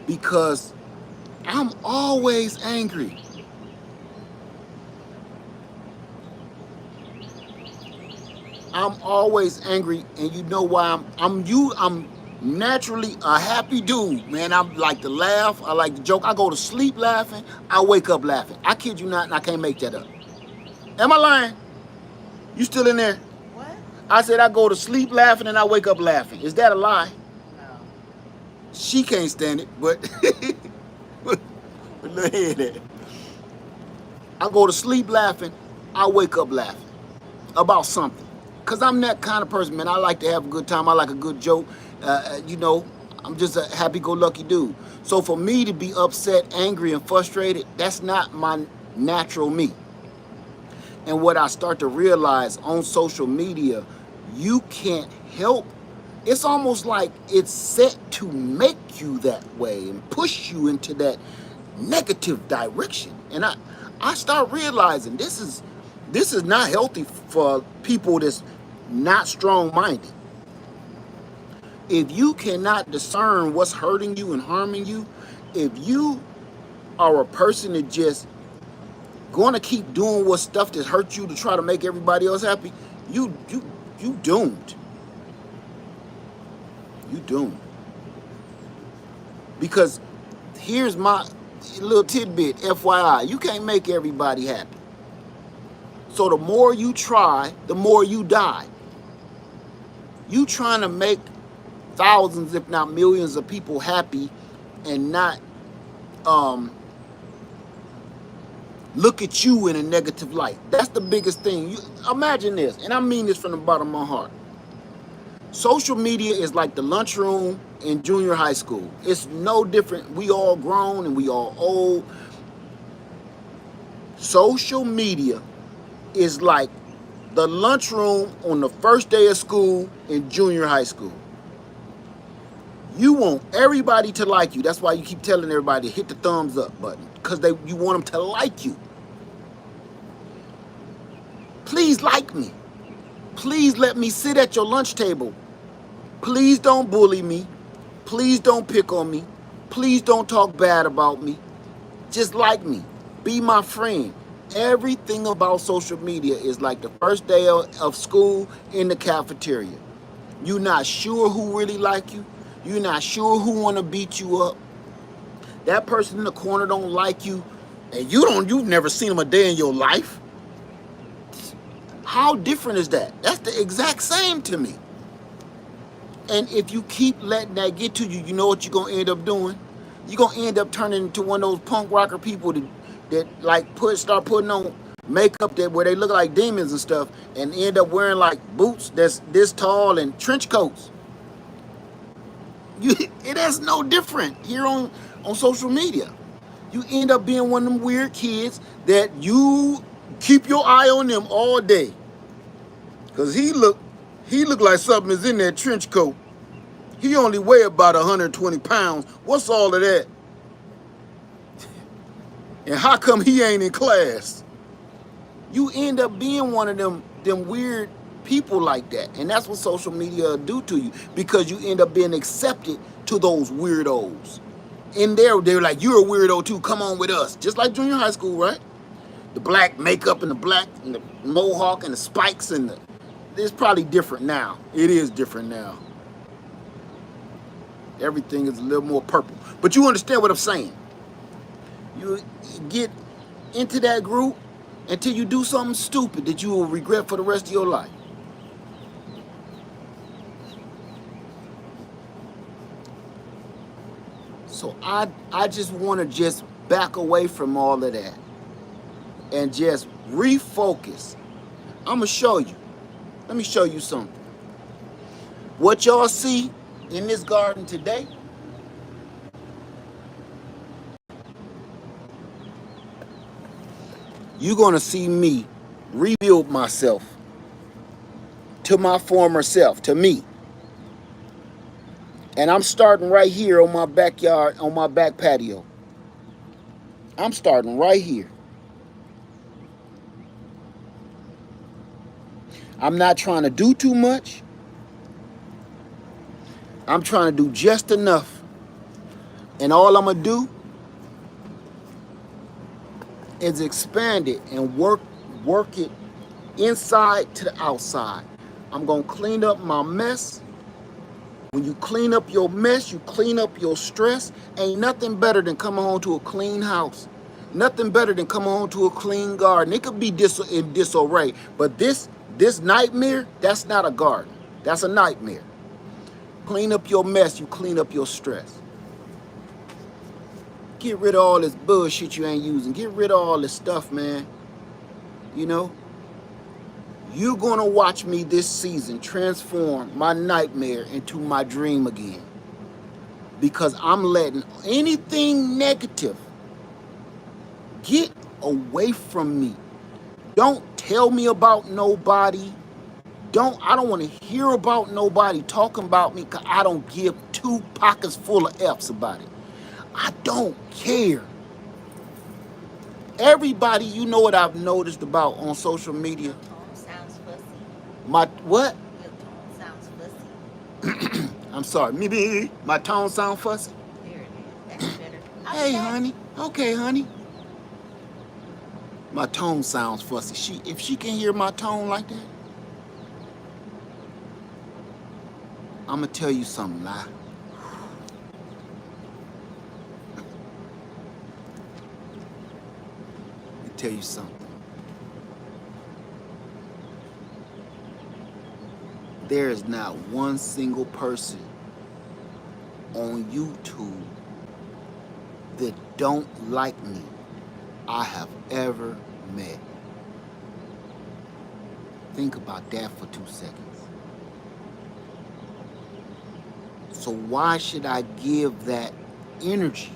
because I'm always angry. I'm always angry, and you know why? I'm naturally a happy dude, man. I like to laugh. I like to joke. I go to sleep laughing. I wake up laughing. I kid you not, and I can't make that up. Am I lying? You still in there? What? I said I go to sleep laughing and I wake up laughing. Is that a lie? No. She can't stand it, but look at that. I go to sleep laughing. I wake up laughing about something. Because I'm that kind of person, man. I like to have a good time. I like a good joke. You know, I'm just a happy-go-lucky dude. So for me to be upset, angry, and frustrated, that's not my natural me. And what I start to realize on social media, you can't help. It's almost like it's set to make you that way and push you into that negative direction. And I start realizing this is not healthy for people that's not strong-minded. If you cannot discern what's hurting you and harming you, if you are a person that just gonna keep doing what stuff that hurts you to try to make everybody else happy, you doomed. You doomed. Because here's my little tidbit, FYI, you can't make everybody happy. So the more you try, the more you die. You trying to make thousands, if not millions of people happy and not look at you in a negative light. That's the biggest thing. You imagine this, and I mean this from the bottom of my heart. Social media is like the lunchroom in junior high school. It's no different. We all grown and we all old. Social media is like the lunchroom on the first day of school in junior high school. You want everybody to like you. That's why you keep telling everybody to hit the thumbs up button, because you want them to like you. Please like me. Please let me sit at your lunch table. Please don't bully me. Please don't pick on me. Please don't talk bad about me. Just like me. Be my friend. Everything about social media is like the first day of school in the cafeteria. You're not sure who really like you. You're not sure who want to beat you up. That person in the corner don't like you, and you've never seen them a day in your life. How different is that? That's the exact same to me. And if you keep letting that get to you, you know what you're gonna end up doing? You're gonna end up turning into one of those punk rocker people that like start putting on makeup that where they look like demons and stuff, and end up wearing like boots that's this tall and trench coats. It is no different here on social media. You end up being one of them weird kids that you keep your eye on them all day. Cause he look like something is in that trench coat. He only weigh about 120 pounds. What's all of that? And how come he ain't in class? You end up being one of them weird people like that. And that's what social media will do to you, because you end up being accepted to those weirdos. In there, they're like, you're a weirdo too, come on with us. Just like junior high school, right? The black makeup and the black and the mohawk and the spikes and it's probably different now. It is different now. Everything is a little more purple. But you understand what I'm saying. You get into that group until you do something stupid that you will regret for the rest of your life. So I just want to just back away from all of that and just refocus. I'm going to show you. Let me show you something. What y'all see in this garden today, you're going to see me rebuild myself to my former self, to me. And I'm starting right here on my backyard, on my back patio. I'm starting right here. I'm not trying to do too much. I'm trying to do just enough. And all I'm going to do is expand it and work it inside to the outside. I'm going to clean up my mess. When you clean up your mess, you clean up your stress. Ain't nothing better than coming home to a clean house. Nothing better than coming home to a clean garden. It could be in disarray, but this nightmare, that's not a garden. That's a nightmare. Clean up your mess, you clean up your stress. Get rid of all this bullshit you ain't using. Get rid of all this stuff, man. You know? You're going to watch me this season transform my nightmare into my dream again. Because I'm letting anything negative get away from me. Don't tell me about nobody. I don't want to hear about nobody talking about me, because I don't give two pockets full of F's about it. I don't care. Everybody, you know what I've noticed about on social media? Your tone sounds fussy. My what? Your tone sounds fussy. I'm sorry. Me. My tone sound fussy? There it is. That's better. Hey, honey. Okay, honey. My tone sounds fussy. If she can hear my tone like that, I'm going to tell you something, lie. Let me tell you something. There is not one single person on YouTube that don't like me I have ever met. Think about that for 2 seconds. So why should I give that energy?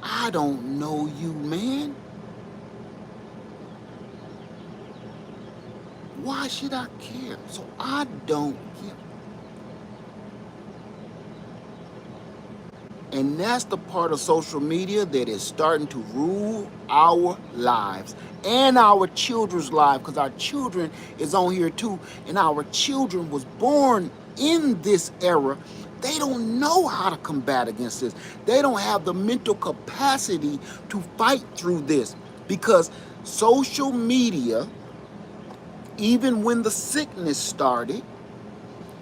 I don't know you, man. Why should I care? So I don't give. And that's the part of social media that is starting to rule our lives and our children's lives, because our children is on here too. And our children was born in this era. They don't know how to combat against this. They don't have the mental capacity to fight through this, because social media, even when the sickness started,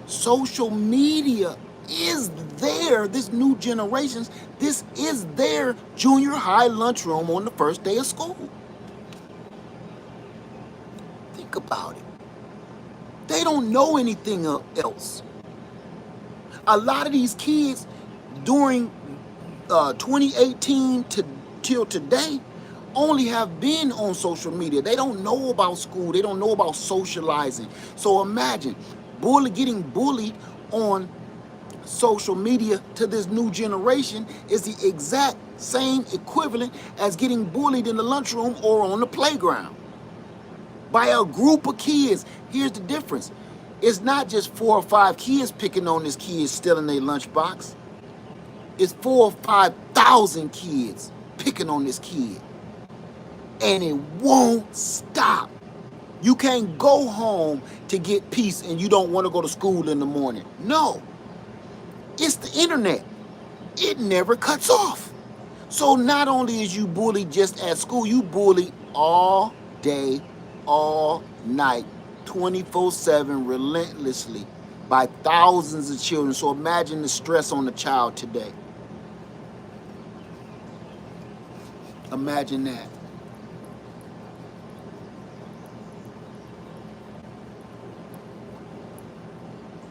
social media is there. This new generations, this is their junior high lunchroom on the first day of school. Think about it. They don't know anything else. A lot of these kids during 2018 till today only have been on social media. They don't know about school. They don't know about socializing. So imagine getting bullied on social media to this new generation is the exact same equivalent as getting bullied in the lunchroom or on the playground by a group of kids. Here's the difference. It's not just 4 or 5 kids picking on this kid stealing their lunchbox. It's 4 or 5,000 kids picking on this kid. And it won't stop. You can't go home to get peace and you don't want to go to school in the morning. No. It's the internet. It never cuts off. So not only is you bullied just at school, you bullied all day, all night, 24/7, relentlessly by thousands of children. So imagine the stress on the child today. Imagine that.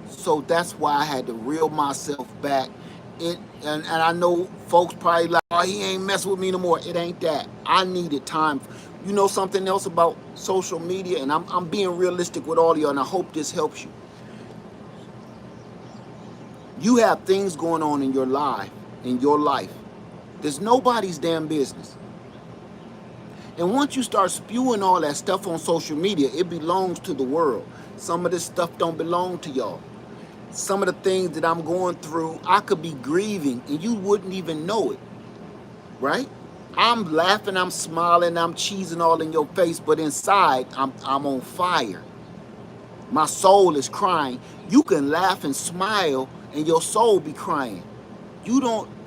So that's why I had to reel myself back. And I know folks probably like, oh, he ain't messing with me no more. It ain't that. I needed time. You know something else about social media, and I'm being realistic with all of y'all, and I hope this helps you. You have things going on in your life, There's nobody's damn business. And once you start spewing all that stuff on social media, it belongs to the world. Some of this stuff don't belong to y'all. Some of the things that I'm going through, I could be grieving and you wouldn't even know it, right? I'm laughing, I'm smiling, I'm cheesing all in your face, but inside, I'm on fire. My soul is crying. You can laugh and smile and your soul be crying.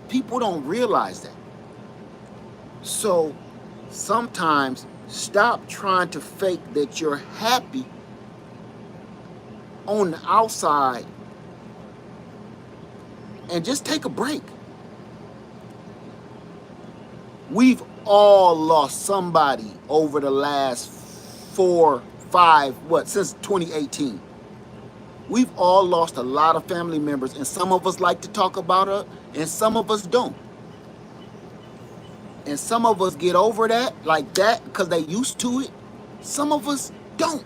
People don't realize that. So sometimes stop trying to fake that you're happy on the outside and just take a break. We've all lost somebody over the last 4, 5, since 2018. We've all lost a lot of family members, and some of us like to talk about it, and some of us don't. And some of us get over that like that because they used to it. Some of us don't.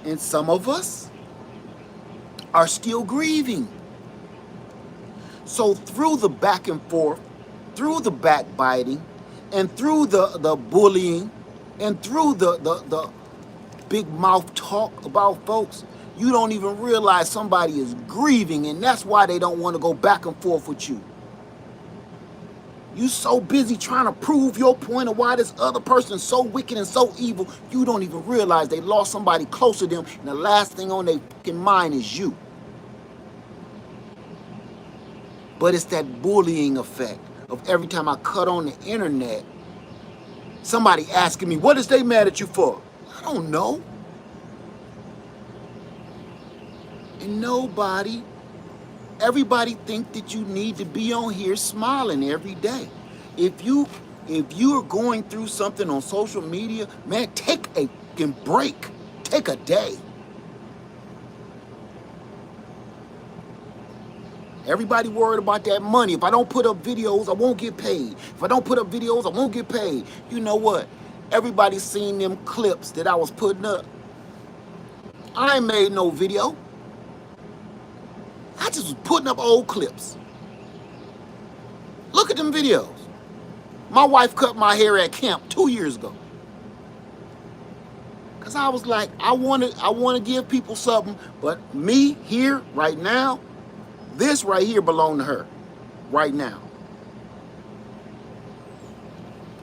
And some of us are still grieving. So through the back and forth, through the backbiting, and through the bullying, and through the big mouth talk about folks, you don't even realize somebody is grieving, and that's why they don't want to go back and forth with you. You so busy trying to prove your point of why this other person is so wicked and so evil, you don't even realize they lost somebody close to them, and the last thing on their fucking mind is you. But it's that bullying effect of every time I cut on the internet, somebody asking me, what is they mad at you for? I don't know. And everybody think that you need to be on here smiling every day. If you're going through something on social media, man, take a break. Take a day. Everybody worried about that money. If I don't put up videos, I won't get paid. If I don't put up videos, I won't get paid. You know what? Everybody's seen them clips that I was putting up. I ain't made no video. I just was putting up old clips. Look at them videos. My wife cut my hair at camp 2 years ago. Cause I was like, I want to give people something, but me here right now, This right here belong to her right now.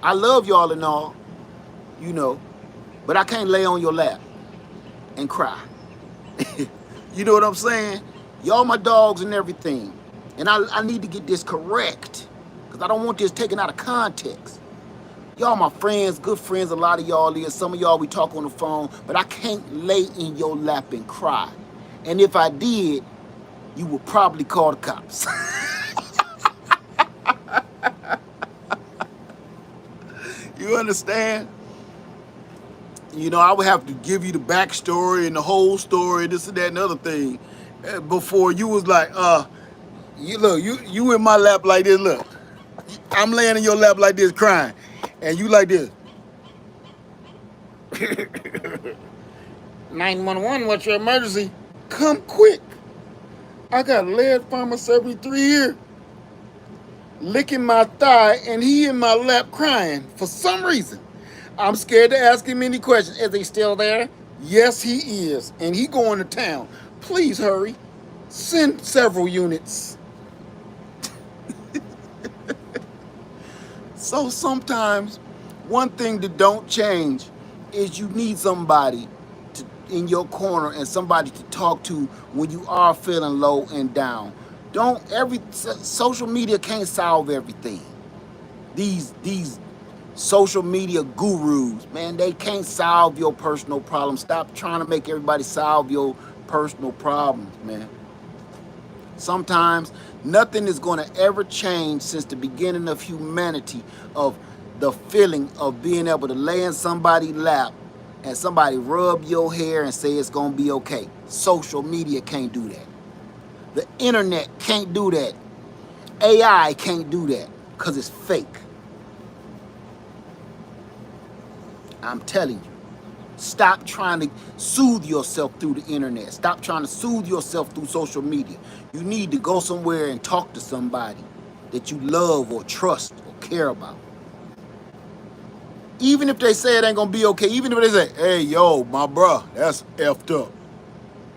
I love y'all and all, you know, but I can't lay on your lap and cry. You know what I'm saying? Y'all my dogs and everything. And I need to get this correct because I don't want this taken out of context. Y'all my friends, good friends, a lot of y'all is. Some of y'all we talk on the phone, but I can't lay in your lap and cry. And if I did, you would probably call the cops. You understand? You know, I would have to give you the backstory and the whole story, this and that and other thing, before you was like, you look, you in my lap like this, look. I'm laying in your lap like this crying. And you like this. 911, what's your emergency? Come quick. I got lead pharmacy every 3 years. Licking my thigh and he in my lap crying for some reason. I'm scared to ask him any questions. Is he still there? Yes, he is. And he going to town. Please hurry. Send several units. So sometimes one thing that don't change is you need somebody in your corner and somebody to talk to when you are feeling low and down. Social media can't solve everything. These social media gurus, man, they can't solve your personal problems. Stop trying to make everybody solve your personal problems, man. Sometimes nothing is going to ever change since the beginning of humanity, of the feeling of being able to lay in somebody's lap and somebody rub your hair and say it's going to be okay. Social media can't do that. The internet can't do that. AI can't do that because it's fake. I'm telling you. Stop trying to soothe yourself through the internet. Stop trying to soothe yourself through social media. You need to go somewhere and talk to somebody that you love or trust or care about. Even if they say it ain't gonna be okay, even if they say, hey, yo, my bruh, that's effed up.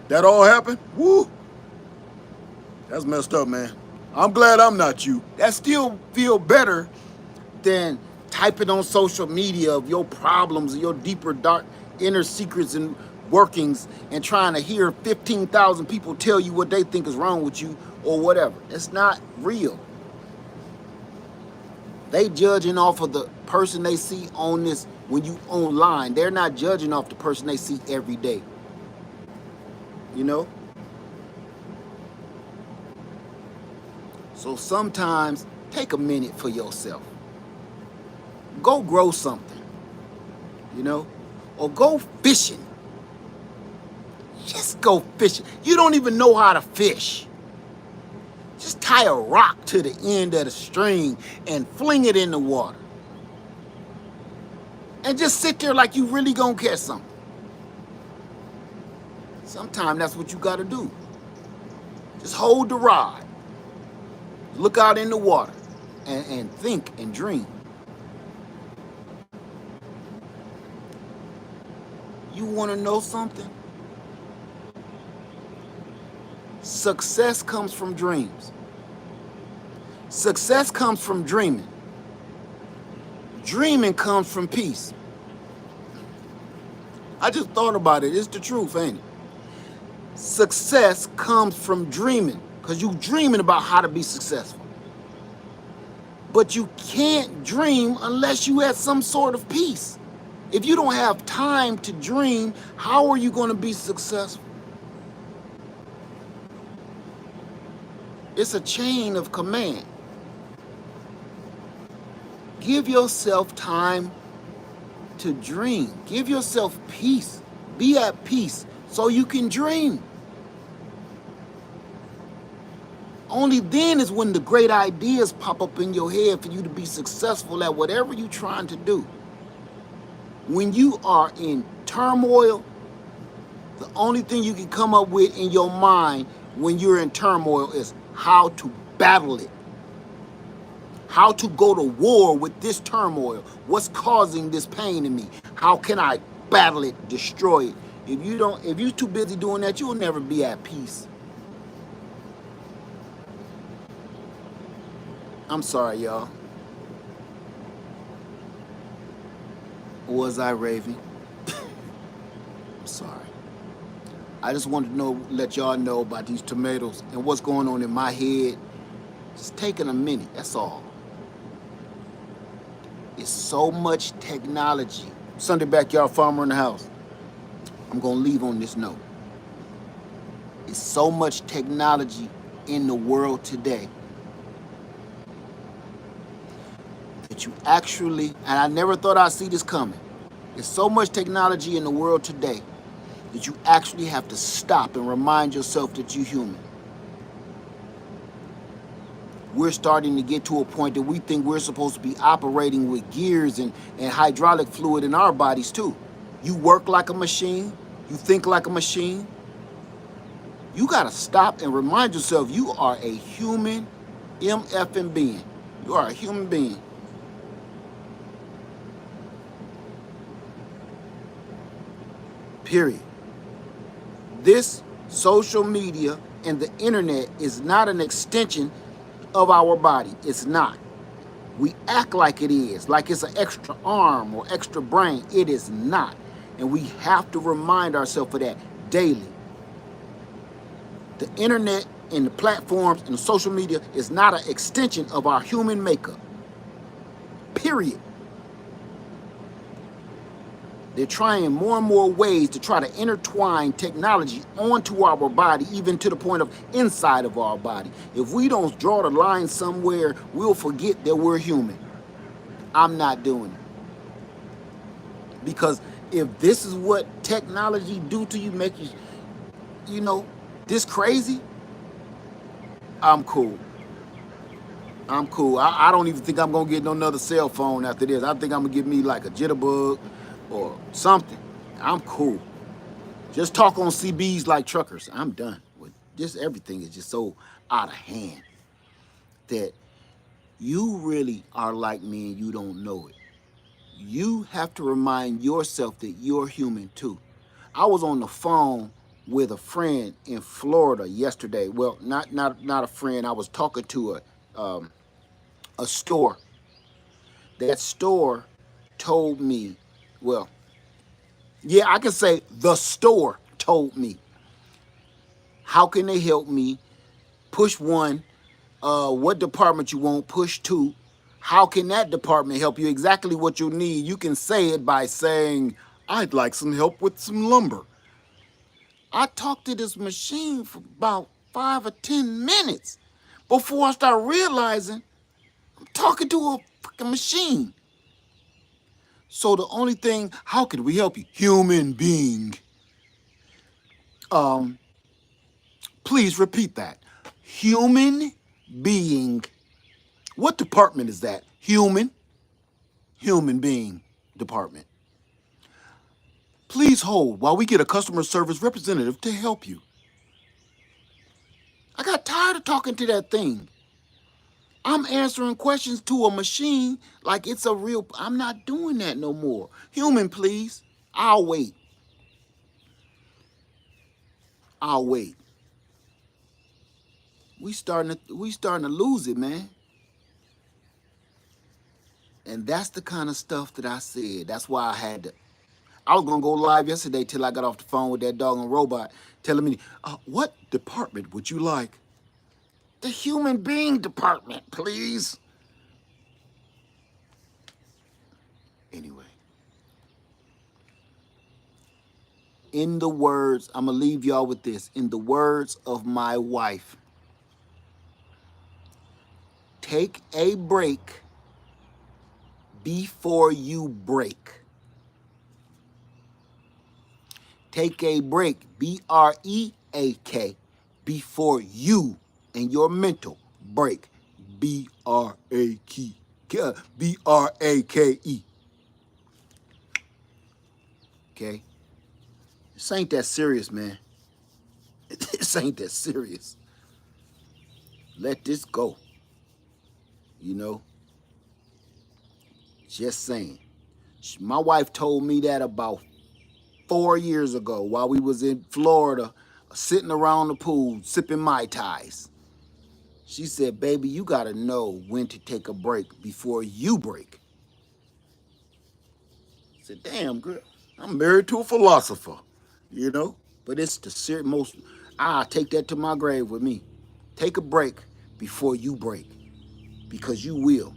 That all happened? Woo! That's messed up, man. I'm glad I'm not you. That still feel better than typing on social media of your problems, your deeper, dark, inner secrets and workings, and trying to hear 15,000 people tell you what they think is wrong with you or whatever. It's not real. They judging off of the person they see on this when you online. They're not judging off the person they see every day. You know? So sometimes take a minute for yourself. Go grow something, you know, or go fishing. Just go fishing. You don't even know how to fish. Just tie a rock to the end of the string and fling it in the water. And just sit there like you really gonna catch something. Sometimes that's what you gotta do. Just hold the rod. Look out in the water and think and dream. You want to know something? Success comes from dreams. Success comes from dreaming. Dreaming comes from peace. I just thought about it. It's the truth, ain't it? Success comes from dreaming, because you dreaming about how to be successful. But you can't dream unless you have some sort of peace. If you don't have time to dream, how are you going to be successful? It's a chain of command. Give yourself time to dream. Give yourself peace. Be at peace so you can dream. Only then is when the great ideas pop up in your head for you to be successful at whatever you're trying to do. When you are in turmoil, the only thing you can come up with in your mind when you're in turmoil is how to battle it. How to go to war with this turmoil. What's causing this pain in me? How can I battle it, destroy it? If you're too busy doing that, you'll never be at peace. I'm sorry, y'all. Was I raving? I'm sorry. I just wanted to let y'all know about these tomatoes and what's going on in my head. Just taking a minute, that's all. It's so much technology. Sunday backyard farmer in the house. I'm gonna leave on this note. It's so much technology in the world today that you actually, and I never thought I'd see this coming. There's so much technology in the world today that you actually have to stop and remind yourself that you're human. We're starting to get to a point that we think we're supposed to be operating with gears and hydraulic fluid in our bodies too. You work like a machine, you think like a machine. You gotta stop and remind yourself you are a human MFing being. You are a human being. Period. This social media and the internet is not an extension of our body. It's not. We act like it is, like it's an extra arm or extra brain. It is not. And we have to remind ourselves of that daily. The internet and the platforms and the social media is not an extension of our human makeup. Period. They're trying more and more ways to try to intertwine technology onto our body, even to the point of inside of our body. If we don't draw the line somewhere, we'll forget that we're human. I'm not doing it. Because if this is what technology do to you, make you, this crazy, I'm cool. I'm cool. I don't even think I'm going to get another cell phone after this. I think I'm going to get me like a jitterbug or something. I'm cool. Just talk on CBs like truckers. I'm done with just everything is just so out of hand that you really are like me and you don't know it. You have to remind yourself that you're human too. I was on the phone with a friend in Florida yesterday. Well, not a friend. I was talking to a store. That store told me, well, yeah, I can say the store told me. How can they help me? Push 1. What department you want? Push 2. How can that department help you? Exactly what you need. You can say it by saying, I'd like some help with some lumber. I talked to this machine for about 5 or 10 minutes before I start realizing I'm talking to a freaking machine. So the only thing, how can we help you? Human being. Please repeat that. Human being. What department is that? Human being department. Please hold while we get a customer service representative to help you. I got tired of talking to that thing. I'm answering questions to a machine like it's a real. I'm not doing that no more. Human, please. I'll wait. I'll wait. We starting to lose it, man. And that's the kind of stuff that I said. That's why I was gonna go live yesterday till I got off the phone with that doggone robot telling me, what department would you like? The human being department, please. Anyway, in the words, I'm gonna leave y'all with this. In the words of my wife, take a break before you break. Take a break, B-R-E-A-K, before you and your mental break, B-R-A-K-E. B-R-A-K-E. Okay? This ain't that serious, man. This ain't that serious. Let this go. Just saying. My wife told me that about 4 years ago while we was in Florida, sitting around the pool, sipping Mai Tais. She said, baby, you got to know when to take a break before you break. I said, damn, girl, I'm married to a philosopher, you know? But it's the most, I take that to my grave with me. Take a break before you break, because you will.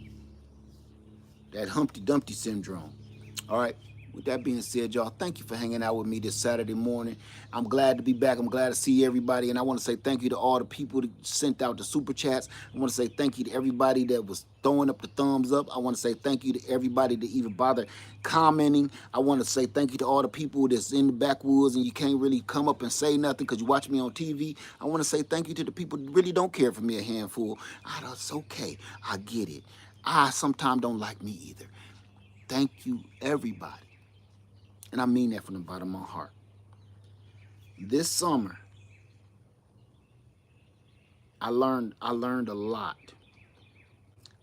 That Humpty Dumpty syndrome. All right. With that being said, y'all, thank you for hanging out with me this Saturday morning. I'm glad to be back. I'm glad to see everybody. And I want to say thank you to all the people that sent out the super chats. I want to say thank you to everybody that was throwing up the thumbs up. I want to say thank you to everybody that even bothered commenting. I want to say thank you to all the people that's in the backwoods and you can't really come up and say nothing because you watch me on TV. I want to say thank you to the people that really don't care for me a handful. It's okay. I get it. I sometimes don't like me either. Thank you, everybody. And I mean that from the bottom of my heart. This summer, I learned a lot.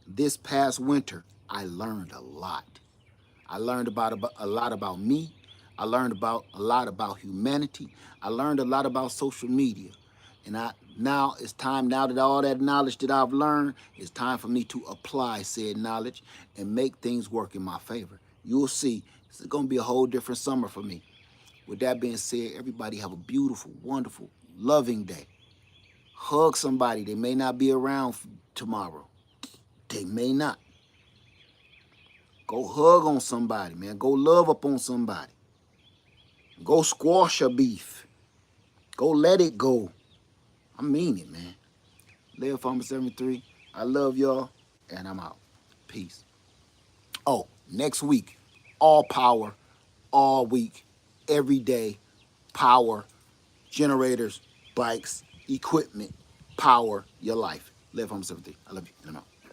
This past winter, I learned a lot. I learned about a lot about me. I learned about a lot about humanity. I learned a lot about social media. And now it's time, now that all that knowledge that I've learned, it's time for me to apply said knowledge and make things work in my favor. You'll see, this is going to be a whole different summer for me. With that being said, everybody have a beautiful, wonderful, loving day. Hug somebody. They may not be around tomorrow. They may not. Go hug on somebody, man. Go love up on somebody. Go squash a beef. Go let it go. I mean it, man. Live Farmer 73. I love y'all, and I'm out. Peace. Oh, next week, all power, all week, every day, power, generators, bikes, equipment, power your life. Live Farmer 73. I love you, and I'm out.